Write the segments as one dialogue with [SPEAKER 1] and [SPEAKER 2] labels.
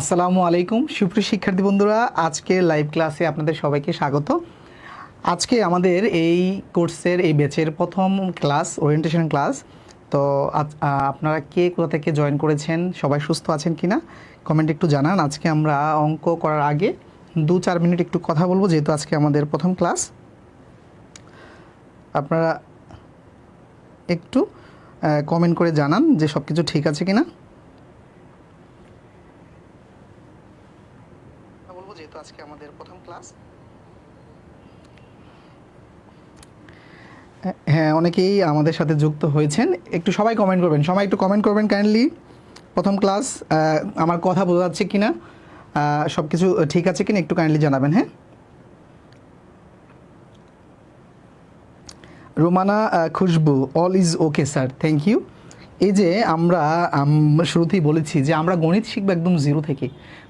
[SPEAKER 1] আসসালামু আলাইকুম সুপ্রিয় শিক্ষার্থী বন্ধুরা, আজকে লাইভ ক্লাসে আপনাদের সবাইকে স্বাগত। আজকে আমাদের এই কোর্সের এই ব্যাচের প্রথম ক্লাস, ওরিয়েন্টেশন ক্লাস। তো আপনারা কে কোথা থেকে জয়েন করেছেন, সবাই সুস্থ আছেন কিনা কমেন্টে একটু জানান। আজকে আমরা অঙ্ক করার আগে 2-4 মিনিট একটু কথা বলবো, যেহেতু আজকে আমাদের প্রথম ক্লাস। আপনারা একটু কমেন্ট করে জানান যে সব কিছু ঠিক আছে কিনা। বলবো যেহেতু আজকে আমাদের প্রথম ক্লাস। হ্যাঁ, অনেকেই আমাদের সাথে যুক্ত হয়েছেন, একটু সবাই কমেন্ট করবেন, সবাই একটু কমেন্ট করবেন কাইন্ডলি। প্রথম ক্লাস, আমার কথা বোঝা যাচ্ছে কিনা, সব কিছু ঠিক আছে কিনা একটু কাইন্ডলি জানাবেন। হ্যাঁ, Romana Khushbu, all is okay sir, thank you. এই যে আমরা শুরুতেই বলেছি যে আমরা গণিত শিখবো একদম জিরো থেকে।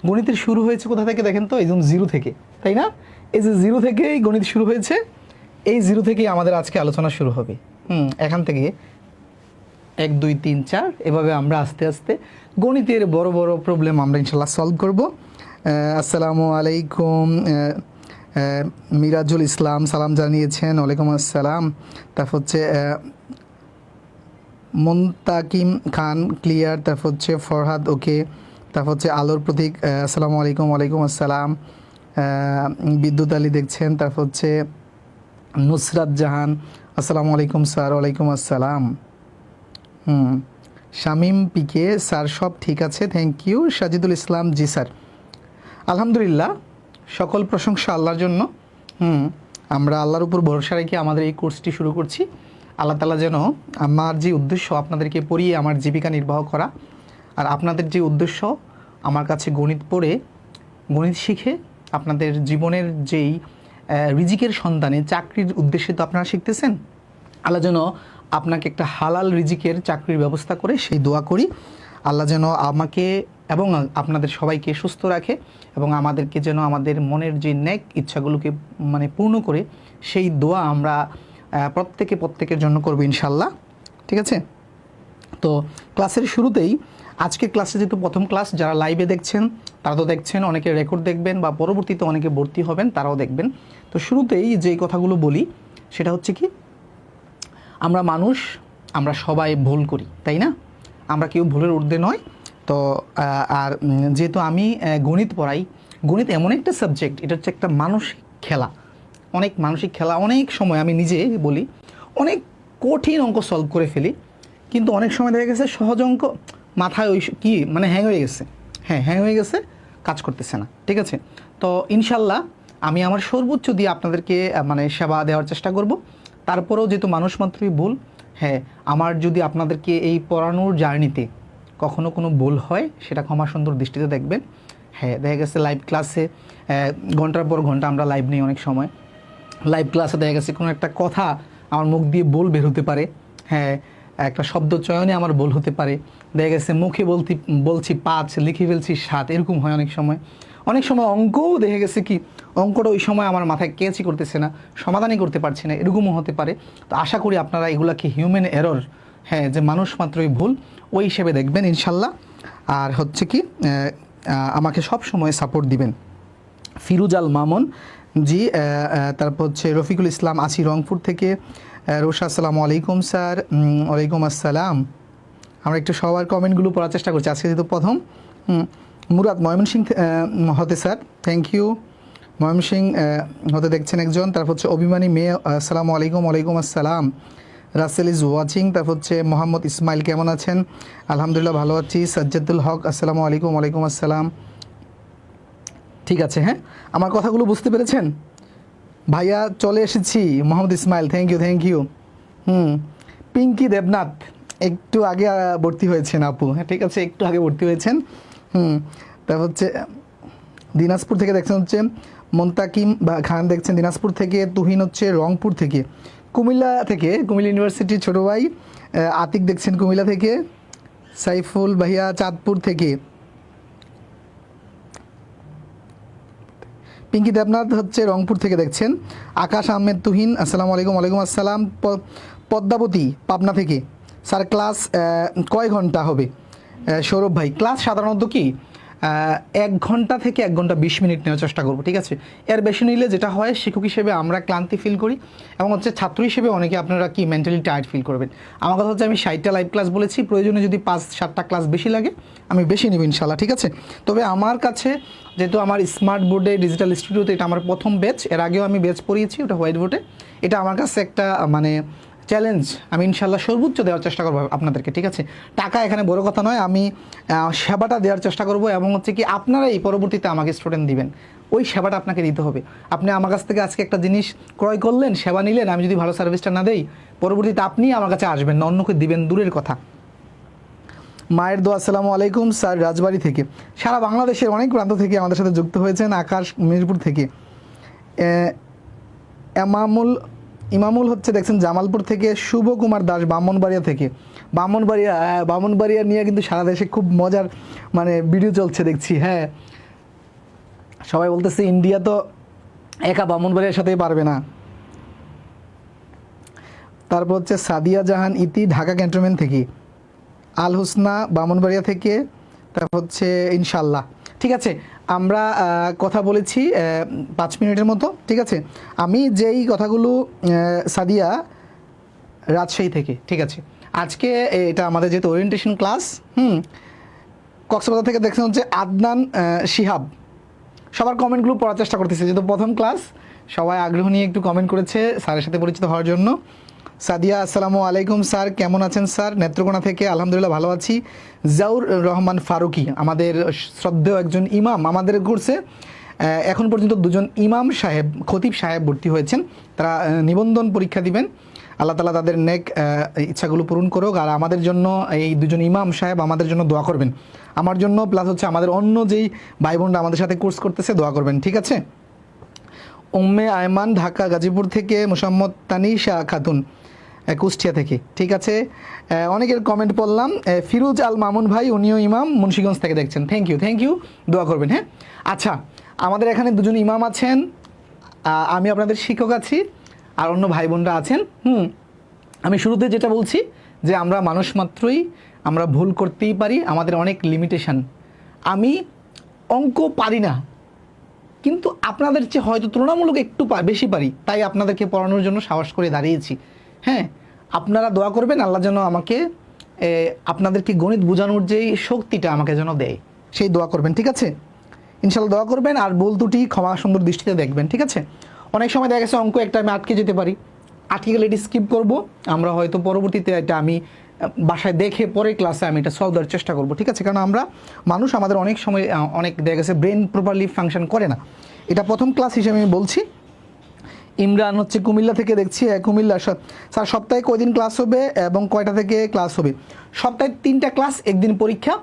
[SPEAKER 1] গণিতের শুরু হয়েছে কোথা থেকে দেখেন তো, একদম জিরো থেকে, তাই না? এই যে জিরো থেকেই গণিত শুরু হয়েছে, এই জিরো থেকেই আমাদের আজকে আলোচনা শুরু হবে। এখান থেকে 1 2 3 4 এভাবে আমরা আস্তে আস্তে গণিতের বড় বড় প্রবলেম আমরা ইনশাল্লাহ সলভ করব। আসসালামু আলাইকুম, মিরাজুল ইসলাম সালাম জানিয়েছেন, ওয়ালাইকুম আসসালাম। তারপর হচ্ছে মুনতাকিম খান ক্লিয়ার, তারপর হচ্ছে ফরহাদ ওকে, তারপর হচ্ছে আলোর প্রতীক আসসালামু আলাইকুম, ওয়ালাইকুম আসসালাম। বিদ্যুৎ আলী দেখছেন, তারপর হচ্ছে নুসরাত জাহান আসসালামু আলাইকুম স্যার, ওয়ালাইকুম আসসালাম। শামীম পিকে স্যার সব ঠিক আছে, থ্যাংক ইউ। সাজিদুল ইসলাম জি স্যার, আলহামদুলিল্লাহ, সকল প্রশংসা আল্লাহর জন্য। আমরা আল্লাহর উপর ভরসা রেখে আমাদের এই কোর্সটি শুরু করছি। আল্লাহ তাআলা যেন, আমার যে উদ্দেশ্য আপনাদেরকে পড়িয়ে আমার জীবিকা নির্বাহ করা, আর আপনাদের যে উদ্দেশ্য আমার কাছে গণিত পড়ে, গণিত শিখে আপনাদের জীবনের যেই রিজিকের সন্ধানে চাকরির উদ্দেশ্যে তো আপনারা শিখতেছেন, আল্লাহ যেন আপনাকে একটা হালাল রিজিকের চাকরির ব্যবস্থা করে, সেই দোয়া করি। আল্লাহ যেন আমাকে এবং আপনাদের সবাইকে সুস্থ রাখে এবং আমাদেরকে যেন আমাদের মনের যে নেক ইচ্ছাগুলোকে পূর্ণ করে, সেই দোয়া আমরা প্রত্যেকের জন্য করবো ইনশাল্লাহ। ঠিক আছে? তো ক্লাসের শুরুতেই, আজকের ক্লাসে যেহেতু প্রথম ক্লাস, যারা লাইভে দেখছেন তারা তো দেখছেন, অনেকে রেকর্ড দেখবেন বা পরবর্তীতে অনেকে ভর্তি হবেন তারাও দেখবেন। তো শুরুতেই যেই কথাগুলো বলি সেটা হচ্ছে কি, আমরা মানুষ, আমরা সবাই ভুল করি, তাই না? আমরা কেউ ভুলের ঊর্ধ্বে নয়। তো আর যেহেতু আমি গণিত পড়াই, গণিত এমন একটা সাবজেক্ট, এটা হচ্ছে একটা মানসিক খেলা, অনেক মানসিক খেলা। অনেক সময় আমি নিজে বলি, অনেক কঠিন অঙ্ক সলভ করে ফেলি, কিন্তু অনেক সময় দেখা গেছে সহজ অঙ্ক মাথায় ওই কি হ্যাং হয়ে গেছে, হ্যাং হয়ে গেছে, কাজ করতেছে না। ঠিক আছে? তো ইনশাল্লাহ আমি আমার সর্বোচ্চ দিয়ে আপনাদেরকে সেবা দেওয়ার চেষ্টা করব। তারপরেও যেহেতু মানুষ মাত্রই ভুল, হ্যাঁ, আমার যদি আপনাদেরকে এই পড়ানোর জার্নিতে কখনো কোনো ভুল হয়, সেটা ক্ষমা সুন্দর দৃষ্টিতে দেখবেন। হ্যাঁ, দেখা গেছে লাইভ ক্লাসে ঘন্টার পর ঘন্টা আমরা লাইভ নেই, অনেক সময় লাইভ ক্লাসে দেখা গেছে কোনো একটা কথা আমার মুখ দিয়ে ভুল বের হতে পারে। হ্যাঁ, একটা শব্দ চয়নে আমার ভুল হতে পারে। দেখা গেছে মুখে বলছি 5, লিখে ফেলছি 7, এরকম হয় অনেক সময়। অনেক সময় অঙ্কও দেখা গেছে কি, অঙ্কটা ওই সময় আমার মাথায় ক্যাচই করতেছে না, সমাধানই করতে পারছি না, এরকমও হতে পারে। তো আশা করি আপনারা এগুলাকে হিউম্যান এরর, হ্যাঁ, যে মানুষ মাত্রই ভুল, ওই হিসেবে দেখবেন ইনশাল্লাহ। আর হচ্ছে কি, আমাকে সব সময় সাপোর্ট দিবেন। ফিরুজ আল মামুন জি, তারপর হচ্ছে রফিকুল ইসলাম আসি রংপুর থেকে, রোশা আসসালামু আলাইকুম স্যার, ওয়ালাইকুম আসসালাম। আমরা একটু সবার কমেন্টগুলো পড়ার চেষ্টা করছি আজকে যেহেতু প্রথম। মুরাদ ময়মনসিংহ হতে স্যার, থ্যাংক ইউ। ময়মনসিংহ হতে দেখছেন একজন। তারপর হচ্ছে অভিমানী মেয়ে, আসসালামু আলাইকুম, ওয়ালাইকুম আসসালাম। Rasel is watching. তারপর হচ্ছে মোহাম্মদ ইসমাইল, কেমন আছেন? আলহামদুলিল্লাহ ভালো আছি। সাজ্জাদুল হক, আসসালামু আলাইকুম, ওয়ালাইকুম আসসালাম। ঠিক আছে, হ্যাঁ, আমার কথাগুলো বুঝতে পেরেছেন? ভাইয়া চলে এসেছি, মোহাম্মদ ইসমাইল, থ্যাংক ইউ। পিঙ্কি দেবনাথ একটু আগে ভর্তি হয়েছেন আপু, হ্যাঁ ঠিক আছে, একটু আগে ভর্তি হয়েছেন। তারপর হচ্ছে দিনাজপুর থেকে দেখছেন হচ্ছে মুনতাকিম খান, দেখছেন দিনাজপুর থেকে। তুহিন হচ্ছে রংপুর থেকে। কুমিল্লা ইউনিভার্সিটি ছোটো ভাই আতিক দেখছেন কুমিল্লা থেকে। সাইফুল ভাইয়া চাঁদপুর থেকে। পিঙ্কি দেবনাথ হচ্ছে রংপুর থেকে দেখছেন। আকাশ আহমেদ তুহিন, আসসালামু আলাইকুম, ওয়ালাইকুম আসসালাম। পদ্মাবতী পাবনা থেকে। স্যার ক্লাস কয় ঘন্টা হবে? সৌরভ ভাই, ক্লাস সাধারণত কি 1 ঘন্টা থেকে 1 ঘন্টা 20 মিনিট নেওয়ার চেষ্টা করবো, ঠিক আছে? এর বেশি নিলে যেটা হয়, শিক্ষক হিসেবে আমরা ক্লান্তি ফিল করি এবং হচ্ছে ছাত্র হিসেবে অনেকে আপনারা কি মেন্টালি টায়ার্ড ফিল করবেন। আমার কথা হচ্ছে আমি 60টা লাইভ ক্লাস বলেছি, প্রয়োজনে যদি 5-7টা ক্লাস বেশি লাগে আমি বেশি নেব ইনশাল্লাহ, ঠিক আছে? তবে আমার কাছে যেহেতু আমার স্মার্ট বোর্ডে ডিজিটাল স্টুডিওতে এটা আমার প্রথম ব্যাচ, এর আগেও আমি ব্যাচ পড়িয়েছি ওটা হোয়াইট বোর্ডে, এটা আমার কাছে একটা মানে চ্যালেঞ্জ। আমি ইনশাল্লাহ সর্বোচ্চ দেওয়ার চেষ্টা করবো আপনাদেরকে, ঠিক আছে? টাকা এখানে বড় কথা নয়, আমি সেবাটা দেওয়ার চেষ্টা করব এবং হচ্ছে কি আপনারাই পরবর্তীতে আমাকে স্টুডেন্ট দিবেন, ওই সেবাটা আপনাকে দিতে হবে। আপনি আমার কাছ থেকে আজকে একটা জিনিস ক্রয় করলেন, সেবা নিলেন, আমি যদি ভালো সার্ভিসটা না দেই পরবর্তীতে আপনি আমার কাছে আসবেন না, অন্যকে দিবেন দূরের কথা। মায়ের দোয়া, আসসালামু আলাইকুম স্যার, রাজবাড়ি থেকে। সারা বাংলাদেশের অনেক প্রান্ত থেকে আমাদের সাথে যুক্ত হয়েছেন। আকাশ মিরপুর থেকে। ইমামুল হচ্ছে দেখছেন জামালপুর থেকে। শুভ কুমার দাস ব্রাহ্মণবাড়িয়া থেকে। ব্রাহ্মণবাড়িয়া নিয়ে কিন্তু সারা দেশে খুব মজার মানে ভিডিও চলছে দেখছি। হ্যাঁ, সবাই বলতেছে ইন্ডিয়া তো একা ব্রাহ্মণবাড়িয়ার সাথেই পারবে না। তারপর হচ্ছে সাদিয়া জাহান ইতি ঢাকা ক্যান্টনমেন্ট থেকে। আল হুসনা ব্রাহ্মণবাড়িয়া থেকে। তারপর হচ্ছে ইনশাল্লাহ, ঠিক আছে? আমরা কথা বলেছি 5 মিনিটের মতো, ঠিক আছে? আমি যেই কথাগুলো সাদিয়া রাজশাহী থেকে, ঠিক আছে? আজকে এটা আমাদের যেহেতু ওরিয়েন্টেশন ক্লাস, কক্সবাজার থেকে দেখছেন হচ্ছে আদনান শিহাব। সবার কমেন্টগুলো পড়ার চেষ্টা করতেছে, যেহেতু প্রথম ক্লাস সবাই আগ্রহ নিয়ে একটু কমেন্ট করেছে স্যারের সাথে পরিচিত হওয়ার জন্য। সাদিয়া, আসসালামু আলাইকুম স্যার, কেমন আছেন স্যার? নেত্রকোনা থেকে আলহামদুলিল্লাহ ভালো আছি। জাউর রহমান ফারুকি আমাদের শ্রদ্ধেয় একজন ইমাম, আমাদের কোর্সে এখন পর্যন্ত 2জন ইমাম সাহেব, খতিব সাহেব ভর্তি হয়েছেন। তারা নিবন্ধন পরীক্ষা দিবেন। আল্লাহ তাআলা তাদের নেক ইচ্ছাগুলো পূরণ করুক। আর আমাদের জন্য এই 2জন ইমাম সাহেব আমাদের জন্য দোয়া করবেন, আমার জন্য প্লাস হচ্ছে আমাদের অন্য যেই ভাই বোনরা আমাদের সাথে কোর্স করতেছে দোয়া করবেন, ঠিক আছে? উম্মে আয়মান ঢাকা গাজীপুর থেকে। মোসাম্মদ তানিশা খাতুন কুষ্টিয়া থেকে, ঠিক আছে? অনেকের কমেন্ট পড়লাম। ফিরোজ আল মামুন ভাই, উনিও ইমাম, মুন্সিগঞ্জ থেকে দেখছেন। থ্যাংক ইউ, দোয়া করবেন। হ্যাঁ, আচ্ছা, আমাদের এখানে 2জন ইমাম আছেন, আমি আপনাদের শিক্ষক আছি, আর অন্য ভাই বোনরা আছেন। আমি শুরুতে যেটা বলছি যে আমরা মানুষ মাত্রই, আমরা ভুল করতেই পারি, আমাদের অনেক লিমিটেশন। আমি অঙ্ক পারি না, কিন্তু আপনাদের চেয়ে হয়তো তুলনামূলক একটু বেশি পারি, তাই আপনাদেরকে পড়ানোর জন্য সাহস করে দাঁড়িয়েছি। হ্যাঁ, আপনারা দোয়া করবেন আল্লাহ যেন আমাকে আপনাদেরকে গণিত বোঝানোর যেই শক্তিটা আমাকে যেন দেয়, সেই দোয়া করবেন, ঠিক আছে? ইনশাল্লাহ দোয়া করবেন, আর ভুল ত্রুটি ক্ষমা সুন্দর দৃষ্টিতে দেখবেন, ঠিক আছে? অনেক সময় দেখা গেছে অঙ্ক একটা আমি আটকে যেতে পারি, আটকে গেলে এটি স্কিপ করবো, আমরা হয়তো পরবর্তীতে এটা আমি বাসায় দেখে পরে ক্লাসে আমি এটা সলভ দেওয়ার চেষ্টা করবো, ঠিক আছে? কারণ আমরা মানুষ, আমাদের অনেক সময় অনেক দেখা গেছে ব্রেন প্রপারলি ফাংশন করে না। এটা প্রথম ক্লাস হিসেবে আমি বলছি। ইমরান হচ্ছে কুমিল্লা থেকে দেখছি। কুমিল্লা স্যার, সপ্তাহে কয়দিন ক্লাস হবে এবং কয়টা থেকে ক্লাস হবে? সপ্তাহে 3টা ক্লাস, 1 দিন পরীক্ষা।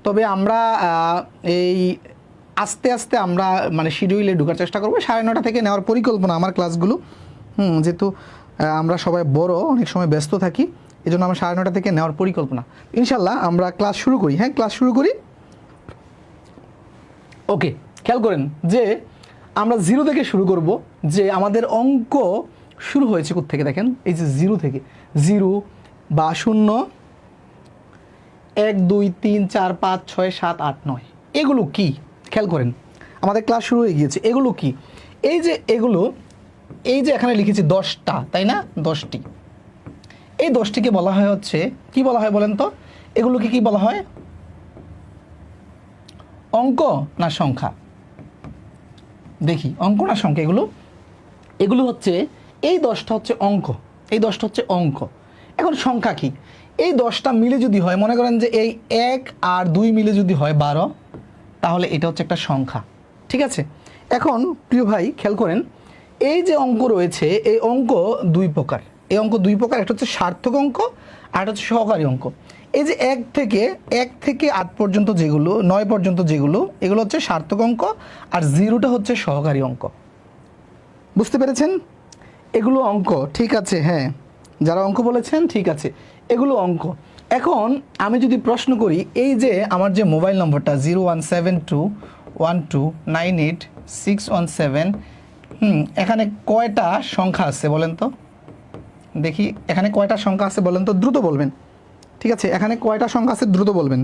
[SPEAKER 1] তবে আমরা এই আস্তে আস্তে আমরা মানে শিডিউলে ঢোকার চেষ্টা করবো। 9:30 থেকে নেওয়ার পরিকল্পনা আমার ক্লাসগুলো। যেহেতু আমরা সবাই বড়, অনেক সময় ব্যস্ত থাকি, এই জন্য আমরা 9:30 থেকে নেওয়ার পরিকল্পনা। ইনশাল্লাহ আমরা ক্লাস শুরু করি। হ্যাঁ, ক্লাস শুরু করি। ওকে, খেয়াল করেন যে আমরা 0 থেকে শুরু করব। যে আমাদের অঙ্ক শুরু হয়েছে কোত্থেকে দেখেন, এই যে 0 থেকে। 0 বা 0, 1 2 3 4 5 6 7 8 9, এগুলো কি? খেয়াল করেন, আমাদের ক্লাস শুরু হয়ে গিয়েছে। এগুলো কি? এই যে এগুলো, এই যে এখানে লিখেছি 10টা, তাই না? 10টি। এই 10টিকে বলা হয় হচ্ছে, কি বলা হয় বলেন তো? এগুলোকে কি বলা হয়? অঙ্ক না সংখ্যা? দেখি, অঙ্ক না সংখ্যা? এগুলো হচ্ছে, এই 10টা হচ্ছে অঙ্ক, এই 10টা হচ্ছে অঙ্ক। এখন সংখ্যা কি? এই 10টা মিলে যদি হয়, মনে করেন যে এই 1 আর 2 মিলে যদি হয় 12, তাহলে এটা হচ্ছে একটা সংখ্যা, ঠিক আছে? এখন প্রিয় ভাই খেয়াল করেন, এই যে অঙ্ক রয়েছে, এই অঙ্ক 2 প্রকার। এই অঙ্ক 2 প্রকার, একটা হচ্ছে সার্থক অঙ্ক আর একটা হচ্ছে সহকারী অঙ্ক। এই যে 1 থেকে 8 পর্যন্ত যেগুলো, 9 পর্যন্ত যেগুলো, এগুলো হচ্ছে সার্থক অঙ্ক, আর 0টা হচ্ছে সহকারী অঙ্ক। বুঝতে পেরেছেন? এগুলো অঙ্ক, ঠিক আছে? হ্যাঁ, যারা অঙ্ক বলেছেন ঠিক আছে, এগুলো অঙ্ক। এখন আমি যদি প্রশ্ন করি, এই যে আমার যে মোবাইল নম্বরটা 01721298617, এখানে কয়টা সংখ্যা আছে বলেন তো? দেখি, এখানে কয়টা সংখ্যা আছে বলেন তো? দ্রুত বলবেন, ঠিক আছে? এখানে কয়টা সংখ্যা আছে দ্রুত বলবেন।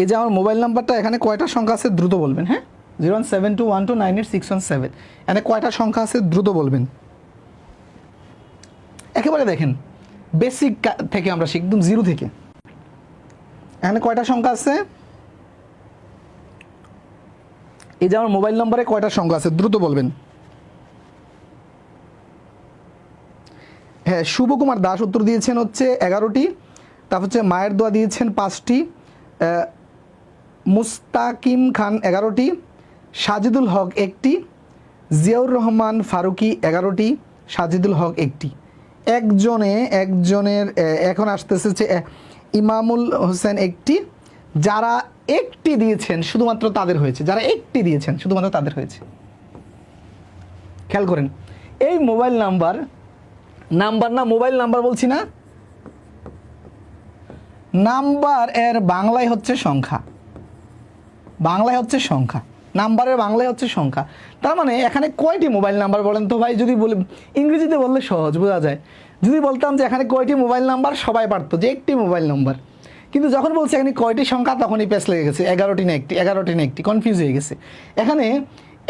[SPEAKER 1] এই যে আমার মোবাইল নাম্বারটা, এখানে কয়টা সংখ্যা আছে দ্রুত বলবেন। হ্যাঁ, 01721298617, এখানে কয়টা সংখ্যা আছে দ্রুত বলবেন। একেবারে দেখেন বেসিক থেকে আমরা শিখি, একদম জিরো থেকে। এখানে কয়টা সংখ্যা আছে? এই যে আমার মোবাইল নম্বরে কয়টা সংখ্যা আছে দ্রুত বলবেন। হ্যাঁ, শুভকুমার দাস উত্তর দিয়েছেন হচ্ছে 11টি। তারপর হচ্ছে মায়ের দোয়া দিয়েছেন 5টি, মুস্তাকিম খান 11টি, সাজিদুল হক 1টি, জিয়াউর রহমান ফারুকি 11টি, সাজিদুল হক 1টি। একজনের এখন আসতেছে হচ্ছে ইমামুল হোসেন 1টি। যারা 1টি দিয়েছেন শুধুমাত্র তাদের হয়েছে, যারা 1টি দিয়েছেন শুধুমাত্র তাদের হয়েছে। খেয়াল করেন, এই মোবাইল নাম্বার না, মোবাইল নাম্বার বলছি না, নাম্বার এর বাংলায় হচ্ছে সংখ্যা, বাংলায় হচ্ছে সংখ্যা, নাম্বারের বাংলায় হচ্ছে সংখ্যা। তার মানে এখানে কয়টি মোবাইল নাম্বার বলেন তো ভাই? যদি বলি ইংরেজিতে বললে সহজ বোঝা যায়। যদি বলতাম যে এখানে কয়টি মোবাইল নাম্বার, সবাই পারতো যে 1টি মোবাইল নাম্বার। কিন্তু যখন বলছে এখানে কয়টি সংখ্যা, তখনই পেস লেগে গেছে, 11টি না 1টি, 11টি না 1টি, কনফিউজ হয়ে গেছে। এখানে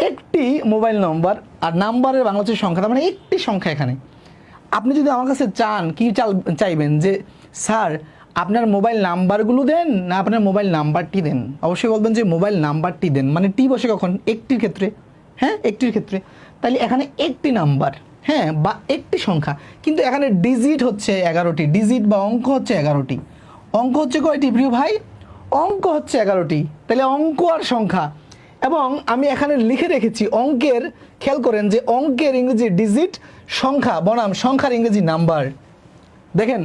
[SPEAKER 1] 1টি মোবাইল নাম্বার আর নাম্বারের বাংলা হচ্ছে সংখ্যা, তার মানে 1টি সংখ্যা। এখানে আপনি যদি আমার কাছে চান, কি চাইবেন যে স্যার আপনার মোবাইল নাম্বারগুলো দেন না আপনার মোবাইল নাম্বারটি দেন? অবশ্যই বলবেন যে মোবাইল নাম্বারটি দেন। মানে টি বসে কখন? 1টির ক্ষেত্রে। হ্যাঁ, 1টির ক্ষেত্রে। তাহলে এখানে 1টি নাম্বার, হ্যাঁ, বা 1টি সংখ্যা, কিন্তু এখানে ডিজিট হচ্ছে 11টি, ডিজিট বা অঙ্ক হচ্ছে 11টি। অঙ্ক হচ্ছে কয়টি প্রিয় ভাই? অঙ্ক হচ্ছে 11টি। তাহলে অঙ্ক আর সংখ্যা। এবং আমি এখানে লিখে রেখেছি অঙ্কের, খেয়াল করেন যে অঙ্কের ইংরেজি ডিজিট, সংখ্যা বনাম সংখ্যার ইংরেজি নাম্বার। দেখেন,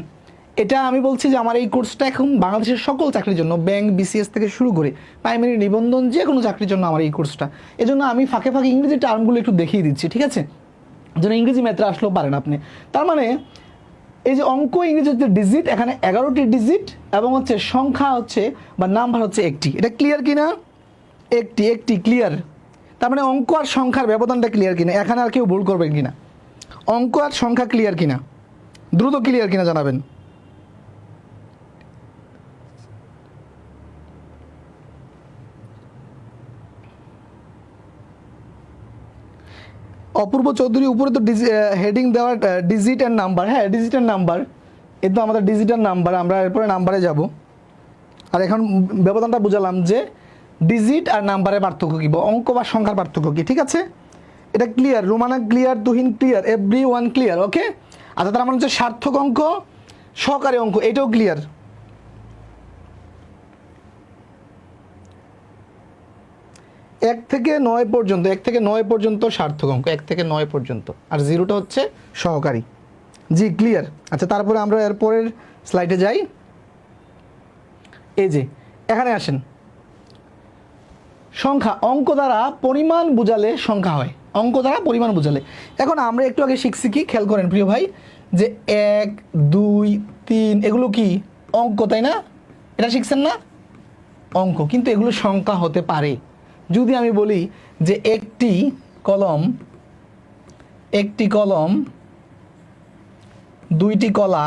[SPEAKER 1] এটা আমি বলছি যে আমার এই কোর্সটা এখন বাংলাদেশের সকল চাকরির জন্য, ব্যাংক, বিসিএস থেকে শুরু করে প্রাইমারি, নিবন্ধন, যে কোনো চাকরির জন্য আমার এই কোর্সটা। এজন্য আমি ফাঁকে ফাঁকে ইংরেজি টার্মগুলো একটু দেখিয়ে দিচ্ছি, ঠিক আছে? যেন ইংরেজি ম্যাথে আসলেও পারেন আপনি। তার মানে এই যে অঙ্ক ইংরেজি হচ্ছে ডিজিট, এখানে 11টি ডিজিট, এবং হচ্ছে সংখ্যা হচ্ছে বা নাম্বার হচ্ছে 1টি। এটা ক্লিয়ার কিনা? 1টি ক্লিয়ার। তার মানে অঙ্ক আর সংখ্যার ব্যবধানটা ক্লিয়ার কিনা? এখানে আর কেউ ভুল করবেন কিনা? অঙ্ক আর সংখ্যা ক্লিয়ার কিনা? দ্রুত ক্লিয়ার কিনা জানাবেন। অপূর্ব চৌধুরী, উপরে তো হেডিং দেওয়ার ডিজিট অ্যান্ড নাম্বার। হ্যাঁ, ডিজিট অ্যান্ড নাম্বার, এ তো আমাদের ডিজিটাল নাম্বার। আমরা এরপরে নাম্বারে যাব। আর এখন ব্যবধানটা বুঝালাম যে ডিজিট আর নাম্বারের পার্থক্য কী, বা অঙ্ক বা সংখ্যার পার্থক্য কী, ঠিক আছে? এটা clear? Romana clear, Tuhin clear, every one clear? Okay. আচ্ছা, তার মানে হচ্ছে সার্থক অঙ্ক, সহকারী অঙ্ক, এটাও ক্লিয়ার? এক থেকে 9 পর্যন্ত, 1 থেকে 9 পর্যন্ত সার্থক অঙ্ক, 1 থেকে 9 পর্যন্ত, আর 0টা হচ্ছে সহকারী। জি, ক্লিয়ার। আচ্ছা, তারপরে আমরা এরপরের স্লাইডে যাই। এই যে এখানে আসেন, সংখ্যা অঙ্ক দ্বারা পরিমাণ বোঝালে সংখ্যা হয়, অঙ্ক দ্বারা পরিমাণ বোঝালে। এখন আমরা একটু আগে শিখছি কি, খেয়াল করেন প্রিয় ভাই, যে 1, 2, 3 এগুলো কি অঙ্ক, তাই না? এটা শিখছেন না? অঙ্ক, কিন্তু এগুলো সংখ্যা হতে পারে। যদি আমি বলি যে একটি কলম, 2টি কলা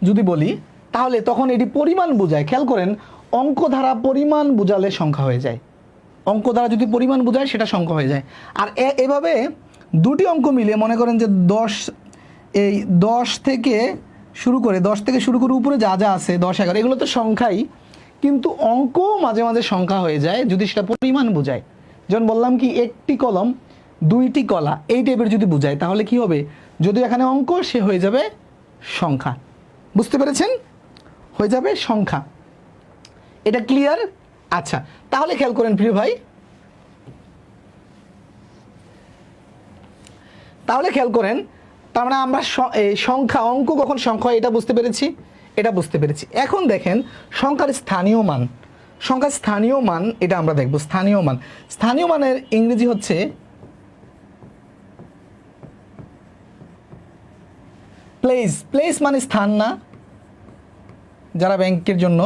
[SPEAKER 1] যদি বলি, তাহলে তখন এটি পরিমাণ বোঝায়। খেয়াল করেন, অঙ্ক দ্বারা পরিমাণ বোঝালে সংখ্যা হয়ে যায়। অঙ্ক দ্বারা যদি পরিমাণ বোঝায় সেটা সংখ্যা হয়ে যায়। আর এভাবে 2টি অঙ্ক মিলে, মনে করেন যে 10 থেকে শুরু করে উপরে যা যা আছে 10, 11, এগুলো তো সংখ্যাই, কিন্তু অঙ্কও মাঝে মাঝে সংখ্যা হয়ে যায় যদি সেটা পরিমাণ বোঝায়। যেমন বললাম কি, একটি কলম, 2টি কলা, এই টাইপের যদি বোঝায়, তাহলে কি হবে? যদি এখানে অঙ্ক, সে হয়ে যাবে সংখ্যা। বুঝতে পেরেছেন? হয়ে যাবে সংখ্যা। এটা ক্লিয়ার? আচ্ছা, তাহলে খেয়াল করেন প্রিয় ভাই, তাহলে খেয়াল করেন, তার মানে আমরা সংখ্যা, অঙ্ক কখন সংখ্যা এটা বুঝতে পেরেছি, এটা বুঝতে পেরেছি। এখন দেখেন সংখ্যার স্থানীয় মান, সংখ্যার স্থানীয় মান, এটা আমরা দেখব। স্থানীয় মান, স্থানীয় মানের ইংরেজি হচ্ছে প্লেস। প্লেস মানে স্থান না? যারা ব্যাংকের জন্য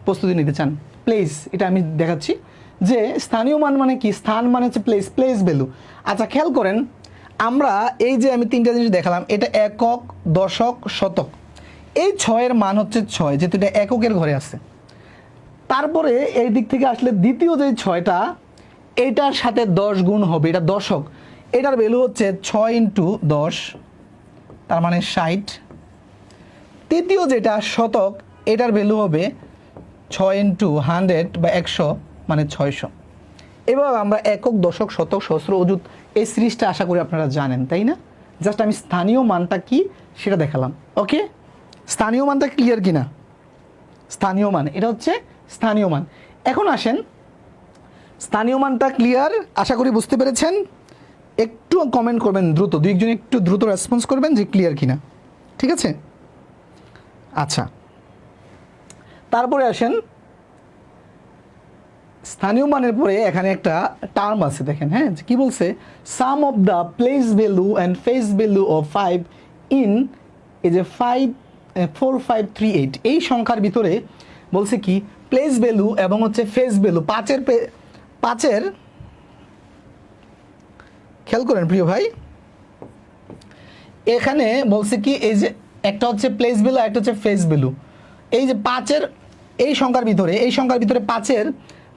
[SPEAKER 1] প্রস্তুতি নিতে চান, প্লেস, এটা আমি দেখাচ্ছি যে স্থানীয় মান মানে কি, স্থান মানে হচ্ছে প্লেস, প্লেস ভ্যালু। আচ্ছা, খেয়াল করেন, আমরা এই যে আমি 3টা জিনিস দেখালাম, এটা একক, দশক, শতক, এই 6-এর মান হচ্ছে 6, যেহেতু এটা এককের ঘরে আছে। তারপরে এই দিক থেকে আসলে দ্বিতীয় যে 6টা, এটার সাথে 10 গুণ হবে, এটা দশক, এটার ভ্যালু হচ্ছে 6 ইন্টু 10, তার মানে 60। তৃতীয় যেটা শতক, এটার ভ্যালু হবে 6 ইন্টু 100 বা 100, মানে 600। এভাবে আমরা একক, দশক, শতক, সহস্র, অযুত এই সিরিজটা আশা করি আপনারা জানেন, তাই না? জাস্ট আমি স্থানীয় মানটা কি সেটা দেখালাম। ওকে, স্থানীয় মানটা ক্লিয়ার কিনা? স্থানীয় মান, এটা হচ্ছে স্থানীয় মান। এখন আসেন, স্থানীয় মানটা ক্লিয়ার আশা করি বুঝতে পেরেছেন। একটু কমেন্ট করবেন দ্রুত, দুই একজন একটু দ্রুত রেসপন্স করবেন যে ক্লিয়ার কিনা, ঠিক আছে? আচ্ছা, তারপরে আসেন, স্থানীয় মানের পরে এখানে একটা টার্ম আছে, দেখেন, হ্যাঁ, কি বলছে? Sum of the place value and face value of 5 in, এই যে 4538, এই সংখ্যার ভিতরে বলছে কি প্লেস ভ্যালু এবং হচ্ছে ফেস ভ্যালু, পাঁচের খেয়াল করেন প্রিয় ভাই, এখানে বলছে কি এই যে একটা হচ্ছে প্লেস ভ্যালু, একটা হচ্ছে ফেস ভ্যালু। এই যে 5-এর এই সংখ্যার ভিতরে 5-এর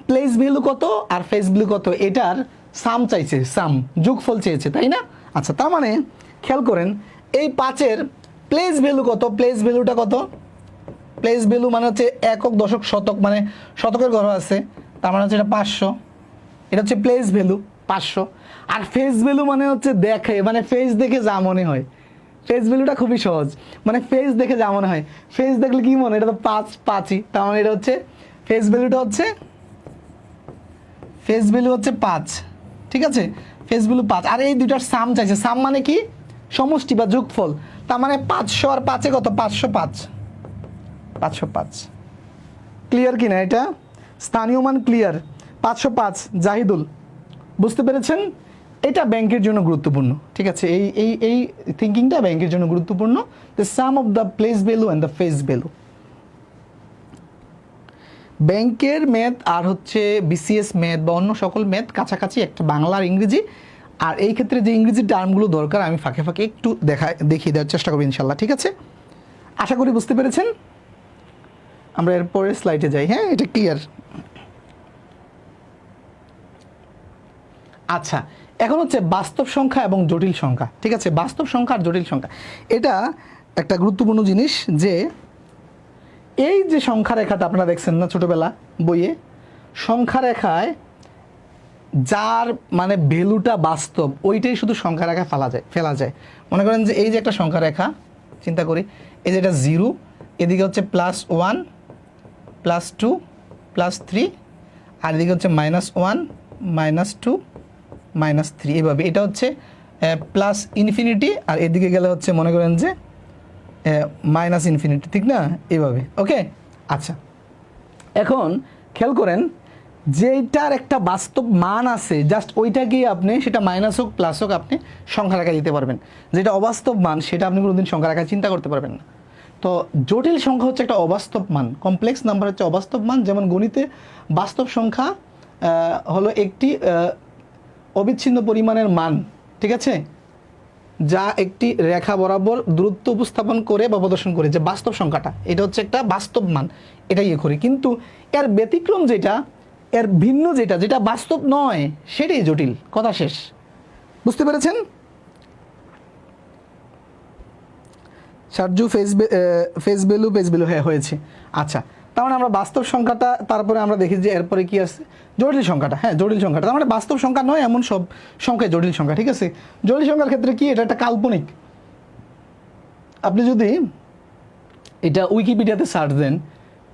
[SPEAKER 1] প্লেস ভ্যালু কত আর ফেস ভ্যালু কত, এটার সাম চাইছে, সাম যোগফল চেয়েছে, তাই না? আচ্ছা, তার মানে খেয়াল করেন, এই 5-এর প্লেস ভ্যালু কত, প্লেস ভ্যালুটা কত? প্লেস ভ্যালু মানে হচ্ছে একক, দশক, শতক, মানে শতকের ঘর আছে, তার মানে হচ্ছে এটা 500, এটা হচ্ছে প্লেস ভ্যালু 500। আর ফেস ভ্যালু মানে হচ্ছে দেখে, মানে ফেস দেখে যা মনে হয়, ফেস ভ্যালুটা খুবই সহজ, মানে ফেস দেখে যা মনে হয়, ফেস দেখলে কি মনে, এটা তো 5ই, তার মানে এটা হচ্ছে ফেস ভ্যালুটা হচ্ছে, ফেস ভ্যালু হচ্ছে 5, ঠিক আছে? ফেস ভ্যালু 5, আর এই দুইটার সাম চাইছে, সাম মানে কি সমষ্টি বা যোগফল, তার মানে 500 আর 5-এ কত, 505। ক্লিয়ার কিনা এটা? স্থানীয় মান ক্লিয়ার, 505। জাহিদুল, বুঝতে পেরেছেন? এটা ব্যাংকের জন্য গুরুত্বপূর্ণ, ঠিক আছে? এই থিঙ্কিংটা ব্যাংকের জন্য গুরুত্বপূর্ণ, the some of the place value and the face value. ব্যাংকের ম্যাথ আর হচ্ছে বিসিএস ম্যাথ বা অন্য সকল ম্যাথ কাছাকাছি, একটা বাংলা আর ইংরেজি। আর এই ক্ষেত্রে যে ইংরেজি টার্মগুলো দরকার আমি ফাঁকে ফাঁকে একটু দেখিয়ে দেওয়ার চেষ্টা করবো ইনশাল্লাহ, ঠিক আছে? আশা করি বুঝতে পেরেছেন। আমরা এরপরের স্লাইডে যাই। হ্যাঁ, এটা ক্লিয়ার। আচ্ছা, এখন হচ্ছে বাস্তব সংখ্যা এবং জটিল সংখ্যা, ঠিক আছে? বাস্তব সংখ্যা আর জটিল সংখ্যা, এটা একটা গুরুত্বপূর্ণ জিনিস। যে এই যে সংখ্যা রেখাটা আপনারা দেখছেন না ছোটবেলা বইয়ে, সংখ্যা রেখায় যার মানে ভ্যালুটা বাস্তব, ওইটাই শুধু সংখ্যা রেখা ফেলা যায়। মনে করেন যে এই যে একটা সংখ্যা রেখা, চিন্তা করি, এই যে এটা 0, এদিকে হচ্ছে +1, +2, +3, আর এদিকে হচ্ছে -1, -2, -3, এভাবে। এটা হচ্ছে +∞, আর এদিকে গেলে হচ্ছে মনে করেন যে -∞, ঠিক না? এইভাবে। ওকে, আচ্ছা, এখন খেয়াল করেন, যেটার একটা বাস্তব মান আছে, জাস্ট ওইটাকেই আপনি, সেটা মাইনাস হোক প্লাস হোক, আপনি সংখ্যা রেখা দিতে পারবেন। যেটা অবাস্তব মান, সেটা আপনি কোনোদিন সংখ্যা রেখা চিন্তা করতে পারবেন না। তো জটিল সংখ্যা হচ্ছে একটা অবাস্তব মান, কমপ্লেক্স নাম্বার হচ্ছে অবাস্তব মান। যেমন গণিতে বাস্তব সংখ্যা হলো একটি অবিচ্ছিন্ন পরিমাণের মান, ঠিক আছে, যা একটি রেখা বরাবর দূরত্ব উপস্থাপন করে বা প্রদর্শন করে, যে বাস্তব সংখ্যাটা, এটা হচ্ছে একটা বাস্তব মান, এটাই করি। কিন্তু এর ব্যতিক্রম যেটা, এর ভিন্ন যেটা বাস্তব নয়, সেটাই জটিল। কথা শেষ। বুঝতে পেরেছেন? সার্জু ফেস ভ্যালু হ্যাঁ হয়েছে। আচ্ছা, তার মানে আমরা বাস্তব সংখ্যাটা, তারপরে আমরা দেখি যে এরপরে কি আছে, জটিল সংখ্যাটা। হ্যাঁ, জটিল সংখ্যাটা, তার মানে বাস্তব সংখ্যা নয় এমন সব সংখ্যায় জটিল সংখ্যা, ঠিক আছে? জটিল সংখ্যার ক্ষেত্রে কি, এটা একটা কাল্পনিক। আপনি যদি এটা উইকিপিডিয়াতে সার্চ দেন,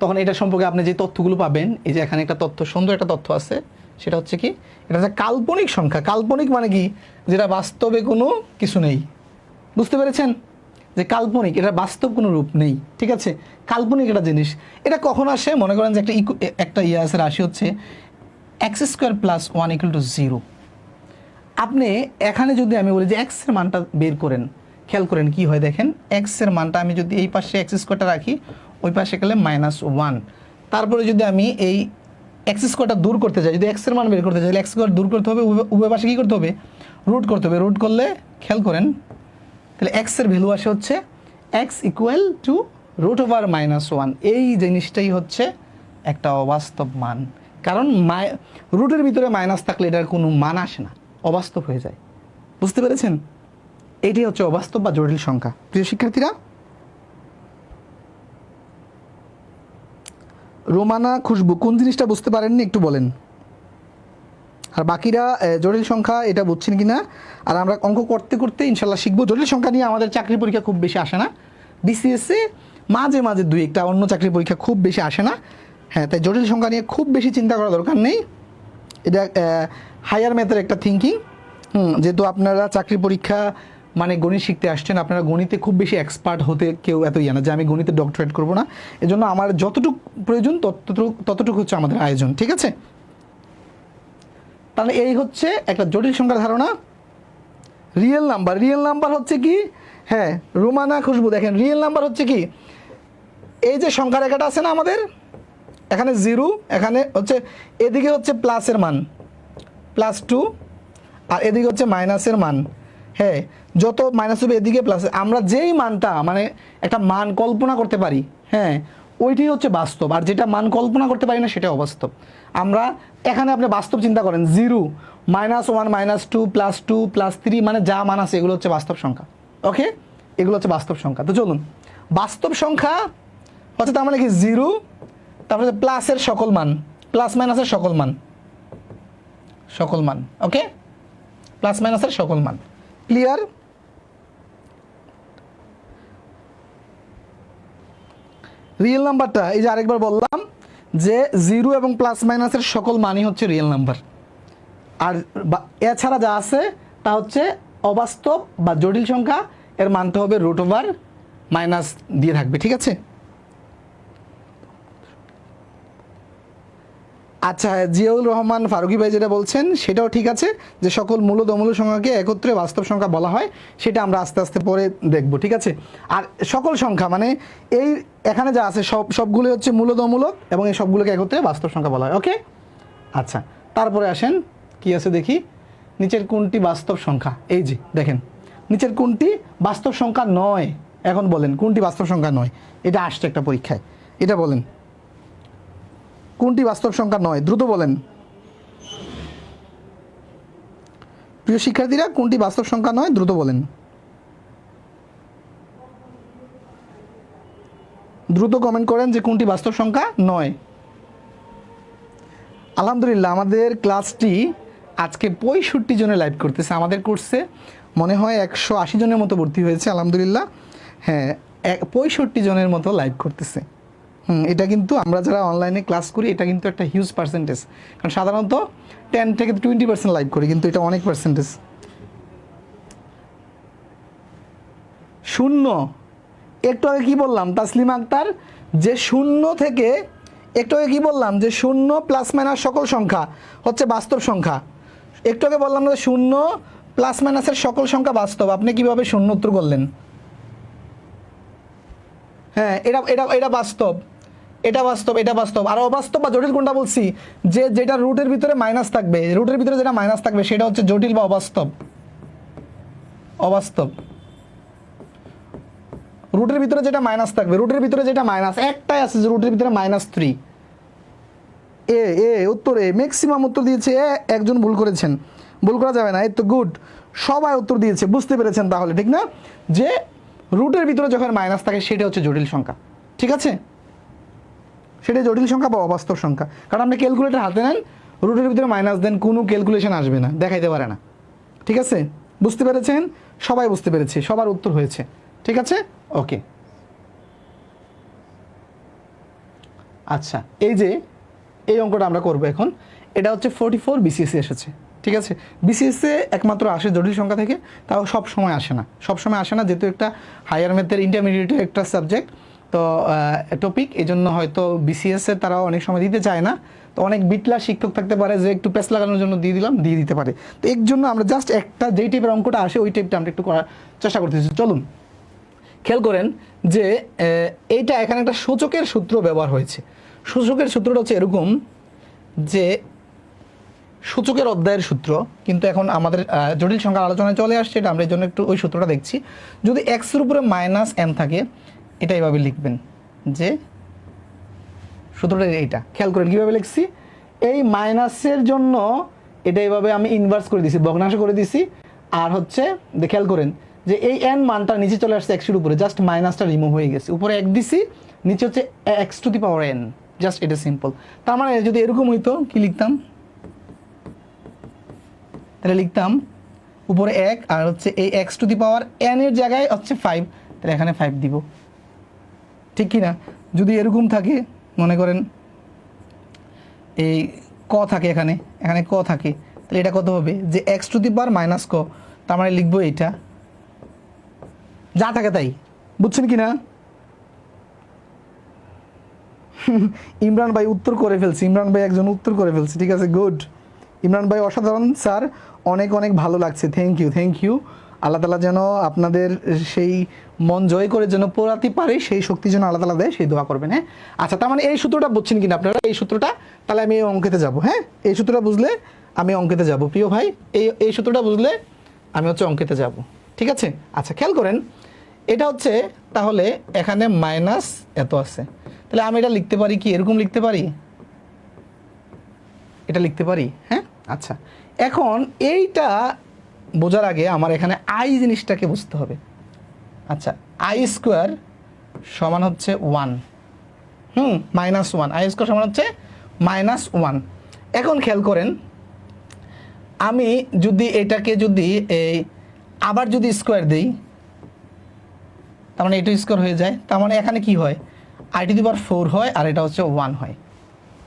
[SPEAKER 1] তখন এটা সম্পর্কে আপনি যে তথ্যগুলো পাবেন, এই যে এখানে একটা তথ্য, সুন্দর একটা তথ্য আছে, সেটা হচ্ছে কি, এটা হচ্ছে কাল্পনিক সংখ্যা। কাল্পনিক মানে কি, যেটা বাস্তবে কোনো কিছু নেই। বুঝতে পেরেছেন? যে কাল্পনিক, এটা বাস্তব কোনো রূপ নেই, ঠিক আছে? কাল্পনিক একটা জিনিস। এটা কখন আসে? মনে করেন যে একটা আছে, রাশি হচ্ছে x² + 1 = 0। আপনি এখানে যদি আমি বলি যে x-এর মানটা বের করেন, খেয়াল করেন কি হয়, দেখেন, x-এর মানটা আমি যদি এই পাশে x² রাখি, ওই পাশে গেলে -1। তারপরে যদি আমি এই x² দূর করতে চাই, যদি x-এর মান বের করতে চাই, x² দূর করতে হবে, উভয় পাশে কী করতে হবে, রুট করতে হবে। রুট করলে খেয়াল করেন, তাহলে x-এর ভ্যালু আসে হচ্ছে x = √-1, এই জিনিসটাই হচ্ছে একটা অবাস্তব মান। কারণ রুটের ভিতরে মাইনাস থাকলে এটার কোনো মান আসে না, অবাস্তব হয়ে যায়। বুঝতে পেরেছেন? এটি হচ্ছে অবাস্তব বা জটিল সংখ্যা। প্রিয় শিক্ষার্থীরা, রোমানা, খুশবু কোন জিনিসটা বুঝতে পারেননি একটু বলেন। আর বাকিরা জটিল সংখ্যা এটা বুঝছেন কি না। আর আমরা অঙ্ক করতে করতে ইনশাল্লাহ শিখবো। জটিল সংখ্যা নিয়ে আমাদের চাকরি পরীক্ষা খুব বেশি আসে না, বিসিএসে মাঝে মাঝে দুই একটা, অন্য চাকরি পরীক্ষা খুব বেশি আসে না। হ্যাঁ, তাই জটিল সংখ্যা নিয়ে খুব বেশি চিন্তা করার দরকার নেই। এটা হায়ার ম্যাথের একটা থিঙ্কিং। যেহেতু আপনারা চাকরি পরীক্ষা মানে গণিত শিখতে আসছেন, আপনারা গণিতে খুব বেশি এক্সপার্ট হতে কেউ এত না যে আমি গণিতে ডক্টরেট করবো না। এজন্য আমার যতটুকু প্রয়োজন ততটুকু হচ্ছে আমাদের আয়োজন। ঠিক আছে? তাহলে এই হচ্ছে একটা জটিল সংখ্যার ধারণা। রিয়েল নাম্বার হচ্ছে কি? হ্যাঁ, রোমানা, খুশবু দেখেন, রিয়েল নাম্বার হচ্ছে কি? এই যে সংখ্যা রেখাটা আছে না আমাদের, এখানে 0, এখানে হচ্ছে এদিকে হচ্ছে প্লাসের মান +2, আর এদিকে হচ্ছে মাইনাসের মান। হ্যাঁ, যত মাইনাস হবে এদিকে প্লাস। আমরা যেই মানটা মানে একটা মান কল্পনা করতে পারি, হ্যাঁ, ওইটাই হচ্ছে বাস্তব। আর যেটা মান কল্পনা করতে পারি না সেটা অবাস্তব। আমরা এখানে আপনি বাস্তব চিন্তা করেন, 0, -1, -2, +2, +3, মানে যা মান আছে এগুলো হচ্ছে বাস্তব সংখ্যা। ওকে, এগুলো হচ্ছে বাস্তব সংখ্যা। তো চলুন, বাস্তব সংখ্যা হচ্ছে তার মানে কি 0, তারপরে প্লাসের সকল মান, প্লাস মাইনাসের সকল মান। ওকে, প্লাস মাইনাসের সকল মান। ক্লিয়ার? রিয়েল নাম্বারটা এই যে আরেকবার বললাম যে 0 এবং প্লাস মাইনাসের সকল মানই হচ্ছে রিয়েল নাম্বার। আর এছাড়া যা আছে তা হচ্ছে অবাস্তব বা জটিল সংখ্যা। এর মানতে হবে √/- দিয়ে থাকবে। ঠিক আছে? আচ্ছা, জিয়াউল রহমান ফারুকি ভাই যেটা বলছেন সেটাও ঠিক আছে, যে সকল মূলদ অমূলদ সংখ্যাকে একত্রে বাস্তব সংখ্যা বলা হয়। সেটা আমরা আস্তে আস্তে পরে দেখব। ঠিক আছে? আর সকল সংখ্যা মানে এই এখানে যা আছে সবগুলো হচ্ছে মূলদ অমূলদ, এবং এই সবগুলোকে একত্রে বাস্তব সংখ্যা বলা হয়। ওকে, আচ্ছা, তারপরে আসেন কি আছে দেখি। নিচের কোনটি বাস্তব সংখ্যা? এই যে দেখেন, নিচের কোনটি বাস্তব সংখ্যা নয়? এখন বলেন কোনটি বাস্তব সংখ্যা নয়? এটা আসছে একটা পরীক্ষায়, এটা বলেন কোনটি বাস্তব সংখ্যা নয়? দ্রুত বলেন প্রিয় শিক্ষার্থীরা, কোনটি বাস্তব সংখ্যা নয়? দ্রুত বলেন, দ্রুত কমেন্ট করেন যে কোনটি বাস্তব সংখ্যা নয়। আলহামদুলিল্লাহ, আমাদের ক্লাসটি আজকে 65 জনে লাইভ করতেছে। আমাদের কোর্সে মনে হয় 180 জনের মতো ভর্তি হয়েছে। আলহামদুলিল্লাহ, হ্যাঁ, 65 জনের মতো লাইভ করতেছে। এটা কিন্তু আমরা যারা অনলাইনে ক্লাস করি এটা কিন্তু একটা হিউজ পার্সেন্টেজ। কারণ সাধারণত 10 থেকে 20% লাইভ করি, কিন্তু এটা অনেক পার্সেন্টেজ। 0, একটু আগে কি বললাম তাসলিমা আক্তার, যে 0 থেকে, একটু আগে কি বললাম যে 0 প্লাস মাইনাস সকল সংখ্যা হচ্ছে বাস্তব সংখ্যা। একটু আগে বললাম যে 0 প্লাস মাইনাসের সকল সংখ্যা বাস্তব। আপনি কিভাবে 0 উত্তর করলেন? হ্যাঁ, এটা বাস্তব, এটা বাস্তব। আর অবাস্তব বা জটিল কোনটা বলছি? যেটা রুটের ভিতরে মাইনাস থাকবে, রুটের ভিতরে যেটা মাইনাস থাকবে সেটা হচ্ছে জটিল বা অবাস্তব। রুটের ভিতরে যেটা মাইনাস থাকবে, রুটের ভিতরে যেটা মাইনাস একটাই আছে, যে রুটের ভিতরে -3। উত্তরে ম্যাক্সিমাম উত্তর দিয়েছে একজন ভুল করেছেন, ভুল করা যাবে না। এই তো গুড, সবাই উত্তর দিয়েছে। বুঝতে পেরেছেন তাহলে, ঠিক না? যে রুটের ভিতরে যখন মাইনাস থাকে সেটা হচ্ছে জটিল সংখ্যা। ঠিক আছে? সেটা জটিল সংখ্যা বা অবাস্তব সংখ্যা। কারণ আপনি ক্যালকুলেটর হাতে নেন, রুটের ভিতরে মাইনাস দেন, কোনো ক্যালকুলেশন আসবে না, দেখাইতে পারে না। ঠিক আছে? বুঝতে পেরেছেন? সবাই বুঝতে পেরেছে, সবার উত্তর হয়েছে। ঠিক আছে? ওকে, আচ্ছা, এই যে এই অঙ্কটা আমরা করব এখন। এটা হচ্ছে 44 বিসিএসে এসেছে। ঠিক আছে? বিসিএসে একমাত্র আসে জটিল সংখ্যা থেকে, তাও সব সময় আসে না, যেহেতু একটা হায়ার ম্যাথের ইন্টারমিডিয়েটের একটা সাবজেক্ট তো টপিক, এই জন্য হয়তো বিসিএসে তারাও অনেক সময় দিতে চায় না। তো অনেক বিটলা শিক্ষক থাকতে পারে যে একটু প্যাচ লাগানোর জন্য দিয়ে দিতে পারে। তো এর জন্য আমরা জাস্ট একটা যেই টাইপের অঙ্কটা আসে ওই টাইপটা আমরা একটু করার চেষ্টা করতেছি। চলুন খেয়াল করেন যে এইটা এখানে একটা সূচকের সূত্র ব্যবহার হয়েছে। সূচকের সূত্রটা হচ্ছে এরকম, যে সূচকের অধ্যায়ের সূত্র, কিন্তু এখন আমাদের জটিল সংখ্যার আলোচনায় চলে আসছে, এটা আমরা এই জন্য একটু ওই সূত্রটা দেখছি। যদি এক্সের উপরে -m থাকে, এটা এইভাবে লিখবেন যে সূত্রটা এইটা খেয়াল করেন কীভাবে লিখছি, এই মাইনাসের জন্য এটা এইভাবে আমি ইনভার্স করে দিছি, ভগ্নাংশ করে দিছি। আর হচ্ছে খেয়াল করেন যে এই এন মানটা নিচে চলে আসছে এক্সের উপরে, জাস্ট মাইনাসটা রিমুভ হয়ে গেছে, উপরে এক দিছি, নিচে হচ্ছে x to the power N, just এটা সিম্পল। তার মানে যদি এরকম হইতো কি লিখতাম, তাহলে লিখতাম উপরে এক আর হচ্ছে এই x to the power N এর জায়গায় হচ্ছে 5, তাহলে এখানে 5 দিব, ঠিক কি না? যদি এরকম থাকে, মনে করেন এই ক থাকে এখানে, এখানে ক থাকে, তাহলে এটা কত হবে যে x to the power minus ক, তার মানে লিখবো এইটা, যা থাকে তাই। বুঝছেন কি না? ইমরান ভাই উত্তর করে ফেলছি, ইমরান ভাই একজন উত্তর করে ফেলছে, ঠিক আছে, গুড। ইমরান ভাই অসাধারণ স্যার, অনেক অনেক ভালো লাগছে, থ্যাংক ইউ, থ্যাংক ইউ। আল্লাহ তালা যেন আপনাদের সেই মন জয় করে যেন পড়াতে পারে, সেই শক্তি যেন আল্লাহ তালা দেয়, সেই দোয়া করবেন। হ্যাঁ, আচ্ছা, তার মানে এই সূত্রটা বুঝছেন কিনা আপনারা? এই সূত্রটা তাহলে আমি এই অঙ্কেতে যাব। হ্যাঁ, এই সূত্রটা বুঝলে আমি অঙ্কেতে যাব, প্রিয় ভাই, এই সূত্রটা বুঝলে আমি হচ্ছে অঙ্কেতে যাব, ঠিক আছে? আচ্ছা, খেয়াল করেন, এটা হচ্ছে তাহলে এখানে মাইনাস এত আছে, তাহলে আমি এটা লিখতে পারি কি, এরকম লিখতে পারি, এটা লিখতে পারি। হ্যাঁ, আচ্ছা, এখন এইটা বোঝার আগে আমার এখানে আই জিনিসটাকে বুঝতে হবে। আচ্ছা, আই স্কোয়ার সমান হচ্ছে 1, -1, আই স্কোয়ার সমান হচ্ছে -1। এখন খেয়াল করেন, আমি যদি এটাকে যদি এই আবার যদি স্কোয়ার দিই, তার মানে এটা স্কোয়ার হয়ে যায়, তার মানে এখানে কি হয়, আই টু দি পাওয়ার 4 হয় আর এটা হচ্ছে 1 হয়।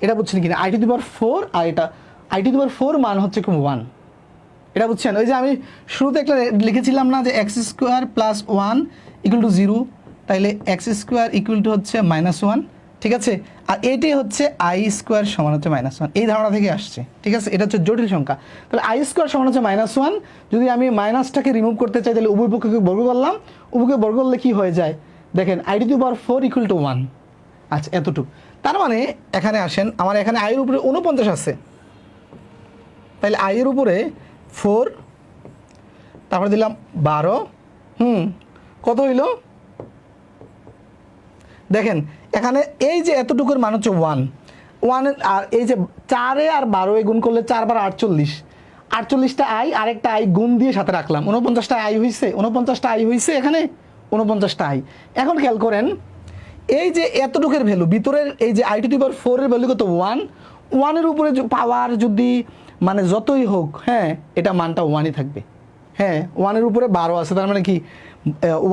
[SPEAKER 1] এটা বুঝছেন কিনা? আই টু দি পাওয়ার 4 আর এটা আই টু দি পাওয়ার 4 মান হচ্ছে 1, এটা বুঝছেন? ওই যে আমি শুরুতে একটা লিখেছিলাম না যে x square plus 1 equal to 0, তাইলে এক্স স্কোয়ার ইকুয়াল টু হচ্ছে -1, ঠিক আছে? আর এটাই হচ্ছে আই স্কোয়ার সমান হচ্ছে -1, এই ধারণা থেকে আসছে, ঠিক আছে? এটা হচ্ছে জটিল সংখ্যা। তাহলে আই স্কোয়ার সমান হচ্ছে -1, যদি আমি মাইনাসটাকে রিমুভ করতে চাই তাহলে উভয় পক্ষকে বর্গ করলাম, উভয়কে বর্গ করলে কী হয়ে যায় দেখেন, I to the power 4 equal to 1। আচ্ছা, এতটুকু। তার মানে এখানে আসেন, আমার এখানে আয়ের উপরে 49 আছে, তাহলে আয়ের উপরে 4, তারপরে দিলাম 12, কত হইল দেখেন, এখানে এই যে এতটুকুর মান হচ্ছে 1, আর এই যে 4 আর 12 গুণ করলে 4 বার 48, 48টা আই, আরেকটা আই গুণ দিয়ে সাথে রাখলাম, 49টা আই হয়েছে, 49টা আই হয়েছে এখানে, 49টা আই। এখন খেয়াল করেন, এই যে এতটুকুর ভ্যালু ভিতরের এই যে আই টু দি পাওয়ার 4 এর ভ্যালু কত 1, 1 এর উপরে পাওয়ার যদি মানে যতই হোক, হ্যাঁ, এটা মানটা 1ই থাকবে। হ্যাঁ, 1 এর উপরে 12 আছে, তার মানে কি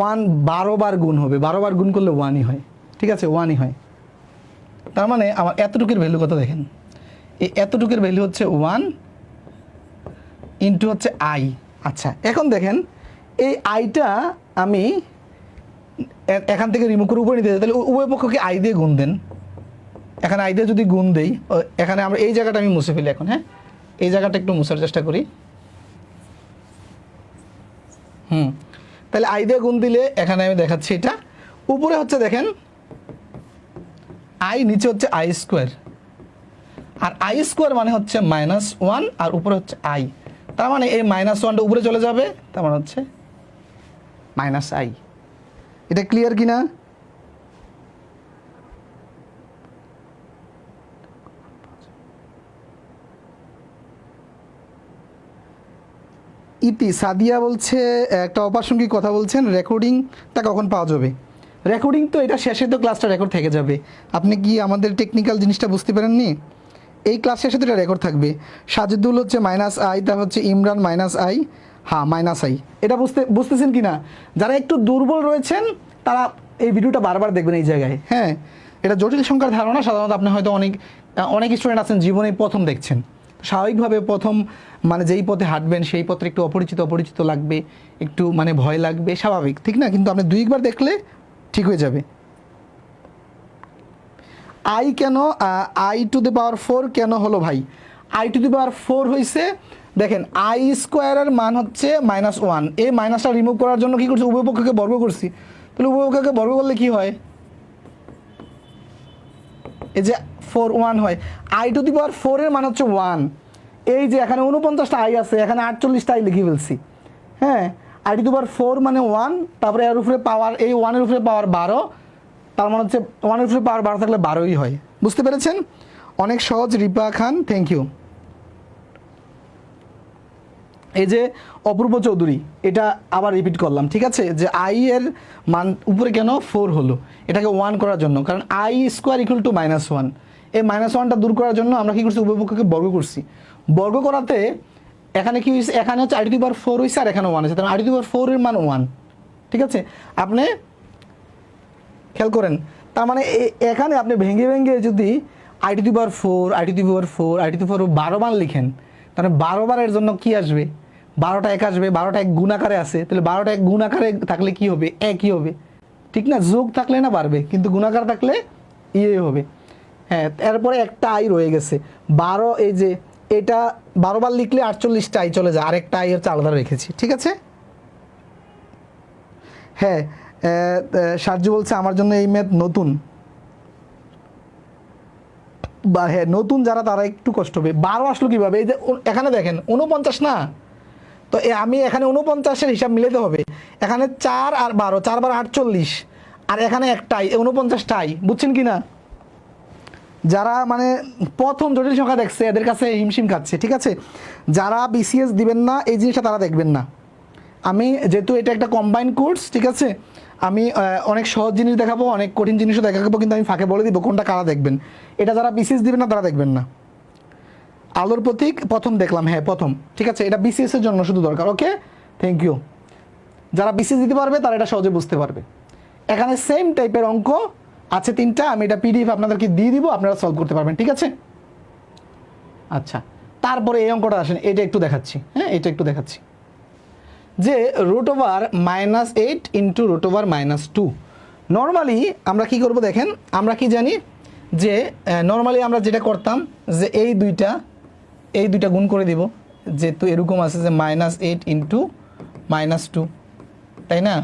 [SPEAKER 1] 1 12 বার গুণ হবে, 12 বার গুণ করলে 1ই হয়, ঠিক আছে, 1ই হয়। তার মানে আমার এতটুকুর ভ্যালু কত দেখেন, এই এতটুকুর ভ্যালু হচ্ছে 1 ইন্টু হচ্ছে আই। আচ্ছা, এখন দেখেন এই আইটা আমি এখান থেকে রিমুভ করে উপরে নিতে চাই, তাহলে উভয় পক্ষকে আই দিয়ে গুণ দেন। এখানে আই দিয়ে যদি গুণ দেই, এখানে আমরা এই জায়গাটা আমি মুছে ফেলি এখন। হ্যাঁ, এই জায়গাটা একটু মুছার চেষ্টা করি। তাহলে আই দিয়ে গুণ দিলে এখানে আমি দেখাচ্ছি, এটা উপরে হচ্ছে দেখেন আই, নিচে হচ্ছে আই স্কোয়ার, আর আই স্কোয়ার মানে হচ্ছে -1 আর উপরে হচ্ছে আই, তার মানে এই -1টা উপরে চলে যাবে, তার মানে হচ্ছে -i। এটা ক্লিয়ার কিনা? ইতি সাদিয়া বলছে একটা অপ্রাসঙ্গিক কথা বলছেন, রেকর্ডিংটা কখন পাওয়া যাবে? রেকর্ডিং তো এটা শেষে তো ক্লাসটা রেকর্ড থেকে যাবে। আপনি কি আমাদের টেকনিক্যাল জিনিসটা বুঝতে পারেননি? এই ক্লাস শেষে তো এটা রেকর্ড থাকবে। সাজিদুল হচ্ছে -i, তা হচ্ছে ইমরান -i, হ্যাঁ -i। এটা বুঝতেছেন কি না? যারা একটু দুর্বল রয়েছেন তারা এই ভিডিওটা বারবার দেখবেন এই জায়গায়। হ্যাঁ, এটা জটিল সংখ্যার ধারণা, সাধারণত আপনি হয়তো অনেক স্টুডেন্ট আছেন জীবনে প্রথম দেখছেন, স্বাভাবিকভাবে প্রথম মানে যেই পথে হাঁটবেন সেই পথে একটু অপরিচিত লাগবে, একটু মানে ভয় লাগবে, স্বাভাবিক, ঠিক না? কিন্তু আপনি 2বার দেখলে ঠিক হয়ে যাবে। I can I to the পাওয়ার 4 কেন হলো ভাই? আই টু দি পাওয়ার 4 হয়েছে, দেখেন আই স্কোয়ারের মান হচ্ছে -1, এই মাইনাসটা রিমুভ করার জন্য কী করছি, উভয় পক্ষকে বর্গ করছি, তাহলে উভয় পক্ষকে বর্গ করলে কি হয়, এই যে 4 1 হয়। আই টু দি পাওয়ার 4 এর মান হচ্ছে 1, এই যে এখানে 49টা আই আছে, এখানে 48টা আই লিখে ফেলছি। হ্যাঁ, আই টু দি পাওয়ার 4 মানে 1, তারপরে এর উপরে পাওয়ার, এই 1 এর উপরে পাওয়ার 12, তার মানে হচ্ছে 1 এর উপরে পাওয়ার 12 থাকলে 12ই হয়। বুঝতে পেরেছেন? অনেক সহজ রিপা খান, থ্যাংক ইউ। এই যে অপূর্ব চৌধুরী, এটা আবার রিপিট করলাম, ঠিক আছে, যে আই এর মান উপরে কেন 4 হলো, এটাকে 1 করার জন্য, কারণ আই স্কোয়ার ইকুয়াল টু -1। এই -1টা দূর করার জন্য আমরা কি করছি, উভয়পক্ষকে বর্গ করছি। বর্গ করাতে এখানে কি হয়েছে, এখানে হচ্ছে r⁴ হয়েছে আর এখানে 1 আছে, তাহলে r⁴ এর মান 1। ঠিক আছে, আপনি খেয়াল করেন, তার মানে এখানে আপনি ভেঙে ভেঙে যদি r⁴ r⁴ 12 বার লিখেন, তাহলে 12 বারের জন্য কি আসবে, 12টা 1 আসবে, 12টা 1 গুণ আকারে আছে, তাহলে 12টা 1 গুণ আকারে থাকলে কি হবে, একই হবে, ঠিক না? যোগ থাকলে না বাড়বে, কিন্তু গুণাকার থাকলে ইয়ে হবে। হ্যাঁ, এরপরে একটা আই রয়ে গেছে 12, এই যে এটা 12 বার লিখলে 48টা আই চলে যায়, আরেকটা আই হচ্ছে আলাদা রেখেছি, ঠিক আছে? হ্যাঁ, সার্জু বলছে আমার জন্য এই ম্যাথ নতুন, বা হ্যাঁ নতুন যারা তারা একটু কষ্ট হবে। 12 আসলো কীভাবে, এই যে এখানে দেখেন 49 না, তো আমি এখানে 49-এর হিসাব মিলাতে হবে, এখানে 4 আর 12, 4 বার 48, আর এখানে একটাই 49টাই, বুঝছেন কি না? যারা মানে প্রথম জটিল সংখ্যা দেখছে এদের কাছে হিমশিম খাচ্ছে, ঠিক আছে? যারা বিসিএস দিবেন না এই জিনিসটা তারা দেখবেন না। আমি যেহেতু এটা একটা কম্বাইন্ড কোর্স, ঠিক আছে, আমি অনেক সহজ জিনিস দেখাবো, অনেক কঠিন জিনিসও দেখাবো, কিন্তু আমি ফাঁকে বলে দিব কোনটা কারা দেখবেন। এটা যারা বিসিএস দিবেন না তারা দেখবেন না। আলোর প্রতীক প্রথম দেখলাম, হ্যাঁ প্রথম, ঠিক আছে, এটা বিসিএস এর জন্য শুধু দরকার। ওকে, থ্যাংক ইউ। যারা বিসিএস দিতে পারবে তারা এটা সহজে বুঝতে পারবে। এখানে সেম টাইপের অঙ্ক আছে 3টা, আমি এটা পিডিএফ আপনাদেরকে দিয়ে দিব, আপনারা সলভ করতে পারবেন, ঠিক আছে? আচ্ছা, তারপরে এই অঙ্কটা আসেন, এটা একটু দেখাচ্ছি, হ্যাঁ এটা একটু দেখাচ্ছি, যে √8 ইন্টু √2। নর্মালি আমরা কি করব দেখেন, আমরা কি জানি যে নর্মালি আমরা যেটা করতাম যে এই দুইটা গুণ করে দিব, যেহেতু এরকম আছে যে -8 ইন্টু -2, তাই না?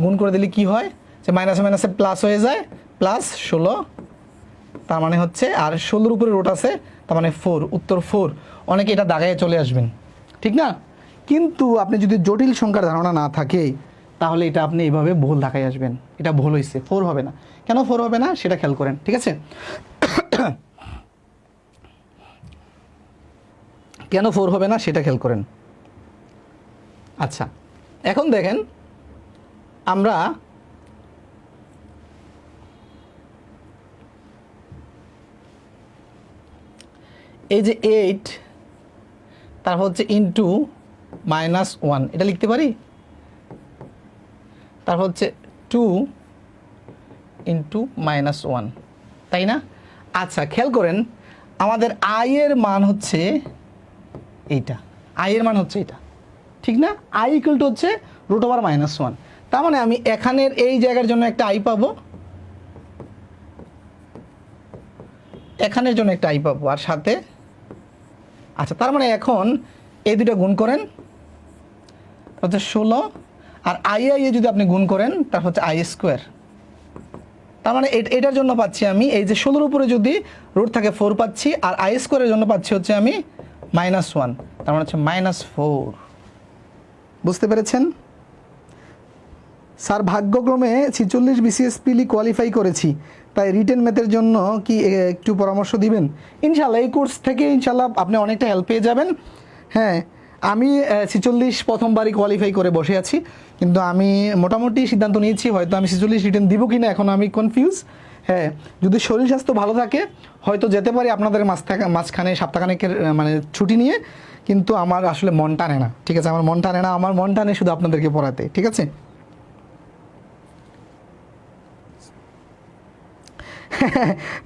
[SPEAKER 1] গুণ করে দিলে কি হয়, যে মাইনাসে মাইনাসে প্লাস হয়ে যায়, +16, তার মানে হচ্ছে, আর 16-র উপরে রুট আছে, তার মানে 4, উত্তর 4। অনেকে এটা দাগায় চলে আসবেন, ঠিক না? কিন্তু আপনি যদি জটিল সংখ্যার ধারণা না থাকে তাহলে এটা আপনি এইভাবে ভুল ঢাকায় আসবেন, এটা ভুল হয়েছে, 4 হবে না। কেন 4 হবে না সেটা খেয়াল করেন, ঠিক আছে? কেন 4 হবে না সেটা খেয়াল করেন। আচ্ছা, এখন দেখেন আমরা এই যে 8, তারপর হচ্ছে ইন্টু -1, এটা লিখতে পারি, তারপর হচ্ছে 2 ইন্টু -1, তাই না? আচ্ছা, খেয়াল করেন আমাদের আই এর মান হচ্ছে এইটা, আই এর মান হচ্ছে এটা, ঠিক না? আই ইকুয়াল টু হচ্ছে √1, তার মানে আমি এখানের এই জায়গার জন্য একটা আই পাবো, এখানের জন্য একটা আই পাবো, আর সাথে, আচ্ছা তার মানে এখন এই দুটো গুণ করেন, হচ্ছে 16, আর আই যদি আপনি গুণ করেন তার হচ্ছে i²। তার মানে এটার জন্য পাচ্ছি আমি এই যে 16-র উপরে যদি রুট থাকে 4 পাচ্ছি, আর i² জন্য পাচ্ছি হচ্ছে আমি -1, তার মানে হচ্ছে -4। বুঝতে পেরেছেন স্যার? ভাগ্যক্রমে 46 বিসিএস পিলি কোয়ালিফাই করেছি, তাই রিটেন ম্যাথের জন্য কি একটু পরামর্শ দিবেন? ইনশাল্লাহ এই কোর্স থেকে ইনশাল্লাহ আপনি অনেকটা হেল্প পেয়ে যাবেন। হ্যাঁ, আমি 46 প্রথমবারই কোয়ালিফাই করে বসে আছি, কিন্তু আমি মোটামুটি সিদ্ধান্ত নিয়েছি হয়তো আমি 46 রিটেন দিব কি না, এখন আমি কনফিউজ। হ্যাঁ, যদি শরীর স্বাস্থ্য ভালো থাকে হয়তো যেতে পারি আপনাদের মাঝখানে সপ্তাহখানেকের মানে ছুটি নিয়ে, কিন্তু আমার আসলে মন টানে না, ঠিক আছে? আমার মন টানে না, আমার মন টানে শুধু আপনাদেরকে পড়াতে, ঠিক আছে?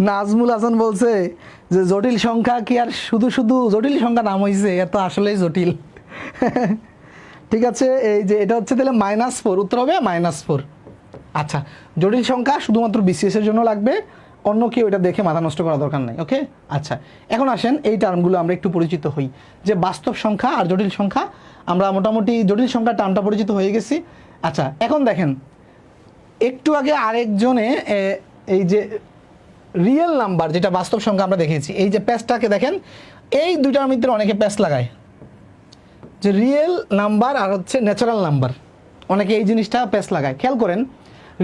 [SPEAKER 1] নাজমুল হাসান বলছে যে জটিল সংখ্যা কি আর শুধু শুধু জটিল সংখ্যা নাম হয়েছে, এত আসলেই জটিল। ঠিক আছে, এই যে এটা হচ্ছে তাহলে -4, উত্তর হবে -4। আচ্ছা, জটিল সংখ্যা শুধুমাত্র বিসিএস এর জন্য লাগবে, অন্য কেউ এটা দেখে মাথা নষ্ট করা দরকার নাই। ওকে, আচ্ছা এখন আসেন এই টার্মগুলো আমরা একটু পরিচিত হই, যে বাস্তব সংখ্যা আর জটিল সংখ্যা। আমরা মোটামুটি জটিল সংখ্যার টার্মটা পরিচিত হয়ে গেছি। আচ্ছা, এখন দেখেন একটু আগে আরেকজনে এই যে রিয়েল নাম্বার যেটা বাস্তব সংখ্যা আমরা দেখেছি, এই যে প্যাচটাকে দেখেন, এই দুইটার মধ্যে অনেকে প্যাচ লাগায়, যে রিয়েল নাম্বার আর হচ্ছে ন্যাচারাল নাম্বার, অনেকে এই জিনিসটা প্যাচ লাগায়। খেয়াল করেন,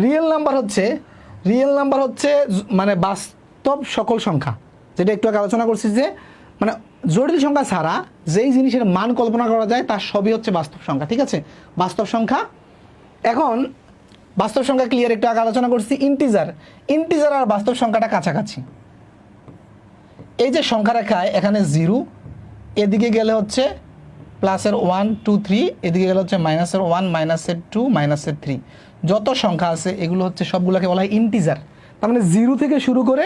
[SPEAKER 1] রিয়েল নাম্বার হচ্ছে রিয়েল নাম্বার হচ্ছে মানে বাস্তব সকল সংখ্যা, যেটা একটু আগে আলোচনা করছি যে মানে জটিল সংখ্যা ছাড়া যেই জিনিসের মান কল্পনা করা যায় তার সবই হচ্ছে বাস্তব সংখ্যা, ঠিক আছে, বাস্তব সংখ্যা। এখন বাস্তব সংখ্যা ক্লিয়ার, একটু আগে আলোচনা করছি ইন্টিজার। ইন্টিজার আর বাস্তব সংখ্যাটা কাছাকাছি। এই যে সংখ্যা রেখায় এখানে 0, এদিকে গেলে হচ্ছে প্লাসের 1 2 3, এদিকে গেলে হচ্ছে মাইনাসের 1 মাইনাসের 2 মাইনাসের 3, যত সংখ্যা আছে এগুলো হচ্ছে সবগুলোকে বলা হয় ইন্টিজার। তার মানে 0 থেকে শুরু করে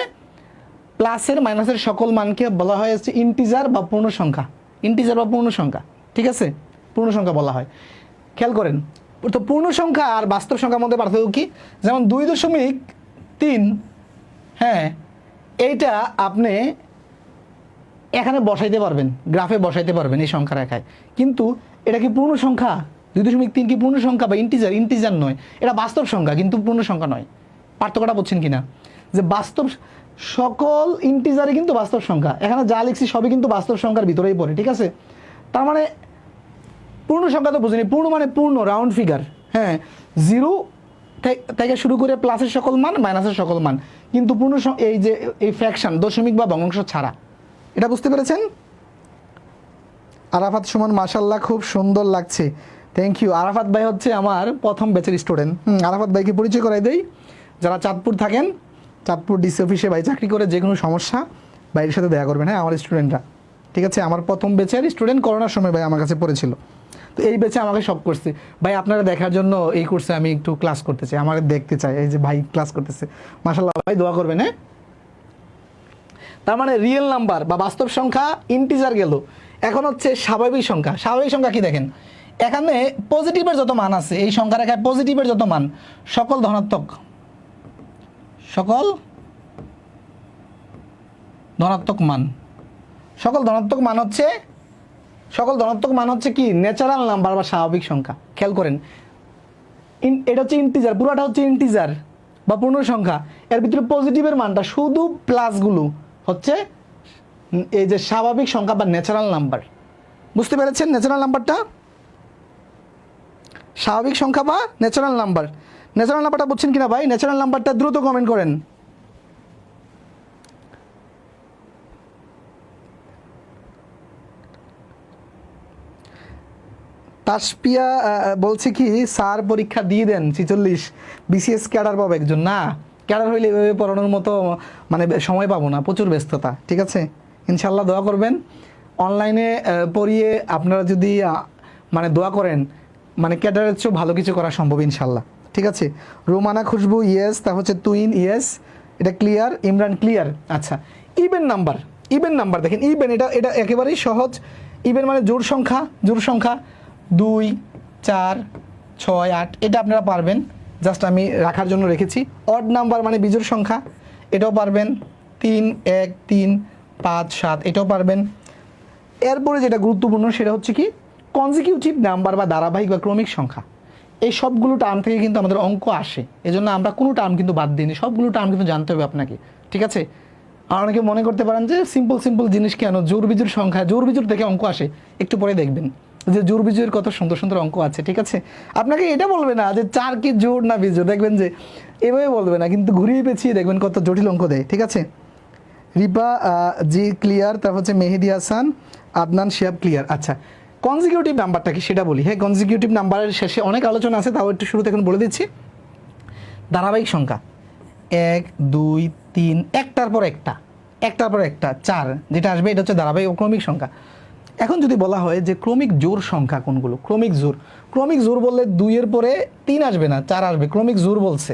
[SPEAKER 1] প্লাসের মাইনাসের সকল মানকে বলা হয় হচ্ছে ইন্টিজার বা পূর্ণ সংখ্যা। ইন্টিজার বা পূর্ণ সংখ্যা, ঠিক আছে, পূর্ণ সংখ্যা বলা হয়। খেয়াল করেন তো পূর্ণ সংখ্যা আর বাস্তব সংখ্যার মধ্যে পার্থক্য কি? যেমন 2.3, হ্যাঁ, এইটা আপনি এখানে বসাইতে পারবেন, গ্রাফে বসাইতে পারবেন এই সংখ্যা রেখায়, কিন্তু এটা কি পূর্ণ সংখ্যা? 2.3 কি পূর্ণ সংখ্যা বা ইন্টিজার? ইন্টিজার নয়, এটা বাস্তব সংখ্যা কিন্তু পূর্ণ সংখ্যা নয়। পার্থক্যটা বুঝছেন কিনা? যে বাস্তব সকল ইন্টিজারে কিন্তু বাস্তব সংখ্যা, এখানে যা লিখছি সবই কিন্তু বাস্তব সংখ্যার ভিতরেই পড়ে, ঠিক আছে। তার মানে পূর্ণ সংখ্যা তো বুঝিনি, পূর্ণ মানে পূর্ণ রাউন্ড ফিগার, হ্যাঁ, 0 থেকে শুরু করে প্লাসের সকল মান মাইনাসের সকল মান, কিন্তু পূর্ণ এই যে এই ফ্র্যাকশন দশমিক বা ভগ্নাংশ ছাড়া, এটা বুঝতে পেরেছেন? আরাফাত সুমন মাশাল্লাহ খুব সুন্দর লাগছে, থ্যাংক ইউ। আরাফাত ভাই হচ্ছে আমার প্রথম ব্যাচের স্টুডেন্ট। আরাফাত ভাইকে পরিচয় করাই দেই, যারা চাঁদপুর থাকেন, চাঁদপুর ডিসি অফিসে ভাই চাকরি করে, যে কোনো সমস্যা ভাইয়ের সাথে দেখা করবেন, হ্যাঁ, আমার স্টুডেন্টরা, ঠিক আছে। আমার প্রথম ব্যাচের স্টুডেন্ট, করোনার সময় ভাই আমার কাছে পড়েছিল, তো এই ব্যাচে আমাকে সব করছে ভাই। আপনারা দেখার জন্য এই কোর্সে আমি একটু ক্লাস করতে চাই, আমার দেখতে চাই, এই যে ভাই ক্লাস করতেছে, মাশাল্লাহ ভাই দোয়া করবেন, হ্যাঁ। তার মানে রিয়েল নাম্বার বা বাস্তব সংখ্যা ইন্টিজার গেল, এখন হচ্ছে স্বাভাবিক সংখ্যা। স্বাভাবিক সংখ্যা কি দেখেন, এখানে পজিটিভের যত মান আছে এই সংখ্যা রেখায়, পজিটিভের যত মান সকল ধনাত্মক, সকল ধনাত্মক মান, সকল ধনাত্মক মান হচ্ছে, সকল ধনাত্মক মান হচ্ছে কি ন্যাচারাল নাম্বার বা স্বাভাবিক সংখ্যা। খেয়াল করেন এটা হচ্ছে ইন্টিজার, পুরোটা হচ্ছে ইন্টিজার বা পূর্ণ সংখ্যা, এর ভিতরে পজিটিভের মানটা শুধু প্লাসগুলো হচ্ছে এই যে স্বাভাবিক সংখ্যা বা ন্যাচারাল নাম্বার। বুঝতে পেরেছেন ন্যাচারাল নাম্বারটা? স্বাভাবিক সংখ্যা বা ন্যাচারাল নাম্বার। ন্যাচারাল নাম্বারটা বুঝছেন কিনা ভাই? ন্যাচারাল নাম্বারটা দ্রুত কমেন্ট করেন। তাসপিয়া বলছে কি স্যার পরীক্ষা দিয়ে দেন 46, বিসিএস ক্যাডার পাবো একজন। না, ক্যাডার হইলে এভাবে পড়ানোর মতো মানে সময় পাবো না, প্রচুর ব্যস্ততা, ঠিক আছে। ইনশাল্লাহ দোয়া করবেন, অনলাইনে পড়িয়ে আপনারা যদি মানে দোয়া করেন, মানে ক্যাডারের চেয়েও ভালো কিছু করা সম্ভব ইনশাল্লাহ, ঠিক আছে। রোমানা খুশবু ইয়েস, তা হচ্ছে তুইন ইয়েস, এটা ক্লিয়ার। ইমরান ক্লিয়ার। আচ্ছা, ইভেন নাম্বার, ইভেন নাম্বার দেখেন, ইভেন এটা এটা একেবারেই সহজ। ইভেন মানে জোড় সংখ্যা, জোড় সংখ্যা 2 4 6 8, এটা আপনারা পারবেন, জাস্ট আমি রাখার জন্য রেখেছি। অড নাম্বার মানে বিজোড় সংখ্যা, এটাও পারবেন। 3 1 3 5 7, এটাও পারবেন। এরপরে যেটা গুরুত্বপূর্ণ সেটা হচ্ছে কি কনজিকিউটিভ নাম্বার বা ধারাবাহিক বা ক্রমিক সংখ্যা। এই সবগুলো টার্ম থেকে কিন্তু আমাদের অঙ্ক আসে, এজন্য আমরা কোনো টার্ম কিন্তু বাদ দিইনি, সবগুলো টার্ম কিন্তু জানতে হবে আপনাকে, ঠিক আছে। আর অনেকে মনে করতে পারেন যে সিম্পল সিম্পল জিনিস কেন, জোড় বিজোড় সংখ্যা, জোড় বিজোড় থেকে অঙ্ক আসে, একটু পরে দেখবেন যে জোড় বিজোড়ের কত সুন্দর সুন্দর অঙ্ক আছে, ঠিক আছে। আপনাকে এটা বলবে না যে 4 কি জোড় না বিজোড়, দেখবেন যে এভাবে বলবে না, কিন্তু ঘুরিয়ে পেঁচিয়ে দেখবেন কত জটিল অঙ্ক দেয়, ঠিক আছে। রিপা জি ক্লিয়ার, তারপর হচ্ছে মেহেদি হাসান, আদনান শিয়াব ক্লিয়ার। আচ্ছা, কনজিকিউটিভ নাম্বারটা কি সেটা বলি। হ্যাঁ, কনজিকিউটিভ নাম্বারের শেষে অনেক আলোচনা আছে, তাও একটু শুরুতে এখন বলে দিচ্ছি। ধারাবাহিক সংখ্যা 1 2 3, একটার পর একটা, একটার পর একটা 4 যেটা আসবে এটা হচ্ছে ধারাবাহিক ক্রমিক সংখ্যা। এখন যদি বলা হয় যে ক্রমিক জোড় সংখ্যা কোনগুলো, ক্রমিক জোড়, ক্রমিক জোড় বললে 2 এর পরে 3 আসবে না, 4 আসবে, ক্রমিক জোড় বলছে,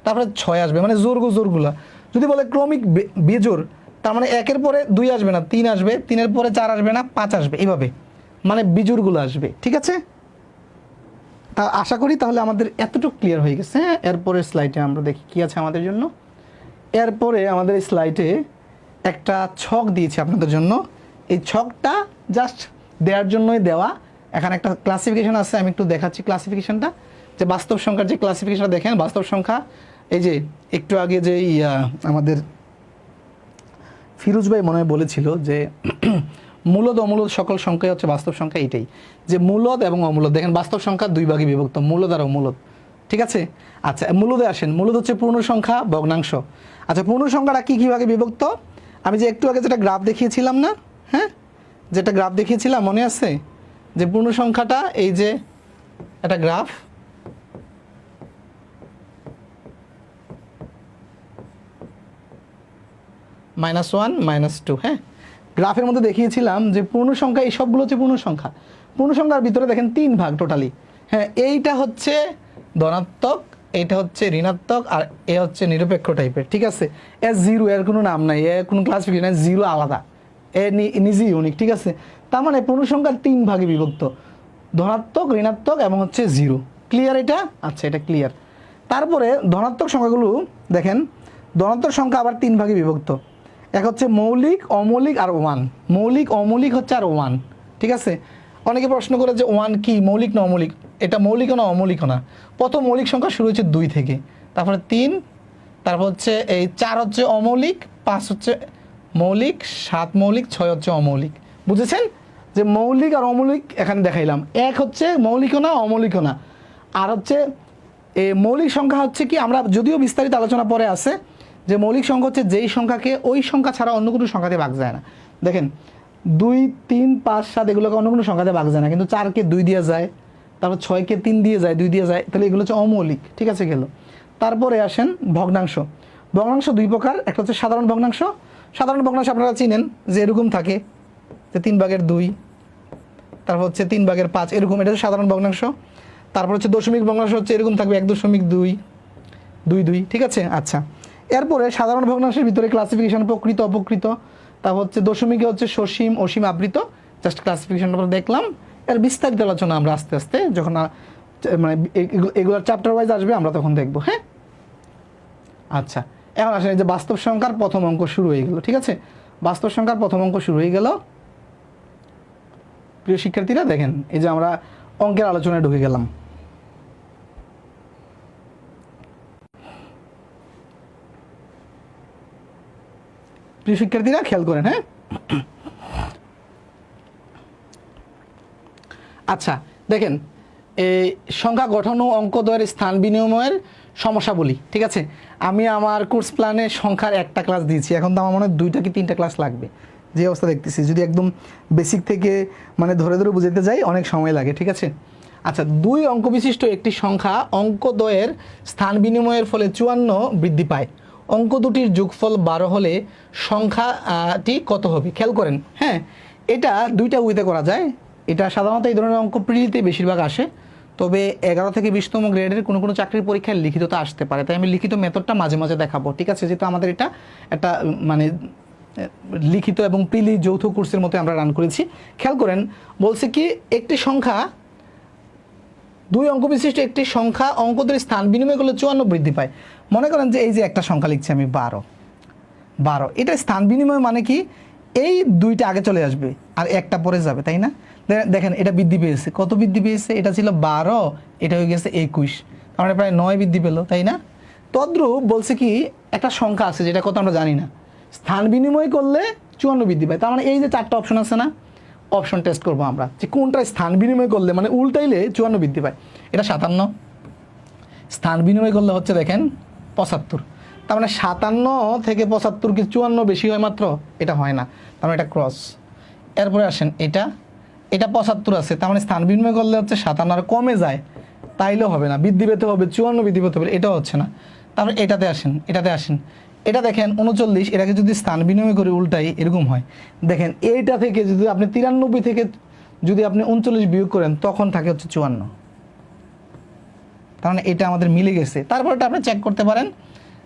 [SPEAKER 1] তারপরে 6 আসবে, মানে জোড়গুলো। যদি বলে ক্রমিক বেজোড়, তার মানে 1 এর পরে 2 আসবে না, 3 আসবে, 3 এর পরে 4 আসবে না, 5 আসবে, এইভাবে মানে বিজোড়গুলো আসবে, ঠিক আছে। তা আশা করি তাহলে আমাদের এতটুকু ক্লিয়ার হয়ে গেছে। হ্যাঁ, এরপরের স্লাইডে আমরা দেখি কি আছে আমাদের জন্য। এরপরে আমাদের এই স্লাইডে একটা ছক দিয়েছি আপনাদের জন্য, এই ছকটা জাস্ট দেওয়ার জন্যই দেওয়া। এখানে একটা ক্লাসিফিকেশন আছে, আমি একটু দেখাচ্ছি ক্লাসিফিকেশনটা, যে বাস্তব সংখ্যার যে ক্লাসিফিকেশনটা দেখেন। বাস্তব সংখ্যা এই যে একটু আগে যে আমাদের ফিরোজ ভাই মনে হয় বলেছিল যে মূলদ অমূলদ সকল সংখ্যাই হচ্ছে বাস্তব সংখ্যা, এটাই যে মূলদ এবং অমূলদ। দেখেন বাস্তব সংখ্যা 2 ভাগে বিভক্ত, মূলদ আর অমূলদ, ঠিক আছে। আচ্ছা মূলদে আসেন, মূলদ হচ্ছে পূর্ণ সংখ্যা ভগ্নাংশ। আচ্ছা পূর্ণ সংখ্যাটা কী কীভাবে বিভক্ত, আমি যে একটু আগে যেটা গ্রাফ দেখিয়েছিলাম না, হ্যাঁ যেটা গ্রাফ দেখিয়েছিলাম মনে আছে, যে পূর্ণ সংখ্যাটা এই যে একটা গ্রাফ, -1 -2, হ্যাঁ গ্রাফের মধ্যে দেখিয়েছিলাম যে পূর্ণ সংখ্যা এই সবগুলো হচ্ছে পূর্ণ সংখ্যা। পূর্ণ সংখ্যার ভিতরে দেখেন 3 ভাগ টোটালি, হ্যাঁ এইটা হচ্ছে ধনাত্মক, এইটা হচ্ছে ঋণাত্মক, আর এ হচ্ছে নিরপেক্ষ টাইপের, ঠিক আছে। এ জিরো, এর কোনো নাম নাই, এর কোনো ক্লাসিফিকেশন নাই, জিরো আলাদা, এ নিজে ইউনিক, ঠিক আছে। তার মানে পূর্ণ সংখ্যার 3 ভাগে বিভক্ত, ধনাত্মক, ঋণাত্মক এবং হচ্ছে জিরো। ক্লিয়ার এটা? আচ্ছা এটা ক্লিয়ার। তারপরে ধনাত্মক সংখ্যাগুলো দেখেন, ধনাত্মক সংখ্যা আবার 3 ভাগে বিভক্ত, এক হচ্ছে মৌলিক, অমৌলিক আর 1। মৌলিক, অমৌলিক হচ্ছে আর 1, ঠিক আছে। অনেকে প্রশ্ন করে যে 1 কি, মৌলিক না অমৌলিক? এটা মৌলিকও না অমৌলিকও না। প্রথম মৌলিক সংখ্যা শুরু হচ্ছে 2 থেকে, তারপরে 3, তারপর হচ্ছে এই 4 হচ্ছে অমৌলিক, 5 হচ্ছে মৌলিক, 7 মৌলিক, 6 হচ্ছে অমৌলিক। বুঝেছেন যে মৌলিক আর অমৌলিক এখানে দেখাইলাম। এক হচ্ছে মৌলিকও না অমৌলিকও না, আর হচ্ছে মৌলিক সংখ্যা হচ্ছে কি, আমরা যদিও বিস্তারিত আলোচনা পরে আছে, যে মৌলিক সংখ্যা হচ্ছে যেই সংখ্যাকে ওই সংখ্যা ছাড়া অন্য কোনো সংখ্যাতে ভাগ যায় না। দেখেন 2, 3, 5, 7 এগুলোকে অন্য কোনো সংখ্যাতে ভাগ যায় না, কিন্তু 4কে 2 দিয়ে যায়, তারপর 6কে 3 দিয়ে যায়, 2 দিয়ে যায়, তাহলে এগুলো হচ্ছে অমৌলিক, ঠিক আছে গেল। তারপরে আসেন ভগ্নাংশ। ভগ্নাংশ 2 প্রকার, একটা হচ্ছে সাধারণ ভগ্নাংশ। সাধারণ ভগ্নাংশ আপনারা চিনেন যে এরকম থাকে, যে 3/2, তারপর হচ্ছে 3/5 এরকম, এটা হচ্ছে সাধারণ ভগ্নাংশ। তারপর হচ্ছে দশমিক ভগ্নাংশ, হচ্ছে এরকম থাকবে 1.222, ঠিক আছে। আচ্ছা এরপরে সাধারণ ভগ্নাংশের ভিতরে ক্লাসিফিকেশন প্রকৃত, অপকৃত, তারপর হচ্ছে দশমিকে হচ্ছে সসীম, অসীম, আবৃত। জাস্ট ক্লাসিফিকেশনটা আমরা দেখলাম, এর বিস্তারিত আলোচনা আমরা আস্তে আস্তে যখন মানে এগুলোর চ্যাপ্টার ওয়াইজ আসবে আমরা তখন দেখবো, হ্যাঁ। আচ্ছা এখন আসেন, এই যে বাস্তব সংখ্যার প্রথম অঙ্ক শুরু হয়ে গেল, ঠিক আছে। বাস্তব সংখ্যার প্রথম অঙ্ক শুরু হয়ে গেল। প্রিয় শিক্ষার্থীরা দেখেন, এই যে আমরা অঙ্কের আলোচনায় ঢুকে গেলাম। প্রিয় শিক্ষার্থীরা খেয়াল করেন, হ্যাঁ। আচ্ছা দেখেন, এই সংখ্যা গঠন ও অঙ্কদ্বয়ের স্থান বিনিময়ের সমস্যা বলি, ঠিক আছে। আমি আমার কোর্স প্ল্যানে সংখ্যার একটা ক্লাস দিয়েছি, এখন তো আমার মনে হয় 2টা কি 3টা ক্লাস লাগবে, যে অবস্থা দেখতেছি। যদি একদম বেসিক থেকে মানে ধরে ধরে বুঝাতে যাই অনেক সময় লাগে, ঠিক আছে। আচ্ছা 2 অঙ্ক বিশিষ্ট একটি সংখ্যা অঙ্কদ্বয়ের স্থান বিনিময়ের ফলে 54 বৃদ্ধি পায়। অঙ্ক দুটির যোগফল 12 হলে সংখ্যাটি কত হবে? খেয়াল করেন, হ্যাঁ এটা 2টা উইতে করা যায়। এটা সাধারণত এই ধরনের অঙ্ক প্রিলিতে বেশিরভাগ আসে, তবে 11 থেকে 20তম গ্রেডের কোনো কোনো চাকরির পরীক্ষায় লিখিতটা আসতে পারে, তাই আমি লিখিত মেথডটা মাঝে মাঝে দেখাবো, ঠিক আছে। যেহেতু আমাদের এটা একটা মানে লিখিত এবং প্রিলি যৌথ কোর্সের মতো আমরা রান করেছি। খেয়াল করেন বলছে কি, একটি সংখ্যা 2 অঙ্ক বিশিষ্ট একটি সংখ্যা অঙ্কদের স্থান বিনিময় করলে 54 বৃদ্ধি পায়। মনে করেন যে এই যে একটা সংখ্যা লিখছি আমি 12, এটা স্থান বিনিময় মানে কি, এই 2টা আগে চলে আসবে আর একটা পরে যাবে, তাই না। দেখেন এটা বৃদ্ধি পেয়েছে, কত বৃদ্ধি পেয়েছে, এটা ছিল 12, এটা হয়ে গেছে 21, তার মানে প্রায় 9 বৃদ্ধি পেলো, তাই না। তদ্রূপ বলছে কি, একটা সংখ্যা আছে যেটা কত আমরা জানি না, স্থান বিনিময় করলে 54 বৃদ্ধি পায়। তার মানে এই যে 4টা অপশন আছে না, অপশন টেস্ট করবো আমরা যে কোনটা স্থান বিনিময় করলে মানে উল্টাইলে 54 বৃদ্ধি পায়। এটা 57, স্থান বিনিময় করলে হচ্ছে দেখেন 75, তার মানে 57 থেকে 75 কি 54 বেশি হয় মাত্র? এটা হয় না, তার মানে এটা ক্রস। এরপরে আসেন এটা 75 আছে, তার মানে স্থান বিনিময় করলে হচ্ছে 57 আর কমে যায়, তাইলেও হবে না, বৃদ্ধি পেতে হবে 54 বৃদ্ধি পেতে হবে, এটাও হচ্ছে না। তারপরে এটাতে আসেন, এটা দেখেন 39, এটাকে যদি স্থান বিনিময় করে উল্টাই এরকম হয়। দেখেন এইটা থেকে যদি আপনি 93 থেকে যদি আপনি 39 বিয়োগ করেন তখন থাকে হচ্ছে 54, তার মানে এটা আমাদের মিলে গেছে। তারপর এটা আপনি চেক করতে পারেন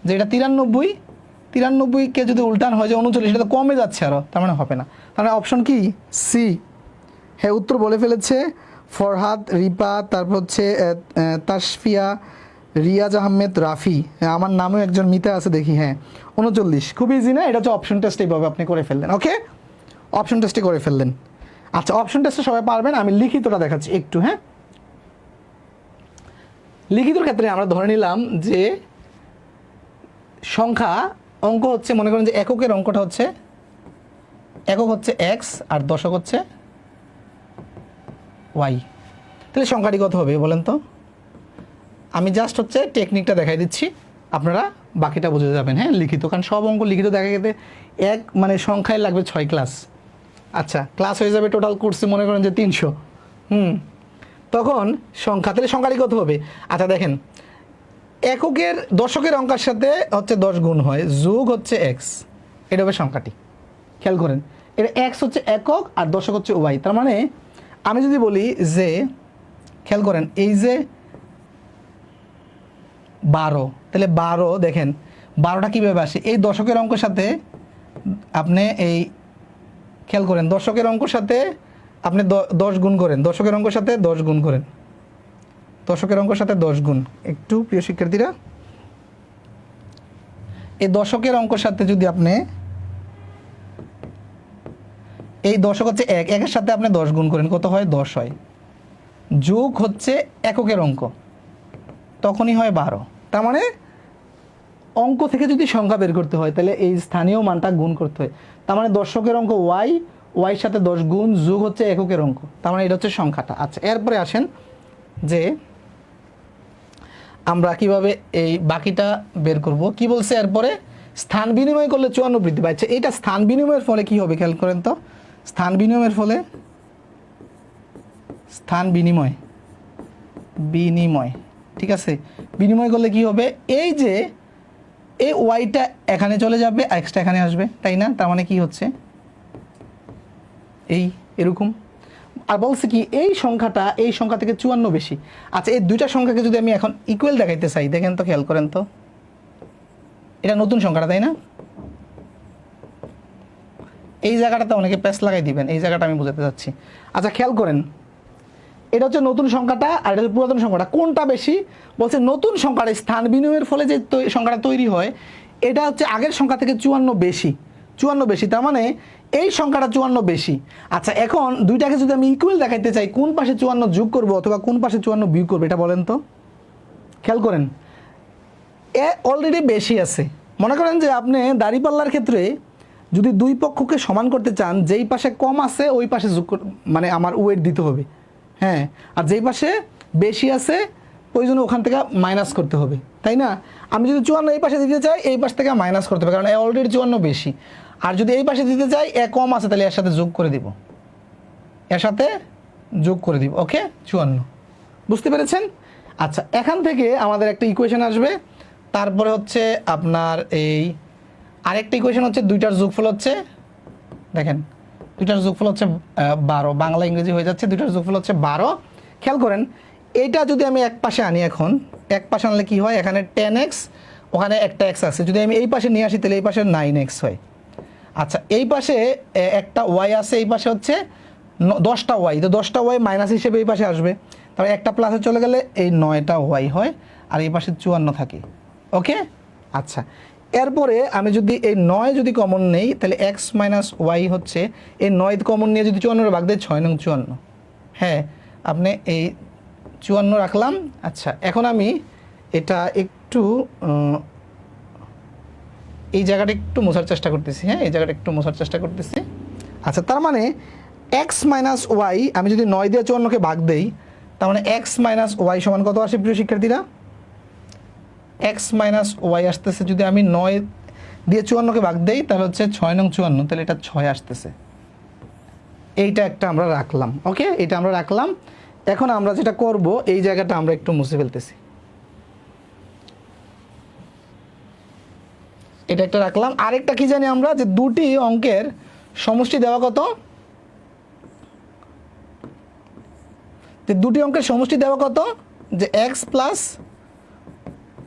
[SPEAKER 1] যে এটা 93কে যদি উল্টান হয় যে 39, এটা তো কমে যাচ্ছে আরও, তার মানে হবে না। তার মানে অপশন কি সি। হ্যাঁ উত্তর বলে ফেলেছে ফরহাদ, রিপা, তারপর হচ্ছে তাসফিয়া, রিয়াজ আহমেদ, রাফি, আমার নামেও একজন মিতা আছে দেখি, হ্যাঁ 39। খুব ইজি না, এটা হচ্ছে অপশন টেস্ট, এইভাবে আপনি করে ফেললেন, ওকে অপশন টেস্টে করে ফেললেন। আচ্ছা অপশন টেস্টে সবাই পারবেন, আমি লিখিতটা দেখাচ্ছি একটু, হ্যাঁ। লিখিতর ক্ষেত্রে আমরা ধরে নিলাম যে সংখ্যা অঙ্ক হচ্ছে, মনে করেন যে এককের অঙ্কটা হচ্ছে, একক হচ্ছে এক্স আর দশক হচ্ছে ওয়াই, তাহলে সংখ্যাটি কত হবে বলেন তো। আমি জাস্ট হচ্ছে টেকনিকটা দেখাই দিচ্ছি, আপনারা বাকিটা বুঝে যাবেন। হ্যাঁ, লিখিত, কারণ সব অঙ্ক লিখিত দেখা গেতে মানে সংখ্যায় লাগবে 6 ক্লাস। আচ্ছা, ক্লাস হয়ে যাবে টোটাল কোর্সে মনে করেন যে 300। তখন সংখ্যা, তাহলে সংখ্যাটি কত হবে? আচ্ছা দেখেন, এককের দশকের অঙ্কের সাথে হচ্ছে 10 গুণ হয়, যোগ হচ্ছে এক্স, এটা হবে সংখ্যাটি। খেয়াল করেন, এটা এক্স হচ্ছে একক আর দশক হচ্ছে ওয়াই। তার মানে আমি যদি বলি যে, খেয়াল করেন, এই যে 12, তাহলে 12 দেখেন 12টা কীভাবে আসে? এই দশকের অঙ্কের সাথে আপনি এই, খেয়াল করেন, দশকের অঙ্কের সাথে আপনি 10 গুণ করেন, দশকের অঙ্কের সাথে 10 গুণ করেন, দশকের অঙ্কের সাথে 10 গুণ। একটু প্রিয় শিক্ষার্থীরা, এই দশকের অঙ্কের সাথে যদি আপনি, এই দশক হচ্ছে এক, একের সাথে আপনি 10 গুণ করেন, কত হয়? 10 হয়। যোগ হচ্ছে এককের অঙ্ক, তখনই হয় 12। তার মানে অঙ্ক থেকে যদি সংখ্যা বের করতে হয় তাহলে এই স্থানীয় মানটা গুণ করতে হয়। তার মানে দশকের অঙ্ক ওয়াই, ওয়াইয়ের সাথে 10 গুণ, যোগ হচ্ছে এককের অঙ্ক, তার মানে এটা হচ্ছে সংখ্যাটা। আচ্ছা, এরপরে আসেন যে আমরা কিভাবে এই বাকিটা বের করব। কি বলছে এরপরে? স্থান বিনিময় করলে 54 বৃদ্ধি পাচ্ছে। এইটা স্থান বিনিময়ের ফলে কি হবে খেয়াল করেন তো। স্থান বিনিময়ের ফলে, স্থান বিনিময়, বিনিময়, ঠিক আছে, বিনিময় করলে কি হবে? এই যে এই ওয়াইটা এখানে চলে যাবে, এক্সটা এখানে আসবে, তাই না? তার মানে কি হচ্ছে? এই এরকম। আর বলছে কি, এই সংখ্যাটা এই সংখ্যা থেকে 54 বেশি। আচ্ছা, এই দুইটা সংখ্যাকে যদি আমি এখন ইকুয়াল দেখাইতে চাই, দেখেন তো, খেয়াল করেন তো, এটা নতুন সংখ্যাটা, তাই না? এই জায়গাটাতে অনেকে প্যাচ লাগাই দিবেন, এই জায়গাটা আমি বোঝাতে চাচ্ছি। আচ্ছা, খেয়াল করেন, এটা হচ্ছে নতুন সংখ্যাটা আর এটা হচ্ছে পুরাতন সংখ্যাটা, কোনটা বেশি? বলছে নতুন সংখ্যাটা স্থান বিনিময়ের ফলে যে সংখ্যাটা তৈরি হয়, এটা হচ্ছে আগের সংখ্যা থেকে 54 বেশি, 54 বেশি, তার মানে এই সংখ্যাটা 54 বেশি। আচ্ছা, এখন দুইটাকে যদি আমি ইকুয়াল দেখাইতে চাই, কোন পাশে 54 যোগ করবো অথবা কোন পাশে 54 বিয়োগ করবো, এটা বলেন তো। খেয়াল করেন, এ অলরেডি বেশি আছে। মনে করেন যে আপনি দাঁড়িপাল্লার ক্ষেত্রে যদি দুই পক্ষকে সমান করতে চান, যেই পাশে কম আছে ওই পাশে যোগ মানে আমার ওয়েট দিতে হবে, হ্যাঁ, আর যেই পাশে বেশি আছে ওই জন্য ওখান থেকে মাইনাস করতে হবে, তাই না? আমি যদি 54 এই পাশে দিতে চাই, এই পাশ থেকে মাইনাস করতে হবে, কারণ এ অলরেডি 54 বেশি। আর যদি এই পাশে দিতে চাই, এ কম আছে, তাহলে এর সাথে যোগ করে দিব, এর সাথে যোগ করে দিব। ওকে, 54, বুঝতে পেরেছেন? আচ্ছা, এখান থেকে আমাদের একটা ইকুয়েশন আসবে, তারপরে হচ্ছে আপনার এই আরেকটা ইকুয়েশন হচ্ছে, দুইটার যোগফল হচ্ছে, দেখেন দুইটার যোগফল হচ্ছে 12, বাংলা ইংরেজি হয়ে যাচ্ছে, দুইটার যোগফল হচ্ছে 12। খেয়াল করেন, এইটা যদি আমি এক পাশে আনি, এখন এক পাশে আনলে কি হয়? এখানে 10x, ওখানে একটা x আছে, যদি আমি এই পাশে নিয়ে আসি তাহলে এই পাশে 9x হয়। আচ্ছা, এই পাশে একটা y আছে, এই পাশে হচ্ছে 10টা y, তো 10টা y মাইনাস হিসেবে এই পাশে আসবে, তারপরে একটা প্লাসে চলে গেলে এই 9টা y হয়, আর এই পাশে 54 থাকে। ওকে, আচ্ছা, এরপরে আমি যদি এই 9 যদি কমন নেই, তাহলে x মাইনাস ওয়াই হচ্ছে, এই 9 কমন নিয়ে যদি 54 ভাগ দেয়, 6 নং 54। হ্যাঁ, আপনি এই 54 রাখলাম। আচ্ছা, এখন আমি এটা একটু এই জায়গাটা একটু মোছার চেষ্টা করতেছি, হ্যাঁ, এই জায়গাটা একটু মোছার চেষ্টা করতেছি। আচ্ছা, তার মানে x মাইনাস ওয়াই আমি যদি 9 দিয়ে 54কে ভাগ দেই, তার মানে x মাইনাস ওয়াই সমান কত আসে প্রিয় শিক্ষার্থীরা? x মাইনাস ওয়াই আসতেছে, যদি আমি 9 দিয়ে 54কে ভাগ দেই তাহলে হচ্ছে 6 নং 54, তাহলে এটা 6 আসতেছে। এইটা একটা আমরা রাখলাম। ওকে, এটা আমরা রাখলাম। এখন আমরা যেটা করব, এই জায়গাটা আমরা একটু মুছে ফেলতেছি, এটা একটা রাখলাম। আরেকটা কি জানি আমরা, যে দুটি অঙ্কের সমষ্টি দেওয়া কত, যে দুটি অঙ্কের সমষ্টি দেওয়া কত, যে x প্লাস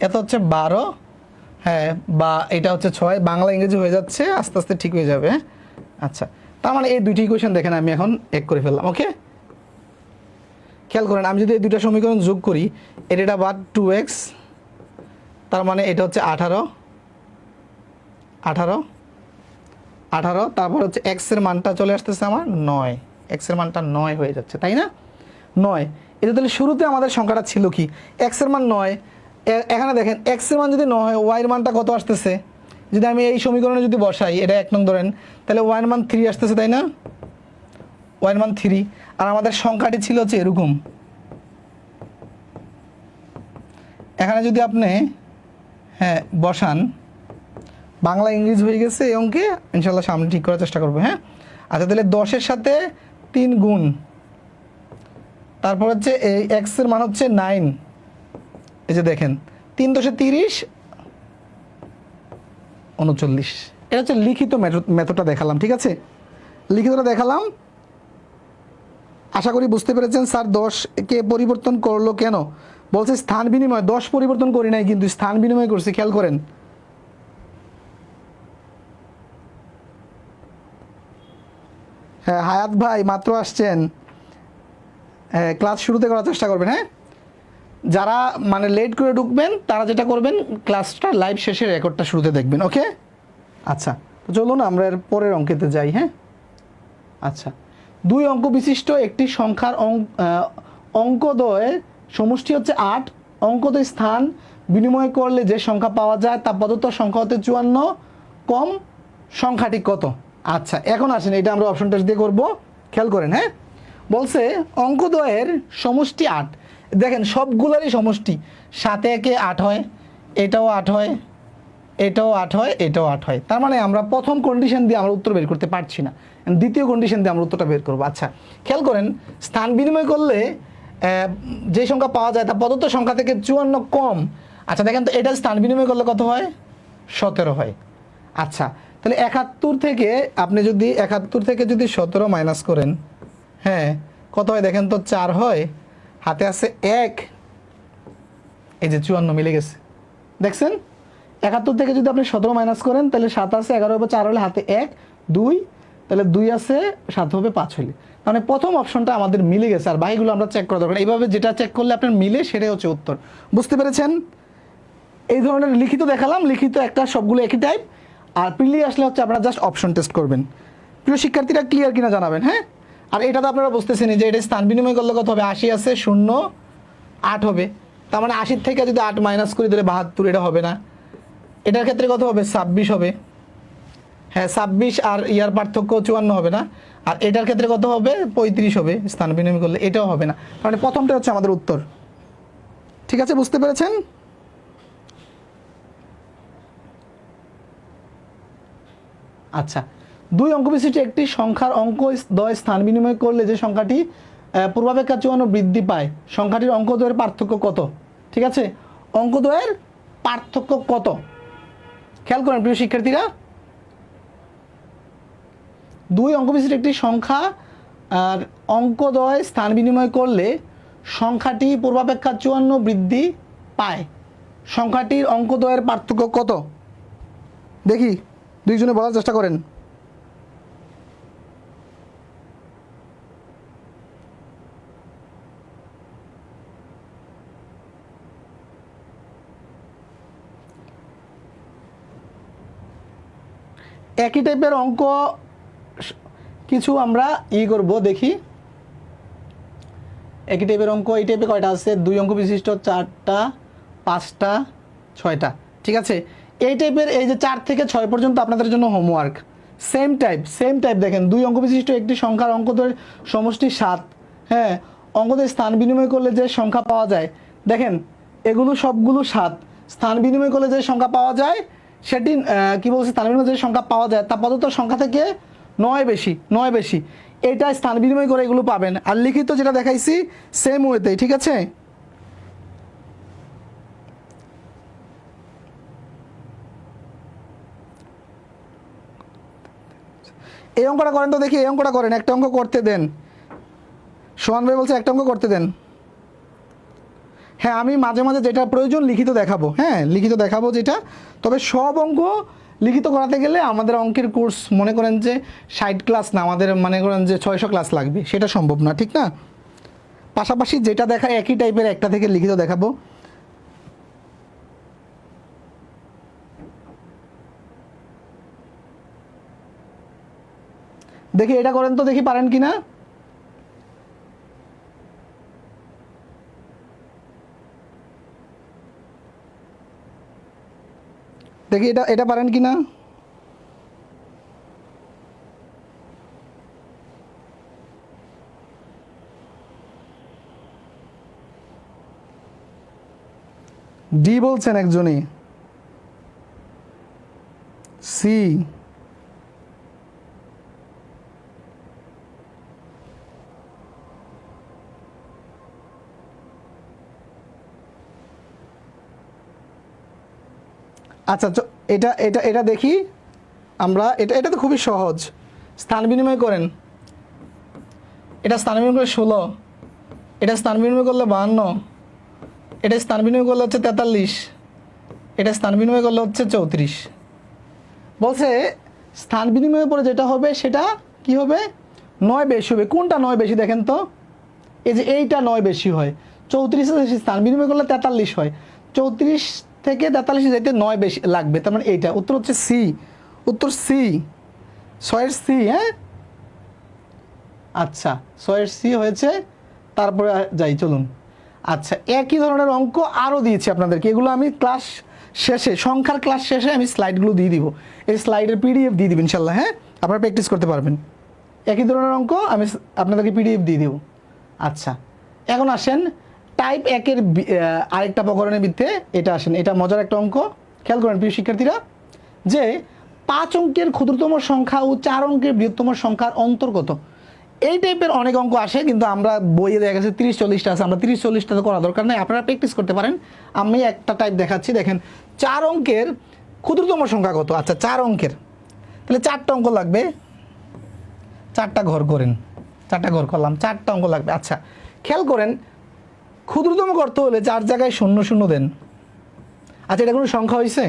[SPEAKER 1] এত হচ্ছে 12, হ্যাঁ, বা এটা হচ্ছে 6, বাংলা ইংরেজি হয়ে যাচ্ছে, আস্তে আস্তে ঠিক হয়ে যাবে। আচ্ছা, তার মানে এই দুইটি ইকুয়েশন দেখেন আমি এখন এক করে ফেললাম। ওকে, খেয়াল করেন, আমি যদি এই দুইটা সমীকরণ যোগ করি, এটা বাদ 2x, তার মানে এটা হচ্ছে 18, তারপর হচ্ছে x এর মানটা চলে আসতেছে আমার 9, x এর মানটা 9 হয়ে যাচ্ছে, তাই না? 9, এটা তাহলে শুরুতে আমাদের সংখ্যাটা ছিল কি? x এর মান 9, এখানে দেখেন x এর মান যদি 9 হয়, y এর মানটা কত আসতেছে? যদি আমি এই সমীকরণে যদি বসাই, এটা 1 নং ধরেন, তাহলে y এর মান 3 আসতেছে, তাই না? y এর মান 3, আর আমাদের সংখ্যাটি ছিল হচ্ছে এরকম, এখানে যদি আপনি হ্যাঁ বসান, বাংলা ইংরেজি হয়ে গেছে এই অঙ্কে, ইনশাল্লাহ সামনে ঠিক করার চেষ্টা করবো। হ্যাঁ আচ্ছা, তাহলে 10-এর সাথে 3 গুণ, তারপর হচ্ছে এই এক্সের মান হচ্ছে 9। এই যে দেখেন 3 × 10 = 30, 39। এটা হচ্ছে লিখিত মেথডটা দেখালাম, ঠিক আছে, লিখিতটা দেখালাম। আশা করি বুঝতে পেরেছেন। স্যার 10কে পরিবর্তন করলো কেন? বলছে স্থান বিনিময়। 10 পরিবর্তন করি নাই, কিন্তু স্থান বিনিময় করছি, খেয়াল করেন। হ্যাঁ হায়াত ভাই মাত্র আসছেন, হ্যাঁ ক্লাস শুরুতে করার চেষ্টা করবেন। হ্যাঁ যারা মানে লেট করে ঢুকবেন তারা যেটা করবেন, ক্লাসটা লাইভ শেষে রেকর্ডটা শুরুতে দেখবেন। ওকে আচ্ছা, তো চলুন আমরা এর পরের অঙ্কেতে যাই। হ্যাঁ আচ্ছা, 2 অঙ্ক বিশিষ্ট একটি সংখ্যার অঙ্কদ্বয়ের সমষ্টি হচ্ছে 8। অঙ্কদ্বয় স্থান বিনিময় করলে যে সংখ্যা পাওয়া যায় তা প্রদত্ত সংখ্যা হতে 54 কম সংখ্যাটি কত? আচ্ছা এখন আসেন, এটা আমরা অপশন টেস্ট দিয়ে করবো, খেয়াল করেন। হ্যাঁ বলছে অঙ্কদ্বয়ের সমষ্টি 8। দেখেন সবগুলোরই সমষ্টি, 7 × 1 = 8 হয়, এটাও 8 হয়, এটাও 8 হয়, এটাও 8 হয়। তার মানে আমরা প্রথম কন্ডিশন দিয়ে আমরা উত্তর বের করতে পারছি না, দ্বিতীয় কন্ডিশন দিয়ে আমরা উত্তরটা বের করবো। আচ্ছা খেয়াল করেন, স্থান বিনিময় করলে যে সংখ্যা পাওয়া যায় তা প্রদত্ত সংখ্যা থেকে 54 কম। আচ্ছা দেখেন তো, এটা স্থান বিনিময় করলে কত হয়? 17 হয়। আচ্ছা তাহলে 71 থেকে আপনি যদি 71 থেকে যদি 17 মাইনাস করেন, হ্যাঁ কত হয় দেখেন তো? 4 হয়, হাতে আছে 1, এই যে 54 মিলে গেছে। দেখছেন 71 থেকে যদি আপনি 17 মাইনাস করেন, তাহলে 7 আছে, 11 হবে, 4 হলে হাতে 1, 2, তাহলে 2 আছে, 7 হবে, 5 হলে। মানে প্রথম অপশনটা আমাদের মিলে গেছে, আর বাকিগুলো আমরা চেক করা দরকার। এইভাবে যেটা চেক করলে আপনার মিলে সেটাই হচ্ছে উত্তর। বুঝতে পেরেছেন? এই ধরনের লিখিত দেখালাম, লিখিত একটা সবগুলো একই টাইপ, আর প্রিলি আসলে হচ্ছে আপনারা জাস্ট অপশন টেস্ট করবেন। প্রিয় শিক্ষার্থীরা ক্লিয়ার কিনা জানাবেন। হ্যাঁ আর এটা তো আপনারা বুঝতেছেন যে এটা স্থান বিনিময় করলে কত হবে? 80 আছে, 0, 8 হবে। তার মানে 80 থেকে যদি 8 মাইনাস করি তাহলে 72, এটা হবে না। এটার ক্ষেত্রে কত হবে? 26 হবে। হ্যাঁ 26 আর ইয়ার পার্থক্য 54 হবে না। আর এটার ক্ষেত্রে কত হবে? 35 হবে স্থান বিনিময় করলে, এটাও হবে না। মানে প্রথমটা হচ্ছে আমাদের উত্তর। ঠিক আছে, বুঝতে পেরেছেন? আচ্ছা, 2 অঙ্ক বিশিষ্ট একটি সংখ্যার অঙ্কদ্বয় স্থান বিনিময় করলে যে সংখ্যাটি পূর্বাপেক্ষা 54 বৃদ্ধি পায়, সংখ্যাটির অঙ্কদ্বয়ের পার্থক্য কত? ঠিক আছে, অঙ্কদ্বয়ের পার্থক্য কত? খেয়াল করেন প্রিয় শিক্ষার্থীরা, 2 অঙ্ক বিশিষ্ট একটি সংখ্যা আর অঙ্কদ্বয় স্থান বিনিময় করলে সংখ্যাটি পূর্বাপেক্ষা 54 বৃদ্ধি পায়, সংখ্যাটির অঙ্কদ্বয়ের পার্থক্য কত? দেখি দুইজনে বলার চেষ্টা করেন। একই টাইপের অঙ্ক কিছু আমরা করব, দেখি। একই টাইপের অঙ্ক এই টাইপে কয়টা আছে? 2 অঙ্ক বিশিষ্ট 4টা, 5টা, 6টা। ঠিক আছে, এই টাইপের এই যে 4 থেকে 6 পর্যন্ত আপনাদের জন্য হোমওয়ার্ক। সেম টাইপ দেখেন, 2 অঙ্ক বিশিষ্ট একটি সংখ্যার অঙ্কদ্বয়ের সমষ্টি 7। হ্যাঁ অঙ্কদ্বয় স্থান বিনিময় করলে যে সংখ্যা পাওয়া যায়, দেখেন এগুলো সবগুলো 7। স্থান বিনিময় করলে যে সংখ্যা পাওয়া যায় সেটি কি বলছে? স্থান বিনিময় যে সংখ্যা পাওয়া যায় তা প্রদত্ত সংখ্যা থেকে 9 বেশি। এটা স্থান বিনিময় করে এগুলো পাবেন। আর লিখিত যেটা দেখাইছি সেম ওয়েতেই, ঠিক আছে? এই অঙ্কটা করেন তো দেখি, এই অঙ্কটা করেন, একটা অঙ্ক করতে দেন। সোহান ভাই বলছে একটা অঙ্ক করতে দেন। হ্যাঁ আমি মাঝে মাঝে যেটা প্রয়োজন লিখিত দেখাবো, হ্যাঁ লিখিত দেখাবো যেটা। তবে সব অঙ্ক লিখিত করাতে গেলে আমাদের অঙ্কের কোর্স মনে করেন যে 60 ক্লাস না, আমাদের মনে করেন যে 600 ক্লাস লাগবে, সেটা সম্ভব না, ঠিক না? পাশাপাশি যেটা দেখায় একই টাইপের একটা থেকে লিখিত দেখাবো। দেখি এটা করেন তো দেখি, পারেন কিনা। দেখি এটা পারেন কিনা। ডি বলছেন একজনে, সি, আচ্ছা এটা এটা এটা দেখি আমরা, এটা এটা তো খুবই সহজ। স্থান বিনিময় করেন, এটা স্থান বিনিময় করলে 16, এটা স্থান বিনিময় করলে 52, এটা স্থান বিনিময় করলে হচ্ছে 43, এটা স্থান বিনিময় করলে হচ্ছে 34। বলছে স্থান বিনিময়ের পরে যেটা হবে সেটা কি হবে, 9 বেশি হবে। কোনটা 9 বেশি দেখেন তো, এই যে এইটা 9 বেশি হয়। 34 স্থান বিনিময় করলে 43 হয়, 34 থেকে 43 যেতে 9 বেশি লাগবে, তার মানে এইটা উত্তর হচ্ছে সি। উত্তর সি, 6 সি। হ্যাঁ আচ্ছা 6 সি হয়েছে। তারপরে যাই চলুন। আচ্ছা একই ধরনের অঙ্ক আরও দিয়েছি আপনাদেরকে, এগুলো আমি ক্লাস শেষে, সংখ্যার ক্লাস শেষে আমি স্লাইডগুলো দিয়ে দিব, এই স্লাইডের পিডিএফ দিয়ে দিব ইনশাল্লাহ। হ্যাঁ আপনারা প্র্যাকটিস করতে পারবেন। একই ধরনের অঙ্ক আমি আপনাদেরকে পিডিএফ দিয়ে দেব। আচ্ছা এখন আসেন টাইপ 1-এর আরেকটা প্রকরণের ভিত্তিতে এটা আসেন, এটা মজার একটা অঙ্ক, খেয়াল করেন প্রিয় শিক্ষার্থীরা, যে 5 অঙ্কের ক্ষুদ্রতম সংখ্যা ও 4 অঙ্কের বৃহত্তম সংখ্যার অন্তর কত। এই টাইপের অনেক অঙ্ক আসে, কিন্তু আমরা বইয়ে দেখা গেছে 30-40টা আছে, আমরা 30-40টা তো করা দরকার নেই, আপনারা প্র্যাকটিস করতে পারেন। আমি একটা টাইপ দেখাচ্ছি, দেখেন 4 অঙ্কের ক্ষুদ্রতম সংখ্যা কত। আচ্ছা 4 অঙ্কের, তাহলে 4টা অঙ্ক লাগবে, 4টা ঘর করেন, 4টা ঘর করলাম, 4টা অঙ্ক লাগবে। আচ্ছা খেয়াল করেন ক্ষুদ্রতম করতে হলে 4 জায়গায় 0 0 দেন। আচ্ছা এটা কোনো সংখ্যা হয়েছে,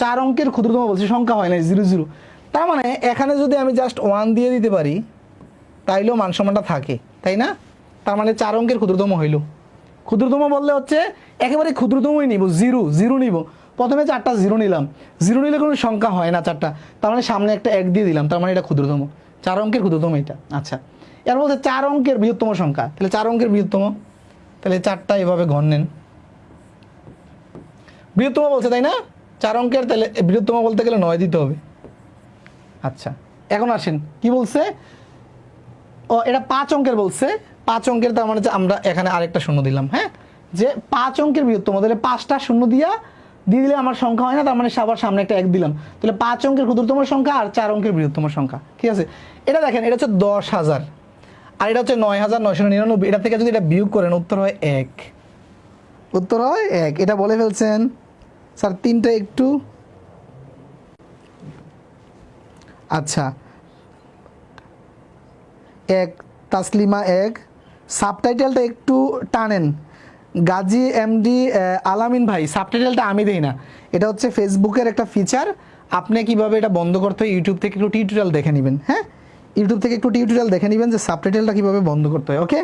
[SPEAKER 1] 4 অঙ্কের ক্ষুদ্রতম বলছি, সংখ্যা হয় না, 0 0। তার মানে এখানে যদি আমি জাস্ট 1 দিয়ে দিতে পারি তাইলেও মানসম্মানটা থাকে, তাই না? তার মানে 4 অঙ্কের ক্ষুদ্রতম হইল। ক্ষুদ্রতম বললে হচ্ছে একেবারে ক্ষুদ্রতমই নিব, 0 0 নিব। প্রথমে 4টা 0 নিলাম, 0 নিলে কোনো সংখ্যা হয় না 4টা, তার মানে সামনে একটা 1 দিয়ে দিলাম, তার মানে এটা ক্ষুদ্রতম, 4 অঙ্কের ক্ষুদ্রতম এটা। আচ্ছা এর মধ্যে 4 অঙ্কের বৃহত্তম সংখ্যা, তাহলে 4 অঙ্কের বৃহত্তম, তাহলে 4টা এভাবে ঘর নেন। বৃহত্তম বলছে তাই না, 4 অঙ্কের, তাহলে বৃহত্তম বলতে গেলে 9 দিতে হবে। আচ্ছা এখন আসেন কি বলছে, ও এটা 5 অঙ্কের বলছে, 5 অঙ্কের, তার মানে আমরা এখানে আরেকটা শূন্য দিলাম। হ্যাঁ যে 5 অঙ্কের বৃহত্তম, তাহলে 5টা শূন্য দিয়ে দিলে আমার সংখ্যা হয় না, তার মানে আবার সামনে একটা 1 দিলাম, তাহলে 5 অঙ্কের ক্ষুদ্রতম সংখ্যা আর 4 অঙ্কের বৃহত্তম সংখ্যা। ঠিক আছে, এটা দেখেন এটা হচ্ছে 10,000 আর এটা হচ্ছে 9,999। এটা থেকে যদি এটা বিয়োগ করেন উত্তর হয় 1, উত্তর হয় 1। এটা বলে ফেলছেন স্যার 3টা একটু। আচ্ছা 1 তাসলিমা 1, সাবটাইটেলটা একটু টানেন। গাজী এমডি আলামিন ভাই, সাবটাইটেলটা আমি দেই না, এটা হচ্ছে ফেসবুকের একটা ফিচার, আপনি কিভাবে এটা বন্ধ করতে হয় ইউটিউব থেকে একটু টিউটোরিয়াল দেখে নেবেন। হ্যাঁ ইউটিউব থেকে একটু টিউটোরিয়াল দেখে নেবেন যে সাবটাইটেলটা কীভাবে বন্ধ করতে হয়। ওকে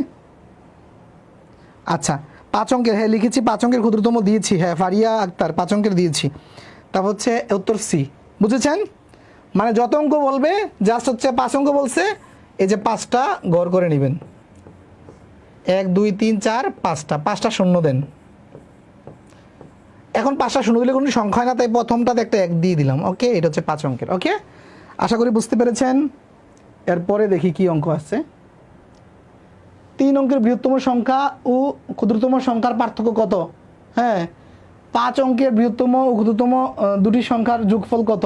[SPEAKER 1] আচ্ছা 5 অঙ্কের, হ্যাঁ লিখেছি 5 অঙ্কের ক্ষুদ্রতম দিয়েছি, হ্যাঁ ফারিয়া আক্তার 5 অঙ্কের দিয়েছি। তারপর হচ্ছে উত্তর সি, বুঝেছেন? মানে যত অঙ্ক বলবে জাস্ট হচ্ছে 5 অঙ্ক বলছে, এই যে 5টা গড় করে নেবেন, 1 2 3 4 5টা শূন্য দেন। এখন 5টা শূন্য দিলে কোনো সংখ্যা হয় না, তাই প্রথমটাতে একটা 1 দিয়ে দিলাম। ওকে এটা হচ্ছে 5 অঙ্কের। ওকে আশা করি বুঝতে পেরেছেন। এরপরে দেখি কি অঙ্ক আছে। 3 অঙ্কের বৃহত্তম সংখ্যা ও ক্ষুদ্রতম সংখ্যার পার্থক্য কত। হ্যাঁ 5 অঙ্কের বৃহত্তম ও ক্ষুদ্রতম দুটি সংখ্যার যোগফল কত,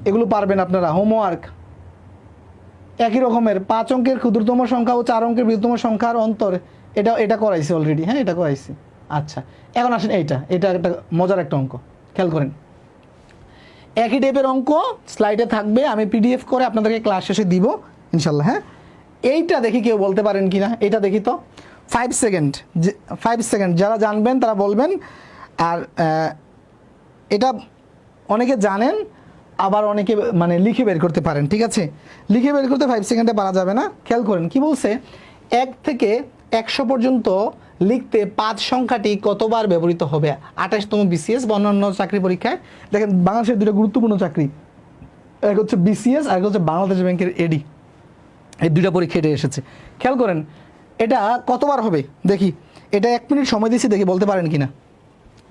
[SPEAKER 1] এগুলো পারবেন আপনারা, হোমওয়ার্ক। একই রকমের 5 অঙ্কের ক্ষুদ্রতম সংখ্যা ও 4 অঙ্কের বৃহত্তম সংখ্যার অন্তর, এটা করাইছি অলরেডি। হ্যাঁ এটা করাইছি। আচ্ছা এখন আসেন এটা একটা মজার একটা অঙ্ক, খেয়াল করেন। একই টাইপের অঙ্ক স্লাইডে থাকবে, আমি পিডিএফ করে আপনাদেরকে ক্লাস শেষে দিব ইনশাল্লাহ। হ্যাঁ এইটা দেখি কেউ বলতে পারেন কি না, এটা দেখি তো। 5 সেকেন্ড, 5 সেকেন্ড, যারা জানবেন তারা বলবেন। আর এটা অনেকে জানেন, আবার অনেকে মানে লিখে বের করতে পারেন। ঠিক আছে লিখে বের করতে 5 সেকেন্ডে পারা যাবে না। খেয়াল করেন কি বলছে, 1 থেকে 100 পর্যন্ত লিখতে 5 সংখ্যাটি কতবার ব্যবহৃত হবে। 28তম বিসিএস বা অন্যান্য চাকরি পরীক্ষায় দেখেন, বাংলাদেশের দুটো গুরুত্বপূর্ণ চাকরি, এক হচ্ছে বিসিএস আর এক হচ্ছে বাংলাদেশ ব্যাংকের এডি, এই দুইটা পরীক্ষা এটা এসেছে। খেয়াল করেন এটা কতবার হবে দেখি, এটা 1 মিনিট সময় দিচ্ছি, দেখি বলতে পারেন কি না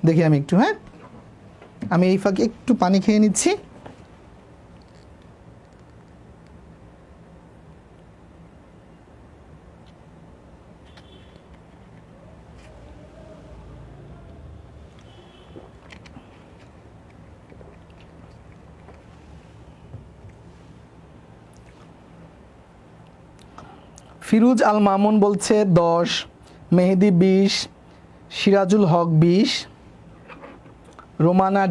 [SPEAKER 1] দেখি আমি একটু। হ্যাঁ আমি এই ফাঁকে একটু পানি খেয়ে নিচ্ছি। ফিরোজ আল মামুন বলছে 10, মেহেদি 20, সিরাজুল হক 20, রোমানা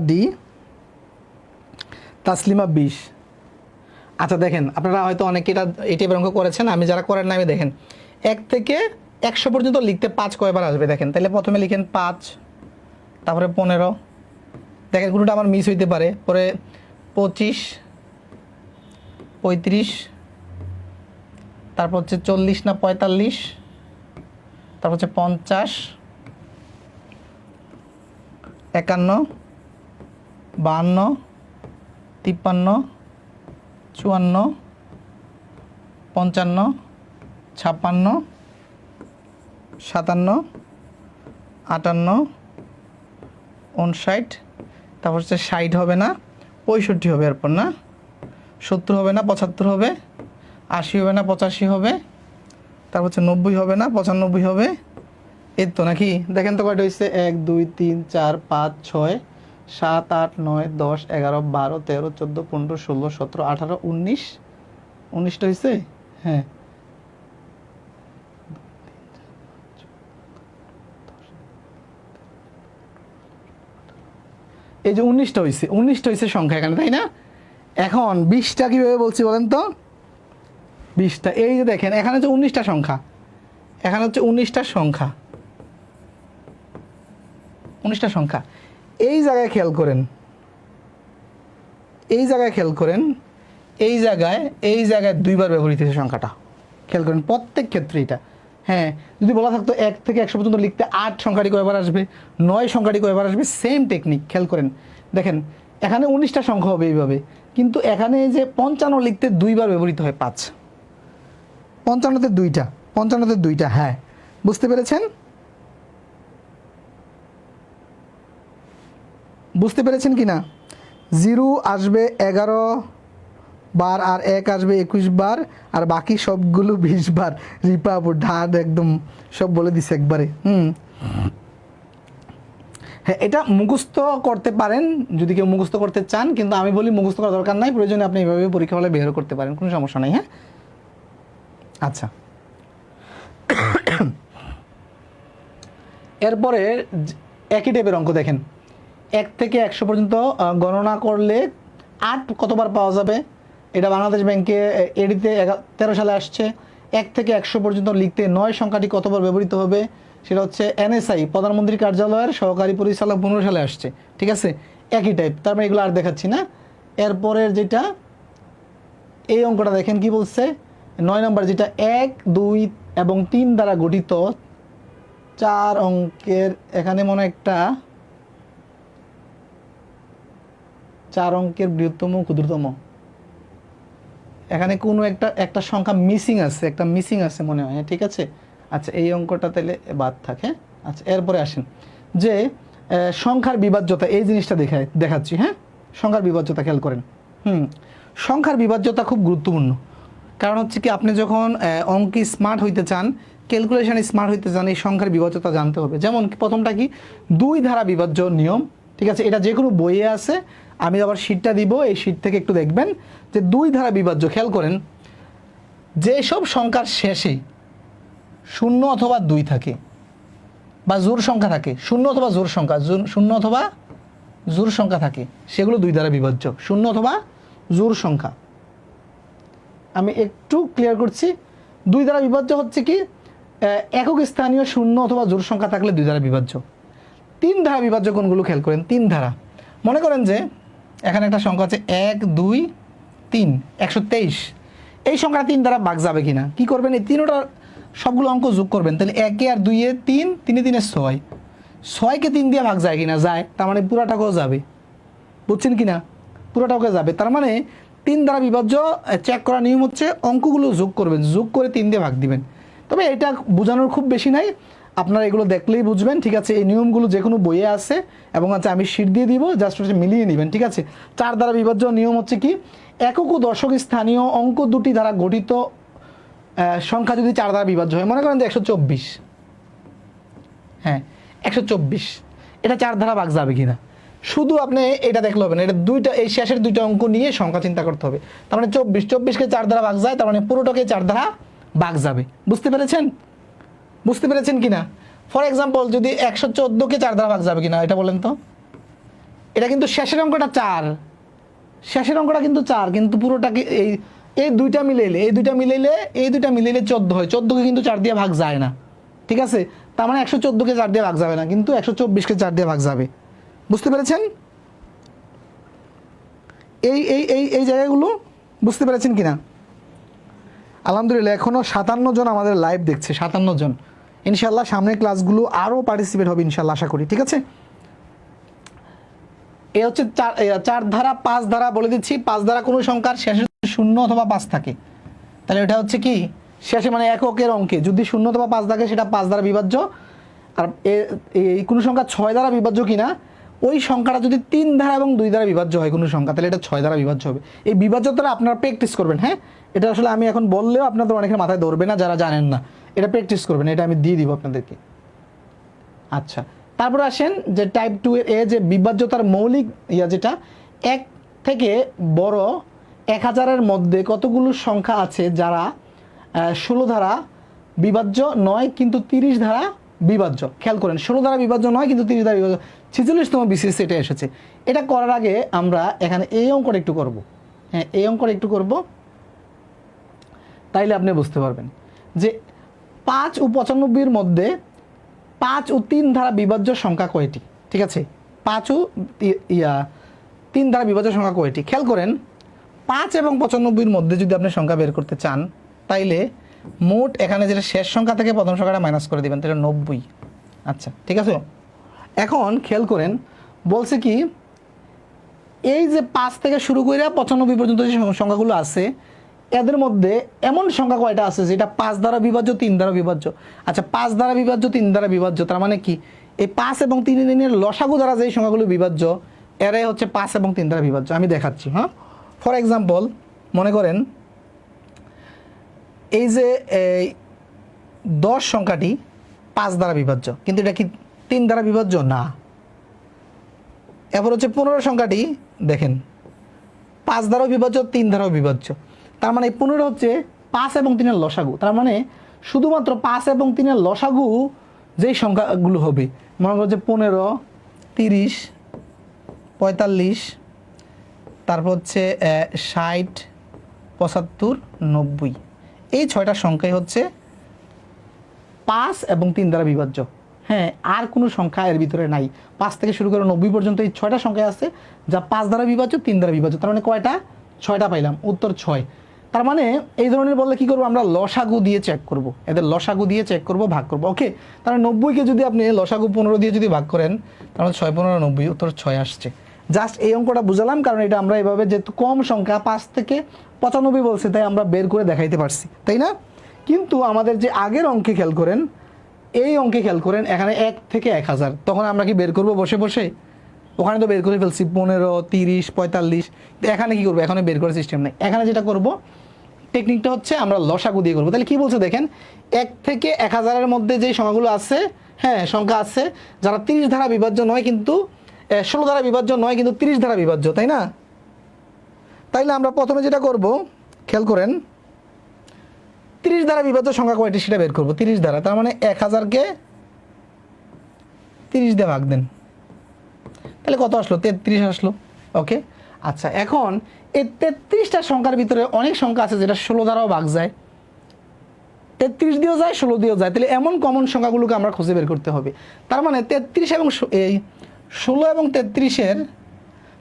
[SPEAKER 1] ডি, তাসলিমা 20। আচ্ছা দেখেন, আপনারা হয়তো অনেকে এই টাইপের অঙ্ক করেছেন, আমি যারা করেন না আমি দেখেন 1 থেকে 100 পর্যন্ত লিখতে 5 কয়বার আসবে দেখেন। তাহলে প্রথমে লিখেন 5, তারপরে 15, দেখেন কোনোটা আমার মিস হইতে পারে, পরে 25, 35, তারপর হচ্ছে 40 না 45, তারপর হচ্ছে 50, 51, 52, 53, 54, 55, 56, 57, 58, 59, তারপর হচ্ছে 60 হবে না, 65 হবে, এরপর না 70 হবে না, 75 হবে, 80 হবে না, 85 হবে, তারপর হচ্ছে 90 হবে না, 95 হবে। এর তো নাকি দেখেন তো কয়টা হয়েছে, 1 2 3 4 5 6 7 8 9 10 11 12 13 14 15 16 17 18 19, 19টা হয়েছে। হ্যাঁ, এই যে 19টা হয়েছে সংখ্যা এখানে, তাই না? এখন 20টা কীভাবে বলছি বলেন তো? 20টা, এই যে দেখেন এখানে হচ্ছে 19টা সংখ্যা, এখানে হচ্ছে 19টা সংখ্যা, 19টা সংখ্যা। এই জায়গায় খেয়াল করেন, এই জায়গায় 2বার ব্যবহৃত হয়েছে সংখ্যাটা, খেয়াল করেন প্রত্যেক ক্ষেত্রে এটা। হ্যাঁ, যদি বলা থাকতো 1 থেকে 100 পর্যন্ত লিখতে 8 সংখ্যাটি কয়বার আসবে, 9 সংখ্যাটি কয়বার আসবে, সেম টেকনিক খেয়াল করেন। দেখেন এখানে 19টা সংখ্যা হবে এইভাবে, কিন্তু এখানে যে 55 লিখতে 2বার ব্যবহৃত হয় 5, 55তে 2টা। হ্যাঁ, বুঝতে পেরেছেন কি না? 0 আসবে 11 বার, আর 1 আসবে 21 বার, আর বাকি সবগুলো 20 বার। রিপা আপু ঢাড একদম সব বলে দিছে একবারে। হ্যাঁ, এটা মুখস্থ করতে পারেন যদি কেউ মুখস্থ করতে চান, কিন্তু আমি বলি মুখস্থ করার দরকার নাই, প্রয়োজনে আপনি এইভাবে পরীক্ষা হলে বের করতে পারেন, কোনো সমস্যা নাই। হ্যাঁ, আচ্ছা, এরপরে একই টাইপের অঙ্ক দেখেন, 1 থেকে 100 পর্যন্ত গণনা করলে 8 কতবার পাওয়া যাবে? এটা বাংলাদেশ ব্যাংকে এডিতে 13 সালে আসছে। 1 থেকে 100 পর্যন্ত লিখতে 9 সংখ্যাটি কতবার ব্যবহৃত হবে? সেটা হচ্ছে NSI প্রধানমন্ত্রী কার্যালয়ের সহকারী পরিচালক 15 সালে আসছে। ঠিক আছে, একই টাইপ, তারপরে এগুলো আর দেখাচ্ছি না। এরপরের যেটা এই অঙ্কটা দেখেন কি বলছে, 9 নম্বর, যেটা 1 2 এবং 3 দ্বারা গঠিত 4 অঙ্কের, এখানে মনে একটা 4 অঙ্কের বৃহত্তম ক্ষুদ্রতম, এখানে কোনো একটা সংখ্যা মিসিং আছে মনে হয়। ঠিক আছে, আচ্ছা এই অঙ্কটা তাহলে বাদ থাকে। আচ্ছা, এরপরে আসেন যে সংখ্যার বিভাজ্যতা, এই জিনিসটা দেখাচ্ছি। হ্যাঁ, সংখ্যার বিভাজ্যতা খেয়াল করেন। সংখ্যার বিভাজ্যতা খুব গুরুত্বপূর্ণ, কারণ হচ্ছে কি আপনি যখন অঙ্কে স্মার্ট হইতে চান, ক্যালকুলেশনে স্মার্ট হইতে চান, এই সংখ্যার বিভাজ্যতা জানতে হবে। যেমন প্রথমটা কি, 2 ধারা বিভাজ্য নিয়ম। ঠিক আছে, এটা যে কোনো বইয়ে আছে, আমি আবার শীটটা দিব, এই শীট থেকে একটু দেখবেন যে 2 ধারা বিভাজ্য। খেয়াল করেন, যেসব সংখ্যার শেষে 0 অথবা 2 থাকে বা জোড় সংখ্যা থাকে, 0 অথবা জোড় সংখ্যা থাকে, সেগুলো 2 দ্বারা বিভাজ্য। 0 অথবা জোড় সংখ্যা, আমি একটু ক্লিয়ার করছি। 2 দ্বারা বিভাজ্য হচ্ছে কি, একক স্থানীয় 0 অথবা জোড় সংখ্যা থাকলে 2 দ্বারা বিভাজ্য। 3 ধারা বিভাজ্য কোনগুলো খেয়াল করেন, 3 ধারা। মনে করেন যে এখানে একটা সংখ্যা আছে 1 2 3, 123। এই সংখ্যা 3 দ্বারা ভাগ যাবে কিনা, কি করবেন, এই তিনটা সবগুলো অঙ্ক যোগ করবেন। তাহলে 1 আর 2 এ 3, 3 3 6, 6কে 3 দিয়ে ভাগ যায় কিনা, যায়, তার মানে পুরাটাকেও যাবে। বুঝছেন কিনা, পুরোটাকে যাবে। তার মানে 3 দ্বারা বিভাজ্য চেক করার নিয়ম হচ্ছে অঙ্কগুলো যোগ করবেন, যোগ করে 3 দিয়ে ভাগ দিবেন। তবে এটা বোঝানোর খুব বেশি নাই, আপনারা এগুলো দেখলেই বুঝবেন। ঠিক আছে, এই নিয়মগুলো যে কোনো বইয়ে আছে, এবং আচ্ছা আমি শীট দিয়ে দিব, জাস্ট মিলিয়ে নেবেন। ঠিক আছে, 4 দ্বারা বিভাজ্য নিয়ম হচ্ছে কি, একক ও দশক স্থানীয় অঙ্ক দুটি দ্বারা গঠিত সংখ্যা যদি 4 দ্বারা বিভাজ্য হয়, মনে করেন যে 124, হ্যাঁ 124, এটা 4 দ্বারা ভাগ যাবে কিনা। শুধু আপনি এটা দেখলে হবে না, এটা দুইটা, এই শেষের দুইটা অঙ্ক নিয়ে সংখ্যা চিন্তা করতে হবে। তার মানে 24কে 4 দ্বারা ভাগ যায়, তার মানে পুরোটাকে 4 দ্বারা ভাগ যাবে। বুঝতে পেরেছেন? বুঝতে পেরেছেন কিনা? ফর এক্সাম্পল যদি 114কে 4 দ্বারা ভাগ যাবে কিনা এটা বলেন তো। এটা কিন্তু শেষের অঙ্কটা 4, শেষের অঙ্কটা কিন্তু 4, কিন্তু পুরোটাকে এই দুইটা মিলাইলে 14 হয়। 14কে কিন্তু 4 দিয়ে ভাগ যায় না, ঠিক আছে? তার মানে 114কে 4 দিয়ে ভাগ যাবে না, কিন্তু 124কে 4 দিয়ে ভাগ যাবে। বুঝতে পেরেছেন? এই এই এই এই জায়গাগুলো বুঝতে পেরেছেন কিনা? আলহামদুলিল্লাহ, এখনও 57 জন আমাদের লাইভ দেখছে, 57 জন। ইনশাল্লাহ সামনের ক্লাসগুলো আরও পার্টিসিপেট হবে ইনশাল্লাহ, আশা করি। ঠিক আছে, এ হচ্ছে 4 ধারা 5 ধারা বলে দিচ্ছি। 5 ধারা কোনো সংখ্যার শেষে 0 অথবা 5 থাকে, তাহলে এটা হচ্ছে কি শেষে মানে এককের অঙ্কে যদি 0 অথবা 5 থাকে সেটা 5 দ্বারা বিভাজ্য। আর এই কোনো সংখ্যা 6 দ্বারা বিভাজ্য কিনা, ওই সংখ্যাটা যদি 3 ধারা এবং 2 দ্বারা বিভাজ্য হয় কোনো সংখ্যা, তাহলে এটা 6 দ্বারা বিভাজ্য হবে। এই বিভাজ্যতাটা আপনারা প্র্যাকটিস করবেন। হ্যাঁ, এটা আসলে আমি এখন বললেও আপনাদের অনেকের মাথায় ধরবে না যারা জানেন না, এটা প্র্যাকটিস করবেন, এটা আমি দিয়ে দিব আপনাদেরকে। আচ্ছা, তারপর আসেন যে টাইপ 2 এর যে বিভাজ্যতার মৌলিক যেটা 1 থেকে বড় 1000-এর মধ্যে কতগুলো সংখ্যা আছে যারা 16 ধারা বিভাজ্য নয় কিন্তু 30 ধারা বিভাজ্য। খেয়াল করেন, 16 ধারা বিভাজ্য নয় কিন্তু 30 ধারা বিভাজ্য। 46তম বিসিএস এটা এসেছে। এটা করার আগে আমরা এখানে এই অঙ্কটা একটু করব। হ্যাঁ, এই অঙ্কটা একটু করব, তাইলে আপনি বুঝতে পারবেন যে 5 ও 95-এর মধ্যে 5 ও 3 ধারা বিভাজ্য সংখ্যা কয়টি। ঠিক আছে, 5 ও 3 ধারা বিভাজ্য সংখ্যা কয়টি। খেয়াল করেন, 5 এবং 95-এর মধ্যে যদি আপনি সংখ্যা বের করতে চান, তাইলে মোট এখানে যেটা শেষ সংখ্যা থেকে প্রথম সংখ্যাটা মাইনাস করে দিবেন, তাহলে 90। আচ্ছা, ঠিক আছে। এখন খেয়াল করেন, বলছে কি এই যে 5 থেকে শুরু করে 95 পর্যন্ত যে সংখ্যাগুলো আছে, এদের মধ্যে এমন সংখ্যা কয়টা আছে যেটা 5 দ্বারা বিভাজ্য 3 দ্বারা বিভাজ্য। আচ্ছা, 5 দ্বারা বিভাজ্য 3 দ্বারা বিভাজ্য, তার মানে কি এই 5 এবং 3 এর লসাগু দ্বারা যেই সংখ্যাগুলো বিভাজ্য, এরাই হচ্ছে 5 এবং 3 দ্বারা বিভাজ্য। আমি দেখাচ্ছি। হ্যাঁ, ফর এক্সাম্পল মনে করেন এই যে 10 সংখ্যাটি 5 দ্বারা বিভাজ্য, কিন্তু এটা কি 3 দ্বারা বিভাজ্য না। এরপর হচ্ছে 15 সংখ্যাটি দেখেন 5 দ্বারাও বিভাজ্য 3 দ্বারাও বিভাজ্য, তার মানে 15 হচ্ছে 5 এবং 3 এর লসাগু। তার মানে শুধুমাত্র 5 এবং 3 এর লসাগু যেই সংখ্যাগুলো হবে, মনে করছে 15, 30, 45, তারপর হচ্ছে 60, 75, 90, এই 6টা সংখ্যাই হচ্ছে 5 এবং 3 দ্বারা বিভাজ্য। হ্যাঁ, আর কোনো সংখ্যা এর ভিতরে নাই। 5 থেকে শুরু করে 90 পর্যন্ত এই 6টা সংখ্যা আছে যা 5 দ্বারা বিভাজ্য 3 দ্বারা বিভাজ্য। তার মানে কয়টা? 6টা পাইলাম, উত্তর 6। তার মানে এই ধরনের বললে কি করবো আমরা, লসাগু দিয়ে চেক করব, এদের লসাগু দিয়ে চেক করব, ভাগ করব। ওকে, তাহলে 90কে যদি আপনি লসাগু 15 দিয়ে যদি ভাগ করেন, তাহলে 6 15 90, উত্তর 6 আসছে। জাস্ট এই অঙ্কটা বুঝালাম, কারণ এটা আমরা এভাবে যেহেতু কম সংখ্যা 5 থেকে 95 বলছে, তাই আমরা বের করে দেখাইতে পারছি, তাই না? কিন্তু আমাদের যে আগের অঙ্কে খেয়াল করেন, এই অঙ্কে খেয়াল করেন, এখানে 1 থেকে 1000, তখন আমরা কি বের করব বসে বসে? ওখানে তো বের করে ফেলছি 15, 30, 45। এখানে কি করবো? এখানে বের করার সিস্টেম নেই। এখানে যেটা করব টেকনিকটা হচ্ছে আমরা লসাগু দিয়ে করবো। তাহলে কি বলছে দেখেন, 1 থেকে 1000-এর মধ্যে যে সংখ্যাগুলো আছে, হ্যাঁ সংখ্যা আছে যারা 30 ধারা বিভাজ্য নয় কিন্তু 16 ধারা বিভাজ্য নয় কিন্তু 30 ধারা বিভাজ্য, তাই না? তাইলে আমরা প্রথমে যেটা করব খেয়াল করেন, 30 দ্বারা বিভাজ্য সংখ্যা কয়টি সেটা বের করবো। 30 দ্বারা, তার মানে 1000-কে 30 দিয়ে ভাগ দেন, তাহলে কত আসলো? 33 আসলো। ওকে, আচ্ছা, এখন এই 33টা সংখ্যার ভিতরে অনেক সংখ্যা আছে যেটা 16 দ্বারাও ভাগ যায়, 33 দিয়েও যায়, 16 দিয়েও যায়। তাহলে এমন কমন সংখ্যাগুলোকে আমরা খুঁজে বের করতে হবে। তার মানে 33 এবং এই 16 এবং 33-এর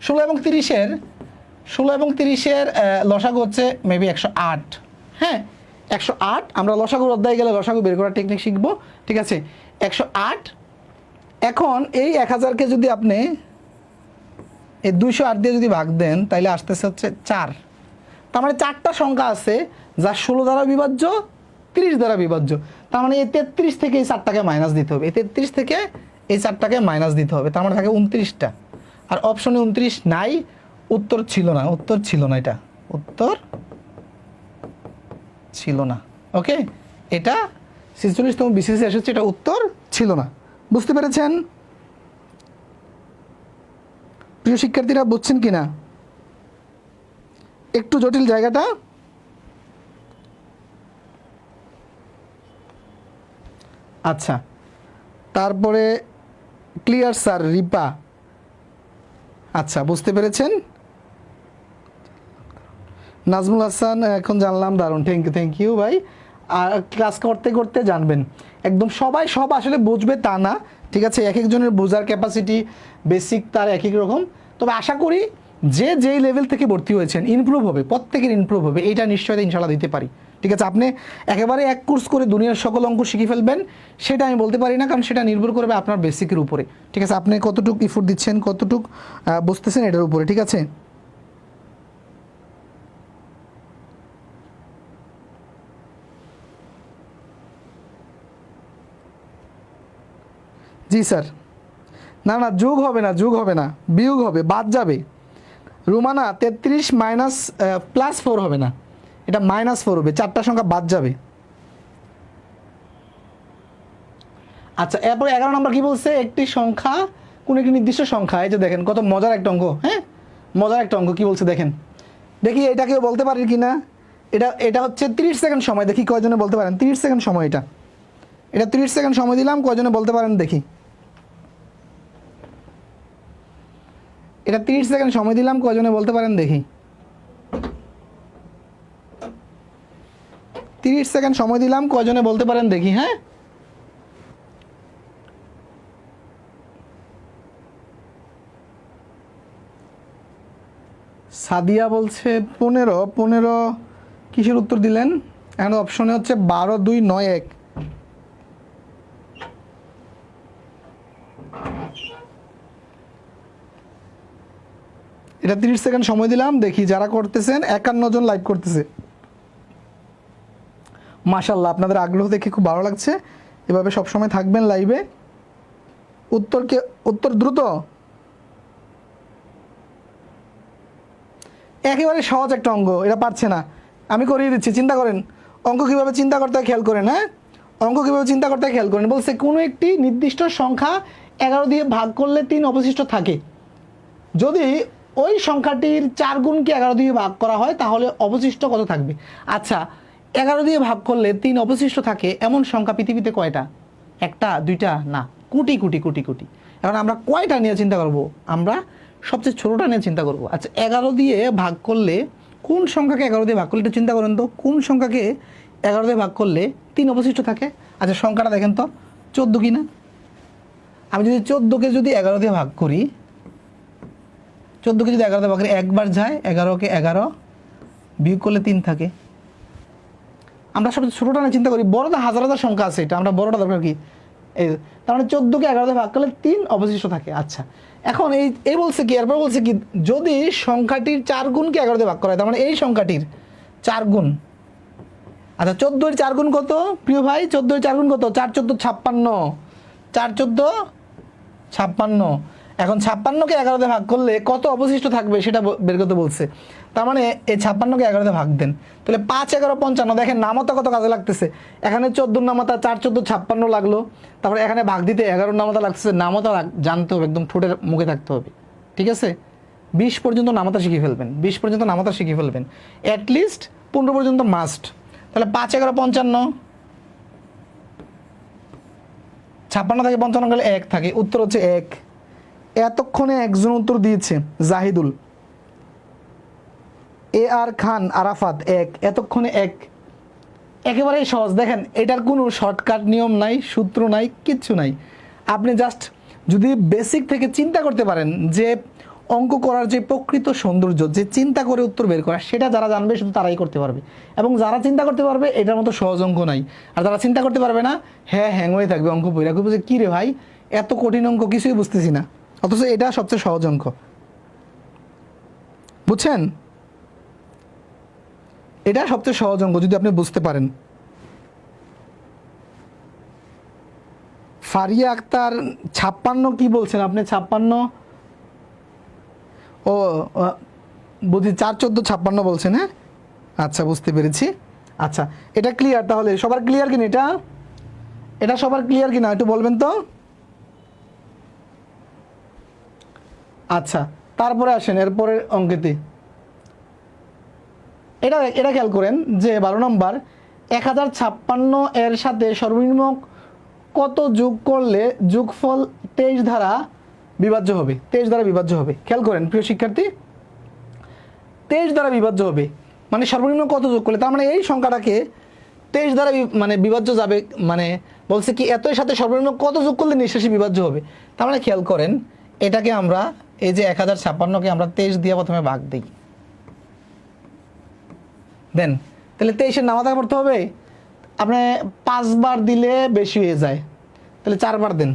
[SPEAKER 1] 16 এবং 30-এর লসাগু হচ্ছে মেবি 108। হ্যাঁ, 108। আমরা লসাগুর অধ্যায়ে গেলে লসাগু বের করার টেকনিক শিখবো। ঠিক আছে, 108। এখন এই 1000-কে যদি আপনি এই 208 দিয়ে যদি ভাগ দেন, তাইলে আসতেছে হচ্ছে 4। তার মানে 4টা সংখ্যা আছে যা 16 দ্বারা বিভাজ্য, 30 দ্বারা বিভাজ্য। তার মানে এই 33 থেকে এই 4টাকে মাইনাস দিতে হবে, এই 33 থেকে এই 4টাকে মাইনাস দিতে হবে। তার মানে থাকে 29টা। আর অপশনে 29 নাই, উত্তর ছিল না, উত্তর ছিল না, এটা উত্তর ছিল না। ওকে, এটা 46তম বিসিএস এসেছে, এটা উত্তর ছিল না। বুঝতে পেরেছেন? প্রিয় শিক্ষার্থীরা বুঝছেন কি না? একটু জটিল জায়গাটা। আচ্ছা, তারপরে ক্লিয়ার স্যার, রিপা। আচ্ছা, বুঝতে পেরেছেন। নাজমুল হাসান, এখন জানলাম, দারুণ, থ্যাংক ইউ ভাই। আর ক্লাস করতে করতে জানবেন, একদম সবাই সব আসলে বুঝবে তা না, ঠিক আছে? এক একজনের বোঝার ক্যাপাসিটি বেসিক তার এক এক রকম। তবে আশা করি যে যেই লেভেল থেকে ভর্তি হয়েছেন ইমপ্রুভ হবে, প্রত্যেকের ইমপ্রুভ হবে, এইটা নিশ্চয়তা ইনশাল্লাহ দিতে পারি। ঠিক আছে, আপনি একেবারে এক কোর্স করে দুনিয়ার সকল অঙ্ক শিখে ফেলবেন সেটা আমি বলতে পারি না, কারণ সেটা নির্ভর করবে আপনার বেসিকের উপরে। ঠিক আছে, আপনি কতটুকু ইফোর্ট দিচ্ছেন, কতটুকু বুঝতেছেন এটার উপরে। ঠিক আছে, জি স্যার। না না, যোগ হবে না, যোগ হবে না, বিয়োগ হবে, বাদ যাবে। রুমানা 33 মাইনাস +4 হবে না, এটা -4 হবে, 4টা সংখ্যা বাদ যাবে। আচ্ছা, এরপরে 11 নম্বর কি বলছে? একটি সংখ্যা, কোন একটি নির্দিষ্ট সংখ্যা, এই যে দেখেন কত মজার একটা অঙ্ক। হ্যাঁ, মজার একটা অঙ্ক। কি বলছে দেখেন, দেখি এটা কেউ বলতে পারে কি না? এটা হচ্ছে 30 সেকেন্ড সময়, দেখি কয়জনে বলতে পারেন। 30 সেকেন্ড সময়, এটা 30 সেকেন্ড সময় দিলাম, কয়জনে বলতে পারেন দেখি। এটা 30 সেকেন্ড সময় দিলাম, কয়জনে বলতে পারেন দেখি। 30 সেকেন্ড সময় দিলাম, কয়জনে বলতে পারেন দেখি। হ্যাঁ, সাদিয়া বলছে 15 কিসের উত্তর দিলেন? এখন অপশনে হচ্ছে 12, 2, 9, 1। এটা 30 সেকেন্ড সময় দিলাম, দেখি যারা করতেছেন। 51 জন লাইভ করতেছে। মাশাল্লাহ, আপনাদের আগ্রহ দেখে খুব ভালো লাগছে। এভাবে সবসময় থাকবেন লাইভে। উত্তর দ্রুত, একেবারে সহজ একটা অঙ্ক, এটা পারছে না, আমি করিয়ে দিচ্ছি। চিন্তা করেন অঙ্ক কীভাবে চিন্তা করতে হয়, খেয়াল করেন। হ্যাঁ, অঙ্ক কীভাবে চিন্তা করতে হয় খেয়াল করেন। বলছে কোনো একটি নির্দিষ্ট সংখ্যা 11 দিয়ে ভাগ করলে 3 অবশিষ্ট থাকে। যদি ওই সংখ্যাটির 4 গুণকে 11 দিয়ে ভাগ করা হয় তাহলে অবশিষ্ট কত থাকবে? আচ্ছা, 11 দিয়ে ভাগ করলে 3 অবশিষ্ট থাকে এমন সংখ্যা পৃথিবীতে কয়টা? একটা, দুইটা না, কোটি কোটি কোটি কোটি। এখন আমরা কয়টা নিয়ে চিন্তা করব? আমরা সবচেয়ে ছোটোটা নিয়ে চিন্তা করব। আচ্ছা, 11 দিয়ে ভাগ করলে, কোন সংখ্যাকে 11 দিয়ে ভাগ করলে একটু চিন্তা করেন তো, কোন সংখ্যাকে 11 দিয়ে ভাগ করলে 3 অবশিষ্ট থাকে? আচ্ছা, সংখ্যাটা দেখেন তো, 14 কি না? আমি যদি 14কে যদি 11 দিয়ে ভাগ করি, 14কে যদি 11 দিয়ে ভাগ করি, একবার যায়, 11কে 11 বিয়োগ করলে 3 থাকে। আমরা সবচেয়ে ছোটোটা নিয়ে চিন্তা করি, বড়টা হাজার হাজার সংখ্যা আছে, এটা আমরা বড়টা দরকার কি? এই তার মানে 14কে 11 দিয়ে ভাগ করলে 3 অবশিষ্ট থাকে। আচ্ছা, এখন এই বলছে কি, এরপর বলছে কি, যদি সংখ্যাটির 4 গুণকে 11 দিয়ে ভাগ করা হয়, তার মানে এই সংখ্যাটির 4 গুণ। আচ্ছা, 14 এর 4 গুণ কত প্রিয় ভাই? 14 এর 4 গুণ কত? 4 14 56, 4 14 56। এখন 56কে 11 দিয়ে ভাগ করলে কত অবশিষ্ট থাকবে সেটা বের করতে বলছে। তার মানে এই 56কে 11 দিয়ে ভাগ দেন, তাহলে 5 11 55। দেখেন নামতা কত কাজে লাগতেছে। এখানে 14 নামতা, 4 14 56 লাগলো। তারপরে এখানে ভাগ দিতে 11 নামতা লাগতেছে। নামতা জানতে হবে, একদম ঠোঁটের মুখে থাকতে হবে। ঠিক আছে, 20 পর্যন্ত নামতা শিখে ফেলবেন, 20 পর্যন্ত নামতা শিখে ফেলবেন, অ্যাটলিস্ট 15 পর্যন্ত মাস্ট। তাহলে 5 11 55, 56 থেকে 55 গেলে 1 থাকে, উত্তর হচ্ছে 1। এতক্ষণে একজন উত্তর দিয়েছে, জাহিদুল। AR খান আরাফাত 1, এতক্ষণে 1। একেবারেই সহজ। দেখেন এটার কোনো শর্টকাট নিয়ম নাই, সূত্র নাই, কিচ্ছু নাই। আপনি জাস্ট যদি বেসিক থেকে চিন্তা করতে পারেন যে অঙ্ক করার যে প্রকৃত সৌন্দর্য, যে চিন্তা করে উত্তর বের করা, সেটা যারা জানবে শুধু তারাই করতে পারবে। এবং যারা চিন্তা করতে পারবে এটার মতো সহজ অঙ্ক নাই। আর যারা চিন্তা করতে পারবে না, হ্যাঁ হ্যাং হয়ে থাকবে অঙ্ক বইরা, যে কী রে ভাই, এত কঠিন অঙ্ক, কিছুই বুঝতেছি না। অথচ এটা সবচেয়ে সহজ অঙ্ক, বুঝছেন? এটা সবচেয়ে সহজ অঙ্ক যদি আপনি বুঝতে পারেন। ফারিয়া আক্তার 56 কি বলছেন আপনি? 56, ও বুঝি 4 14 56 বলছেন। হ্যাঁ, আচ্ছা, বুঝতে পেরেছি। আচ্ছা, এটা ক্লিয়ার তাহলে? সবার ক্লিয়ার কিনা এটা সবার ক্লিয়ার কিনা একটু বলবেন তো। আচ্ছা, তারপরে আসেন এরপরের অঙ্কেতে, এটা এটা খেয়াল করেন যে 12 নম্বর 1056 এর সাথে সর্বনিম্ন কত যোগ করলে যোগফল 23 দ্বারা বিভাজ্য হবে। 23 দ্বারা বিভাজ্য হবে, খেয়াল করেন প্রিয় শিক্ষার্থী, 23 দ্বারা বিভাজ্য হবে মানে সর্বনিম্ন কত যোগ করলে, তার মানে এই সংখ্যাটাকে 23 দ্বারা মানে বিভাজ্য যাবে, মানে বলছে কি এতই সাথে সর্বনিম্ন কত যোগ করলে নিঃশেষে বিভাজ্য হবে। তার মানে খেয়াল করেন এটাকে আমরা এই যে 1056কে আমরা 23 দিয়ে প্রথমে ভাগ দিই, দেন তাহলে 23-এর নামাতা করতে হবে, আপনি 5 বার দিলে বেশি হয়ে যায়, তাহলে 4 বার দেন,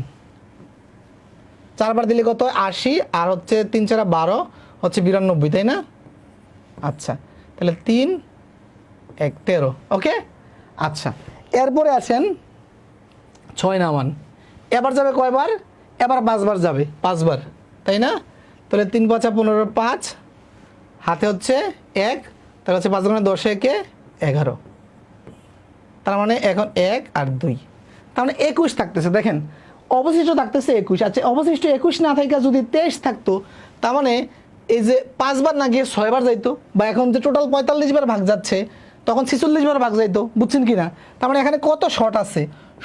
[SPEAKER 1] 4 বার দিলে কত 80, আর হচ্ছে 3 4 12 হচ্ছে 92, তাই না? আচ্ছা তাহলে 3 1 13, ওকে। আচ্ছা এরপরে আসেন 6 নামান, এবার যাবে কয়বার, এবার 5 বার যাবে, 5 বার, তাই না? তাহলে 3 5 15 5, হাতে হচ্ছে 1, তাহলে হচ্ছে 5 গুণে 10 একে 11, তার মানে এখন 1 আর 2, তার মানে 21 থাকতেছে। দেখেন অবশিষ্ট থাকতেছে 21। আচ্ছা অবশিষ্ট 21 না থাকা যদি 23 থাকতো, তার মানে এই যে 5 বার না গিয়ে 6 বার যাইতো, বা এখন যে টোটাল 45 বার ভাগ যাচ্ছে তখন 46 বার ভাগ যাইতো, বুঝছেন কি না? তার মানে এখানে কত শর্ট আছে,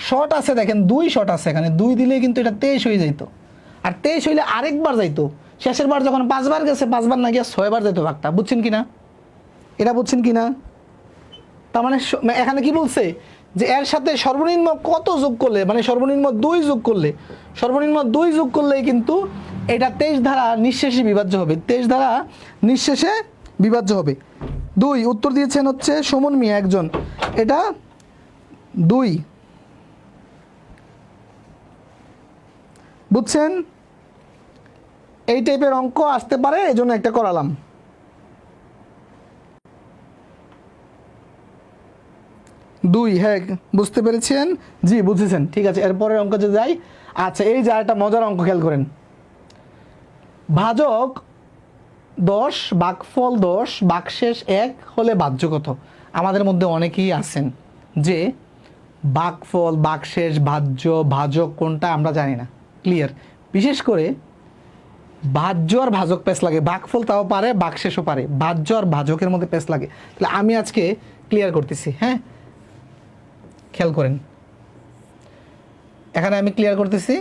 [SPEAKER 1] শর্ট আছে দেখেন 2 শর্ট আছে এখানে, 2 দিলে কিন্তু এটা 23 হয়ে যাইতো, আর 23 হইলে আরেকবার যাইতো, শেষের বার যখন 5 বার গেছে 5 বার না গিয়ে 6 বার যাইতো ভাগটা, বুঝছেন কি না? এটা বুঝছেন কি না? তার মানে এখানে কি বলছে যে এর সাথে সর্বনিম্ন কত যোগ করলে, মানে সর্বনিম্ন 2 যোগ করলে, সর্বনিম্ন 2 যোগ করলেই কিন্তু এটা 23 দ্বারা নিঃশেষে বিভাজ্য হবে, 23 দ্বারা নিঃশেষে বিভাজ্য হবে। 2 উত্তর দিয়েছেন হচ্ছে সুমন মিয়া একজন, এটা 2, বুঝছেন? এই টাইপের অঙ্ক আসতে পারে, এই জন্য একটা করালাম। 2, হ্যাঁ বুঝতে পেরেছেন, জি বুঝেছেন, ঠিক আছে। এরপরের অঙ্ক যে যাই। আচ্ছা এই যে একটা মজার অঙ্ক খেয়াল করেন, ভাজক 10 ভাগফল 10 ভাগশেষ 1 হলে ভাজ্য কত? আমাদের মধ্যে অনেকেই আছেন যে ভাগফল ভাগশেষ ভাজ্য ভাজক কোনটা আমরা জানি না, ক্লিয়ার। বিশেষ করে ভাজ্য আর ভাজক পেশ লাগে, ভাগফল তাও পারে ভাগশেষও পারে, ভাজ্য আর ভাজকের মধ্যে পেশ লাগে। তাহলে আমি আজকে ক্লিয়ার করতেছি, হ্যাঁ খেয়াল করেন, এখানে আমি ক্লিয়ার করতেছি।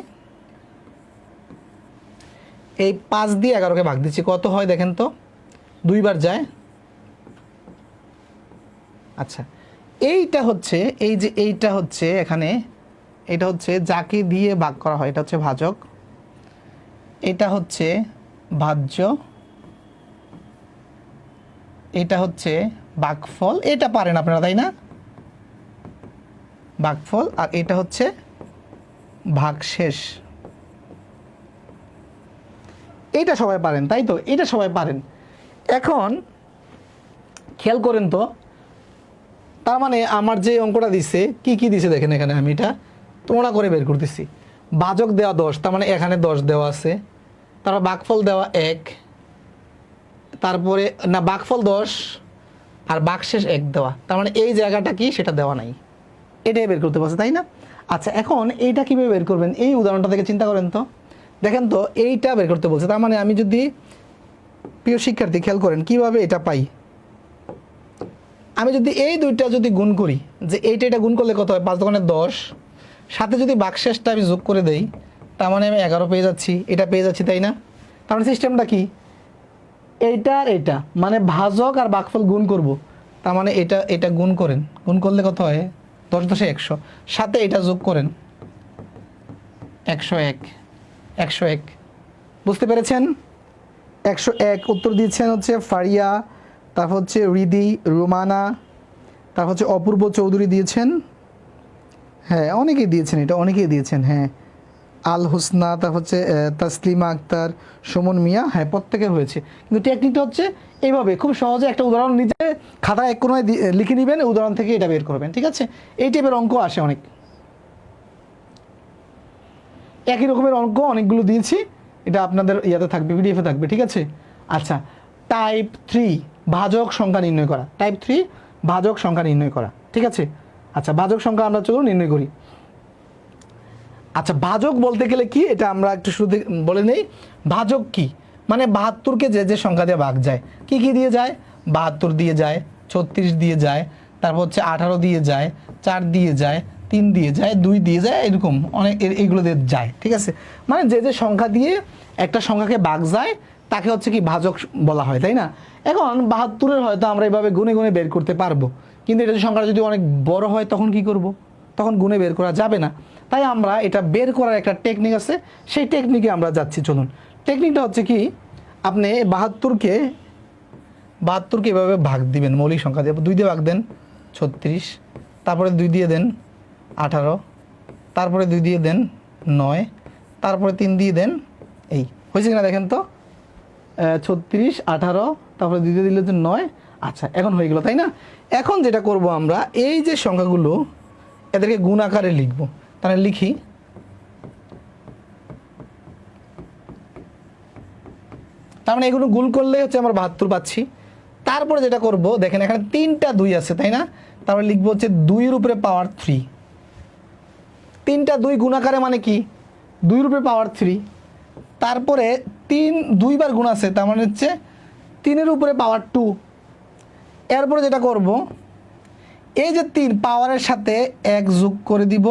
[SPEAKER 1] এই 5 দিয়ে 11কে ভাগ দিচ্ছি, কত হয় দেখেন তো, 2 বার যায়। আচ্ছা এইটা হচ্ছে, এই যে এইটা হচ্ছে এখানে, এটা হচ্ছে যাকে দিয়ে ভাগ করা হয়, এটা হচ্ছে ভাজক, এটা হচ্ছে ভাজ্য, এটা হচ্ছে ভাগফল, এটা পারেন আপনারা তাই না, ভাগফল, আর এটা হচ্ছে ভাগশেষ, এটা সবাই পারেন তাই তো, এটা সবাই পারেন। এখন খেয়াল করেন তো, তার মানে আমার যে অঙ্কটা দিছে কি কি দিছে দেখেন, এখানে আমি এটা তোমরা করে বের করতেছি। ভাজক দেওয়া 10, তার মানে এখানে 10 দেওয়া আছে, তারপর ভাগফল দেওয়া 1, তারপরে না ভাগফল 10 আর ভাগশেষ 1 দেওয়া, তার মানে এই জায়গাটা কি সেটা দেওয়া নাই, এটাই বের করতে পারছে তাই না? আচ্ছা এখন এইটা কীভাবে বের করবেন, এই উদাহরণটা থেকে চিন্তা করেন তো, দেখেন তো এইটা বের করতে বলছে, তার মানে আমি যদি, প্রিয় শিক্ষার্থী খেয়াল করেন কিভাবে এটা পাই, আমি যদি এই দুইটা যদি গুণ করি, যে এইটা এটা গুণ করলে কত হয়, 5 দোকানে 10, সাথে যদি ভাগশেষটা আমি যোগ করে দেই, তার মানে আমি 11 পেয়ে যাচ্ছি, এটা পেয়ে যাচ্ছি তাই না? তার মানে সিস্টেমটা কি, এইটা আর এটা মানে ভাজক আর ভাগফল গুণ করব, তার মানে এটা এটা গুণ করেন, গুণ করলে কত হয় 10 10 100, সাথে এটা যোগ করেন 101, 101, বুঝতে পেরেছেন? 101 উত্তর দিচ্ছেন হচ্ছে ফারিয়া, তারপর হচ্ছে রিদি, রোমানা, তারপর হচ্ছে অপূর্ব চৌধুরী দিয়েছেন, হ্যাঁ অনেকেই দিয়েছেন, এটা অনেকেই দিয়েছেন, হ্যাঁ আল হোসনা, তারপর হচ্ছে তাসলিমা আক্তার, সুমন মিয়া, হ্যাঁ প্রত্যেকের হয়েছে। কিন্তু টেকনিকটা হচ্ছে এইভাবে, খুব সহজে একটা উদাহরণ নিজে খাতায় এক কোনায় লিখে নেবেন, উদাহরণ থেকে এটা বের করবেন, ঠিক আছে? এই টাইপের অঙ্ক আসে অনেক, একই রকমের অঙ্ক অনেকগুলো দিয়েছি, এটা আপনাদের ইয়াতে থাকবে, পিডিএফে থাকবে, ঠিক আছে? আচ্ছা টাইপ 3 ভাজক সংখ্যা নির্ণয় করা, টাইপ 3 ভাজক সংখ্যা নির্ণয় করা, ঠিক আছে? আচ্ছা ভাজক সংখ্যা আমরা চলুন নির্ণয় করি। আচ্ছা ভাজক বলতে গেলে কি, এটা আমরা একটু শুরুতে বলে নেই, ভাজক কি? মানে 72কে যে যে সংখ্যা দিয়ে ভাগ যায়, কি কি দিয়ে যায়? 72 দিয়ে যায়, 36 দিয়ে যায়, তারপর হচ্ছে 18 দিয়ে যায়, 4 দিয়ে যায়, 3 দিয়ে যায়, 2 দিয়ে যায়, এরকম অনেক এগুলো দিয়ে যায়। ঠিক আছে, মানে যে যে সংখ্যা দিয়ে একটা সংখ্যাকে ভাগ যায় তাকে হচ্ছে কি ভাজক বলা হয়, তাই না? এখন 72-এর হয়তো আমরা এভাবে গুনে গুনে বের করতে পারবো, কিন্তু এটা সংখ্যাটা যদি অনেক বড় হয় তখন কি করব? তখন গুনে বের করা যাবে না। তাই আমরা এটা বের করার একটা টেকনিক আছে, সেই টেকনিকে আমরা যাচ্ছি। চলুন, টেকনিকটা হচ্ছে কি, আপনি 72কে এভাবে ভাগ দিবেন মৌলিক সংখ্যা দিয়ে। 2 দিয়ে ভাগ দেন 36, তারপরে 2 দিয়ে দেন 18, তারপরে 2 দিয়ে দেন 9, তারপরে 3 দিয়ে দেন, এই হয়েছে কিনা দেখেন তো, 36, 18, তারপরে 2 দিয়ে দিলে হচ্ছে 9। আচ্ছা, এখন হয়ে গেল, তাই না? এখন যেটা করব আমরা, এই যে সংখ্যাগুলো এদেরকে গুণ আকারে লিখব। তাহলে লিখি, তার মানে এগুলো গুণ করলে হচ্ছে আমরা 72 পাচ্ছি। তারপরে যেটা করব, দেখেন এখানে 3টা 2 আছে, তাই না? তারপরে লিখবো হচ্ছে 2-এর উপরে পাওয়ার 3। 3টা 2 গুণ আকারে মানে কি, 2-এর উপরে পাওয়ার 3। তারপরে 3 2বার গুণ আছে, তার মানে হচ্ছে 3-এর উপরে পাওয়ার 2। এরপরে যেটা করব, এই যে 3 পাওয়ারের সাথে 1 যোগ করে দিব,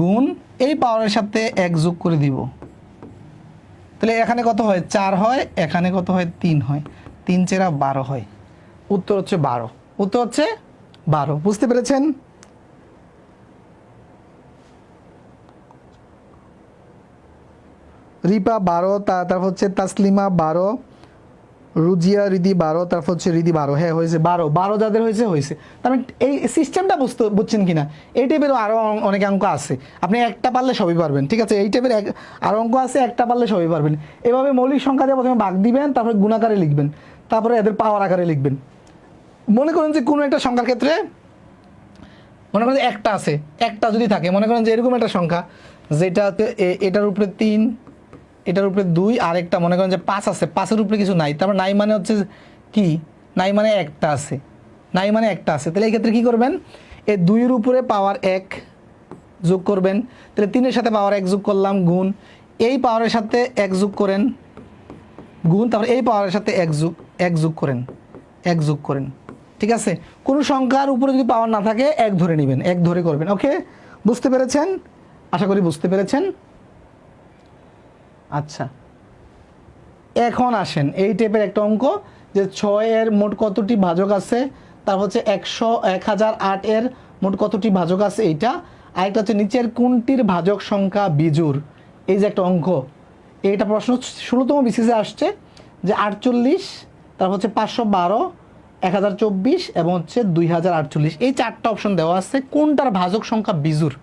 [SPEAKER 1] গুণ এই পাওয়ারের সাথে 1 যোগ করে দিব। তাহলে এখানে কত হয়? 4 হয়, এখানে কত হয়? 3 হয়, 3 4 12 হয়। উত্তর হচ্ছে 12। উত্তর হচ্ছে 12। বুঝতে পেরেছেন? রিপা 12, তারপর হচ্ছে তাসলিমা 12, রুজিয়া রিদি 12, তারপর হচ্ছে রিদি 12। হ্যাঁ হয়েছে 12 যাদের হয়েছে হয়েছে। তার মানে এই সিস্টেমটা বুঝছেন কিনা? এই টাইপের আরও অনেক অঙ্ক আছে, আপনি একটা পারলে সবই পারবেন। ঠিক আছে, এই টাইপের আরও অঙ্ক আছে, একটা পারলে সবই পারবেন। এভাবে মৌলিক সংখ্যা দিয়ে প্রথমে ভাগ দিবেন, তারপরে গুণাকারে লিখবেন, তারপরে এদের পাওয়ার আকারে লিখবেন। মনে করেন যে কোনো একটা সংখ্যার ক্ষেত্রে, মনে করেন যে একটা আছে, একটা যদি থাকে, মনে করেন যে এরকম একটা সংখ্যা যেটা এটার উপরে 3, এটার উপরে 2, আর একটা মনে করেন যে 5 আছে, 5-এর উপরে কিছু নাই, তারপর নাই মানে হচ্ছে কি, নাই মানে একটা আছে, নাই মানে একটা আছে। তাহলে এই ক্ষেত্রে কী করবেন, এই 2-এর উপরে পাওয়ার 1 যোগ করবেন। তাহলে 3-এর সাথে পাওয়ার 1 যোগ করলাম, গুণ এই পাওয়ারের সাথে 1 যোগ করেন, গুণ তারপর এই পাওয়ারের সাথে 1 যোগ করেন, 1 যোগ করেন। ঠিক আছে, কোনো সংখ্যার উপরে যদি পাওয়ার না থাকে 1 ধরে নেবেন, 1 ধরে করবেন। ওকে, বুঝতে পেরেছেন? আশা করি বুঝতে পেরেছেন। আচ্ছা, এখন আসেন এই টাইপের একটা অঙ্ক, যে 6-এর মোট কতটি ভাজক আছে, তারপর হচ্ছে 1008-এর মোট কতটি ভাজক আছে এইটা, আরেকটা হচ্ছে নিচের কোনটির ভাজক সংখ্যা বিজোড়। এই যে একটা অঙ্ক, এইটা প্রশ্ন 16তম বিসিসে আসছে, যে 48, তারপর হচ্ছে 512, 1024 এবং হচ্ছে 2048, এই 4টা অপশন দেওয়া আছে, কোনটার ভাজক সংখ্যা বিজোড়।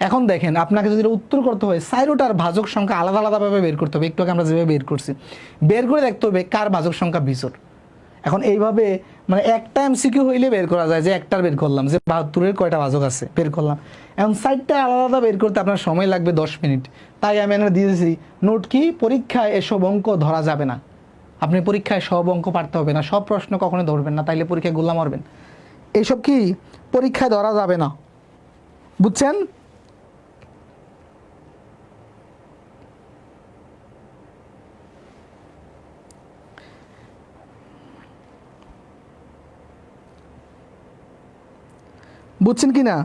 [SPEAKER 1] এখন দেখেন, আপনাকে যদি উত্তর করতে হয়, সাইরোটার ভাজক সংখ্যা আলাদা আলাদাভাবে বের করতে হবে। একটু আগে আমরা যেভাবে বের করছি, বের করে দেখতে হবে কার ভাজক সংখ্যা বিজোড়। এখন এইভাবে মানে একটা এমসিকিউ হইলে বের করা যায়, যে একটার বের করলাম, যে 72-এর কয়টা ভাজক আছে বের করলাম। এখন সাইডটা আলাদা আলাদা বের করতে আপনার সময় লাগবে 10 মিনিট। তাই আমি এখানে দিয়েছি নোট, কি পরীক্ষায় এসব অঙ্ক ধরা যাবে না। আপনি পরীক্ষায় সব অঙ্ক পারতে হবে না, সব প্রশ্ন কখনো ধরবেন না, তাইলে পরীক্ষায় গোল্লা মারবেন। এইসব কি পরীক্ষায় ধরা যাবে না, বুঝছেন? বুঝছেন কি না,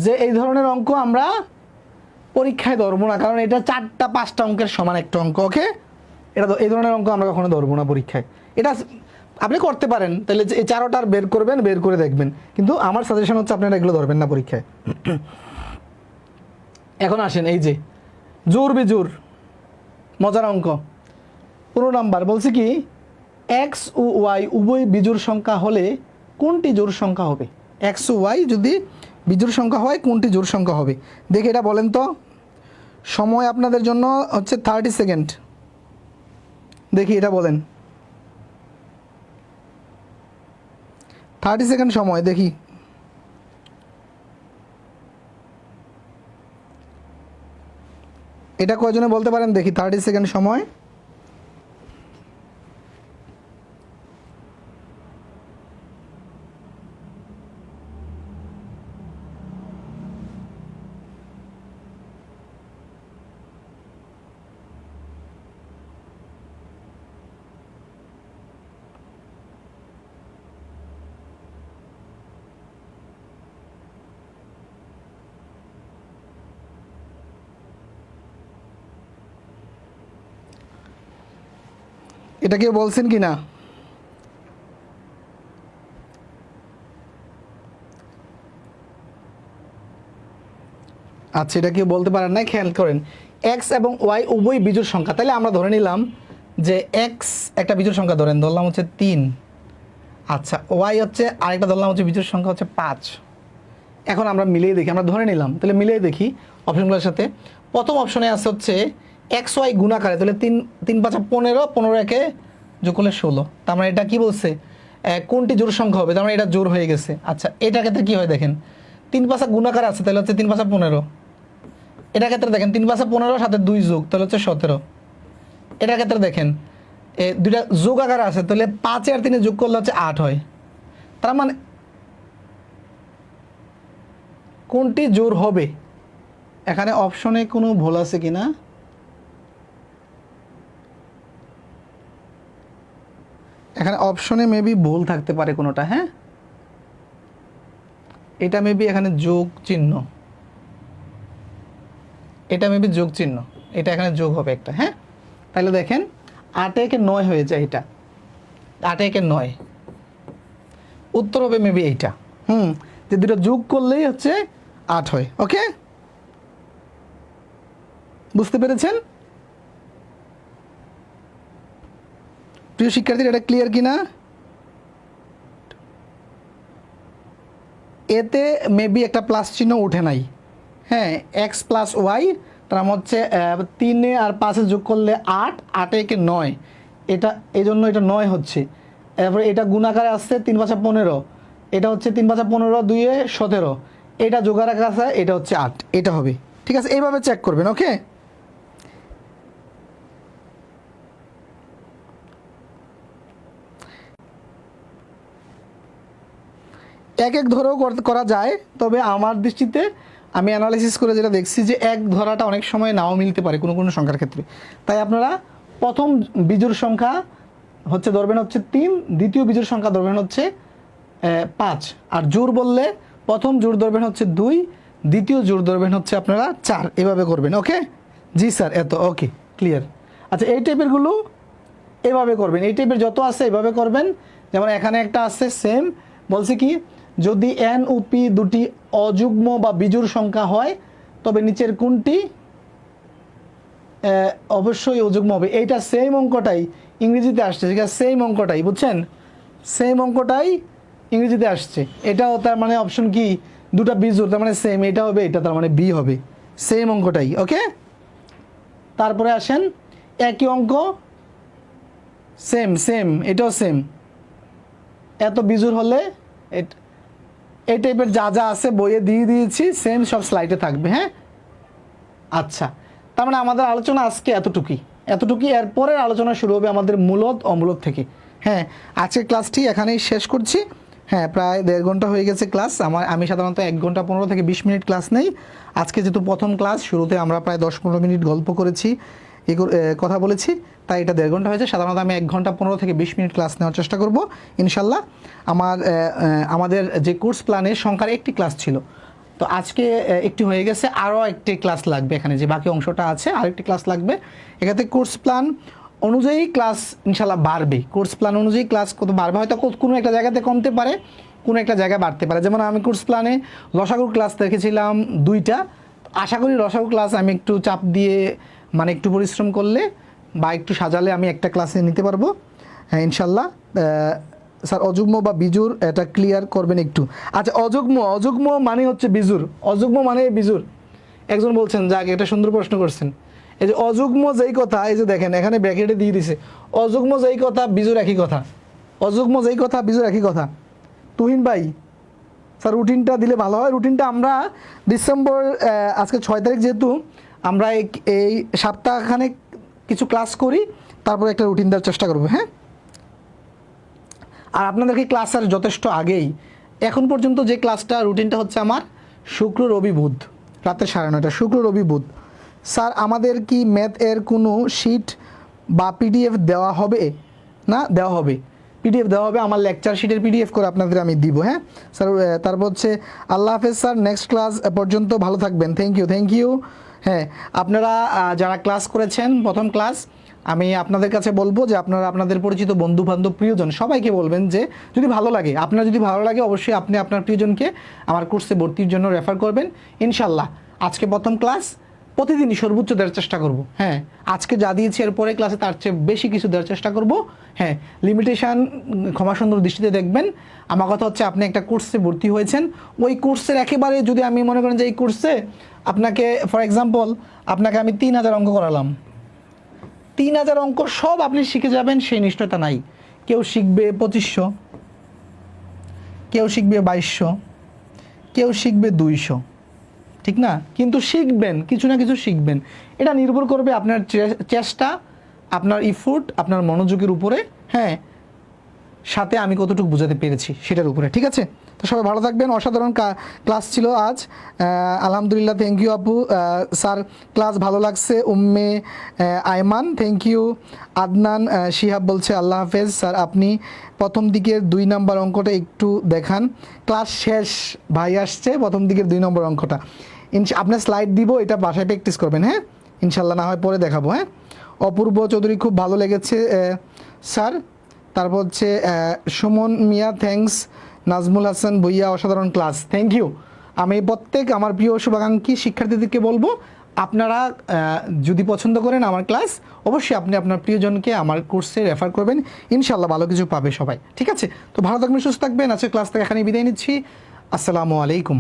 [SPEAKER 1] যে এই ধরনের অঙ্ক আমরা পরীক্ষায় ধরবো না, কারণ এটা 4টা 5টা অঙ্কের সমান একটা অঙ্ক। ওকে, এটা এই ধরনের অঙ্ক আমরা কখনো ধরবো না পরীক্ষায়। এটা আপনি করতে পারেন, তাহলে এই 4টার বের করবেন, বের করে দেখবেন, কিন্তু আমার সাজেশন হচ্ছে আপনারা এগুলো ধরবেন না পরীক্ষায়। এখন আসেন এই যে জোর বিজোর মজার অঙ্ক। 15 নাম্বার বলছে কি, এক্স ও ওয়াই উভয় বিজোড় সংখ্যা হলে কোনটি জোড় সংখ্যা হবে? এক্স ও ওয়াই যদি বিজোড় সংখ্যা হয়, কোনটি জোড় সংখ্যা হবে? দেখে এটা বলেন তো। সময় আপনাদের জন্য হচ্ছে 30 সেকেন্ড। দেখি এটা বলেন, 30 সেকেন্ড সময়। দেখি এটা কয়জনে বলতে পারেন? দেখি 30 সেকেন্ড সময়। এটা কেউ বলছেন কি না? আচ্ছা, এটা কেউ বলতে পারেন না, খেয়াল করেন। এক্স এবং ওয়াই উভয় বিজোড় সংখ্যা, তাহলে আমরা ধরে নিলাম যে এক্স একটা বিজোড় সংখ্যা, ধরলাম হচ্ছে 3। আচ্ছা, ওয়াই হচ্ছে আরেকটা ধরলাম হচ্ছে বিজোড় সংখ্যা হচ্ছে 5। এখন আমরা মিলিয়ে দেখি, আমরা ধরে নিলাম, তাহলে মিলিয়ে দেখি অপশনগুলোর সাথে। প্রথম অপশনে আছে হচ্ছে এক্স ওয়াই গুণাকারে, তাহলে 3 3 5 15, 15 একে যোগ করলে 16। তার মানে এটা কি বলছে, কোনটি জোড় সংখ্যা হবে, তার মানে এটা জোড় হয়ে গেছে। আচ্ছা, এটার ক্ষেত্রে কী হয় দেখেন, 3 5 গুণাকারে আছে, তাহলে হচ্ছে 3 5 15। এটার ক্ষেত্রে দেখেন 3 5 15 সাথে 2 যোগ, তাহলে হচ্ছে 17। এটার ক্ষেত্রে দেখেন দুইটা যোগ আকারে আছে, তাহলে 5 আর 3 যোগ করলে হচ্ছে 8 হয়। তার মানে কোনটি জোড় হবে, এখানে অপশনে কোনো ভুল আছে কিনা? এখানে অপশনে মেবি ভুল থাকতে পারে কোনোটা। হ্যাঁ, এটা মেবি এখানে যোগ চিহ্ন, এটা মেবি যোগ চিহ্ন, এটা এখানে যোগ হবে একটা। হ্যাঁ, তাহলে দেখেন 8 একে 9 হয়ে যায়, এটা 8 একে 9, উত্তর হবে মেবি এইটা। যে দুটো যোগ করলেই হচ্ছে 8 হয়। ওকে, বুঝতে পেরেছেন প্রিয় শিক্ষার্থীরা, এটা ক্লিয়ার কিনা? এতে মেবি একটা প্লাস চিহ্ন উঠে নাই। হ্যাঁ, এক্স প্লাস ওয়াই, তার হচ্ছে 3 আর 5 যোগ করলে 8, 8 একে 9, এটা এই জন্য এটা 9 হচ্ছে। এরপরে এটা গুণাকারে আসছে 3 5 15, এটা হচ্ছে 3 5 15, 2 এ 17, এটা যোগাকারে আছে, এটা হচ্ছে 8, এটা হবে। ঠিক আছে, এইভাবে চেক করবেন। ওকে, এক এক ধরেও করা যায়, তবে আমার দৃষ্টিতে আমি অ্যানালাইসিস করে যেটা দেখছি যে এক ধরাটা অনেক সময় নাও মিলতে পারে কোনো কোনো সংখ্যার ক্ষেত্রে। তাই আপনারা প্রথম বিজোড় সংখ্যা হচ্ছে ধরবেন হচ্ছে 3, দ্বিতীয় বিজোড় সংখ্যা ধরবেন হচ্ছে 5, আর জোড় বললে প্রথম জোড় ধরবেন হচ্ছে 2, দ্বিতীয় জোড় ধরবেন হচ্ছে আপনারা 4, এভাবে করবেন। ওকে, জি স্যার, এত ওকে, ক্লিয়ার। আচ্ছা, এই টাইপেরগুলো এভাবে করবেন, এই টাইপের যত আছে এভাবে করবেন। যেমন এখানে একটা আছে সেম, বলছে কি, যদি এন ও পি দুটি অযুগ্ম বা বিজোড় সংখ্যা হয় তবে নিচের কোনটি অবশ্যই অযুগ্ম হবে। এইটা সেম অঙ্কটাই ইংরেজিতে আসছে, ঠিক আছে, সেম অঙ্কটাই, বুঝছেন, সেম অঙ্কটাই ইংরেজিতে আসছে। এটাও তার মানে অপশন কি, দুটা বিজোড়, তার মানে সেম, এটা হবে, এটা তার মানে বি হবে, সেম অঙ্কটাই। ওকে, তারপরে আসেন একই অঙ্ক, সেম সেম, এটাও সেম, এত বিজোড় হলে এই টাইপের যা যা আছে বইয়ে দিয়ে দিয়েছি, সেম সব স্লাইডে থাকবে। হ্যাঁ, আচ্ছা, তার মানে আমাদের আলোচনা আজকে এতটুকুই। এরপরের আলোচনা শুরু হবে আমাদের মূলত অমূলত থেকে। হ্যাঁ, আজকের ক্লাসটি এখানেই শেষ করছি। হ্যাঁ, প্রায় 1.5 ঘন্টা হয়ে গেছে ক্লাস। আমি সাধারণত 1 ঘন্টা 15 থেকে 20 মিনিট ক্লাস নেই। আজকে যেহেতু প্রথম ক্লাস, শুরুতে আমরা প্রায় 10-15 মিনিট গল্প করেছি, কথা বলেছি, তাই এটা 1.5 ঘন্টা হয়েছে। সাধারণত আমি 1 ঘন্টা 15 থেকে 20 মিনিট ক্লাস নেওয়ার চেষ্টা করব ইনশাল্লাহ। আমাদের যে কোর্স প্ল্যানের সংখ্যার একটি ক্লাস ছিল, তো আজকে একটি হয়ে গেছে, আরও একটি ক্লাস লাগবে, এখানে যে বাকি অংশটা আছে আরেকটি ক্লাস লাগবে। এখানে কোর্স প্ল্যান অনুযায়ী ক্লাস ইনশাল্লাহ বাড়বে, কোর্স প্ল্যান অনুযায়ী ক্লাস কত বাড়বে, হয়তো কোনো একটা জায়গাতে কমতে পারে, কোনো একটা জায়গায় বাড়তে পারে। যেমন আমি কোর্স প্ল্যানে লসাগুর ক্লাস রেখেছিলাম 2টা, আশা করি লসাগু ক্লাস আমি একটু চাপ দিয়ে, মানে একটু পরিশ্রম করলে বা একটু সাজালে আমি একটা ক্লাসে নিতে পারবো। হ্যাঁ, ইনশাল্লাহ। স্যার, অযুগ্ম বা বিজুর এটা ক্লিয়ার করবেন একটু। আচ্ছা, অযুগ্ম মানে হচ্ছে বিজুর, অযুগ্ম মানে বিজুর। একজন বলছেন, যাক, এটা সুন্দর প্রশ্ন করছেন। এই যে অযুগ্ম যেই কথা, এই যে দেখেন এখানে ব্র্যাকেটে দিয়ে দিছে, অযুগ্ম যেই কথা বিজুর একই কথা, অযুগ্ম যেই কথা বিজুর একই কথা। তুহিন ভাই, স্যার রুটিনটা দিলে ভালো হয়। রুটিনটা আমরা ডিসেম্বর, আজকে 6 তারিখ, যেহেতু আমরা এই সপ্তাহখানে কিছু ক্লাস করি, তারপর একটা রুটিন দেওয়ার চেষ্টা করবো। হ্যাঁ, আর আপনাদেরকে ক্লাসের যথেষ্ট আগেই, এখন পর্যন্ত যে ক্লাসটা রুটিনটা হচ্ছে আমার শুক্র রবি বুধ রাতে 9:30, শুক্র রবি বুধ। স্যার, আমাদের কি ম্যাথ এর কোনো শিট বা পিডিএফ দেওয়া হবে? না, দেওয়া হবে, পিডিএফ দেওয়া হবে, আমার লেকচার শিটের পিডিএফ করে আপনাদের আমি দিব। হ্যাঁ স্যার, তারপর হচ্ছে আল্লাহ হাফেজ স্যার, নেক্সট ক্লাস পর্যন্ত ভালো থাকবেন। Thank you. হ্যাঁ, আপনারা যারা ক্লাস করেছেন প্রথম ক্লাস, আমি আপনাদের কাছে বলবো যে আপনারা আপনাদের পরিচিত বন্ধু বান্ধব প্রিয়জন সবাইকে বলবেন যে যদি ভালো লাগে, আপনার যদি ভালো লাগে অবশ্যই আপনি আপনার প্রিয়জনকে আমার কোর্সে ভর্তির জন্য রেফার করবেন। ইনশাল্লাহ আজকে প্রথম ক্লাস, প্রতিদিনই সর্বোচ্চ দেওয়ার চেষ্টা করব। হ্যাঁ, আজকে যা দিয়েছি এরপরে ক্লাসে তার চেয়ে বেশি কিছু দেওয়ার চেষ্টা করব। হ্যাঁ, লিমিটেশান ক্ষমা সুন্দর দৃষ্টিতে দেখবেন। আমার কথা হচ্ছে আপনি একটা কোর্সে ভর্তি হয়েছেন, ওই কোর্সের একেবারে যদি আমি মনে করেন যে এই কোর্সে আপনাকে ফর এক্সাম্পল আপনাকে আমি 3000 অঙ্ক করালাম, 3000 অঙ্ক সব আপনি শিখে যাবেন সেই নিশ্চয়তা নাই। কেউ শিখবে 2500, কেউ শিখবে 2200, কেউ শিখবে 200, ঠিক না? কিন্তু শিখবেন, কিছু না কিছু শিখবেন। এটা নির্ভর করবে আপনার চেষ্টা, আপনার ইফোর্ট, আপনার মনোযোগের উপরে। হ্যাঁ, সাথে আমি কতটুকু বোঝাতে পেরেছি সেটার উপরে। ঠিক আছে, তো সবাই ভালো থাকবেন। অসাধারণ ক্লাস ছিল আজ, আলহামদুলিল্লাহ। থ্যাংক ইউ আপু। স্যার ক্লাস ভালো লাগছে। Umme Ayman thank you. আদনান শিহাব বলছে আল্লাহ হাফেজ স্যার, আপনি প্রথম দিকের 2 নম্বর অঙ্কটা একটু দেখান। ক্লাস শেষ ভাই আসছে, প্রথম দিকের 2 নম্বর অঙ্কটা আপনার স্লাইড দিব, এটা বাসায় প্র্যাকটিস করবেন। হ্যাঁ ইনশাল্লাহ, না হয় পরে দেখাবো। হ্যাঁ, অপূর্ব চৌধুরী খুব ভালো লেগেছে স্যার। তারপর হচ্ছে সুমন মিয়া থ্যাঙ্কস। নাজমুল হাসান ভুইয়া অসাধারণ ক্লাস, থ্যাংক ইউ। আমি প্রত্যেক আমার প্রিয় শুভাকাঙ্ক্ষী শিক্ষার্থীদেরকে বলবো আপনারা যদি পছন্দ করেন আমার ক্লাস, অবশ্যই আপনি আপনার প্রিয়জনকে আমার কোর্সে রেফার করবেন। ইনশাল্লাহ ভালো কিছু পাবে সবাই। ঠিক আছে, তো ভালো থাকবেন, সুস্থ থাকবেন। আজকে ক্লাস থেকে এখানে বিদায় নিচ্ছি। আসসালামু আলাইকুম।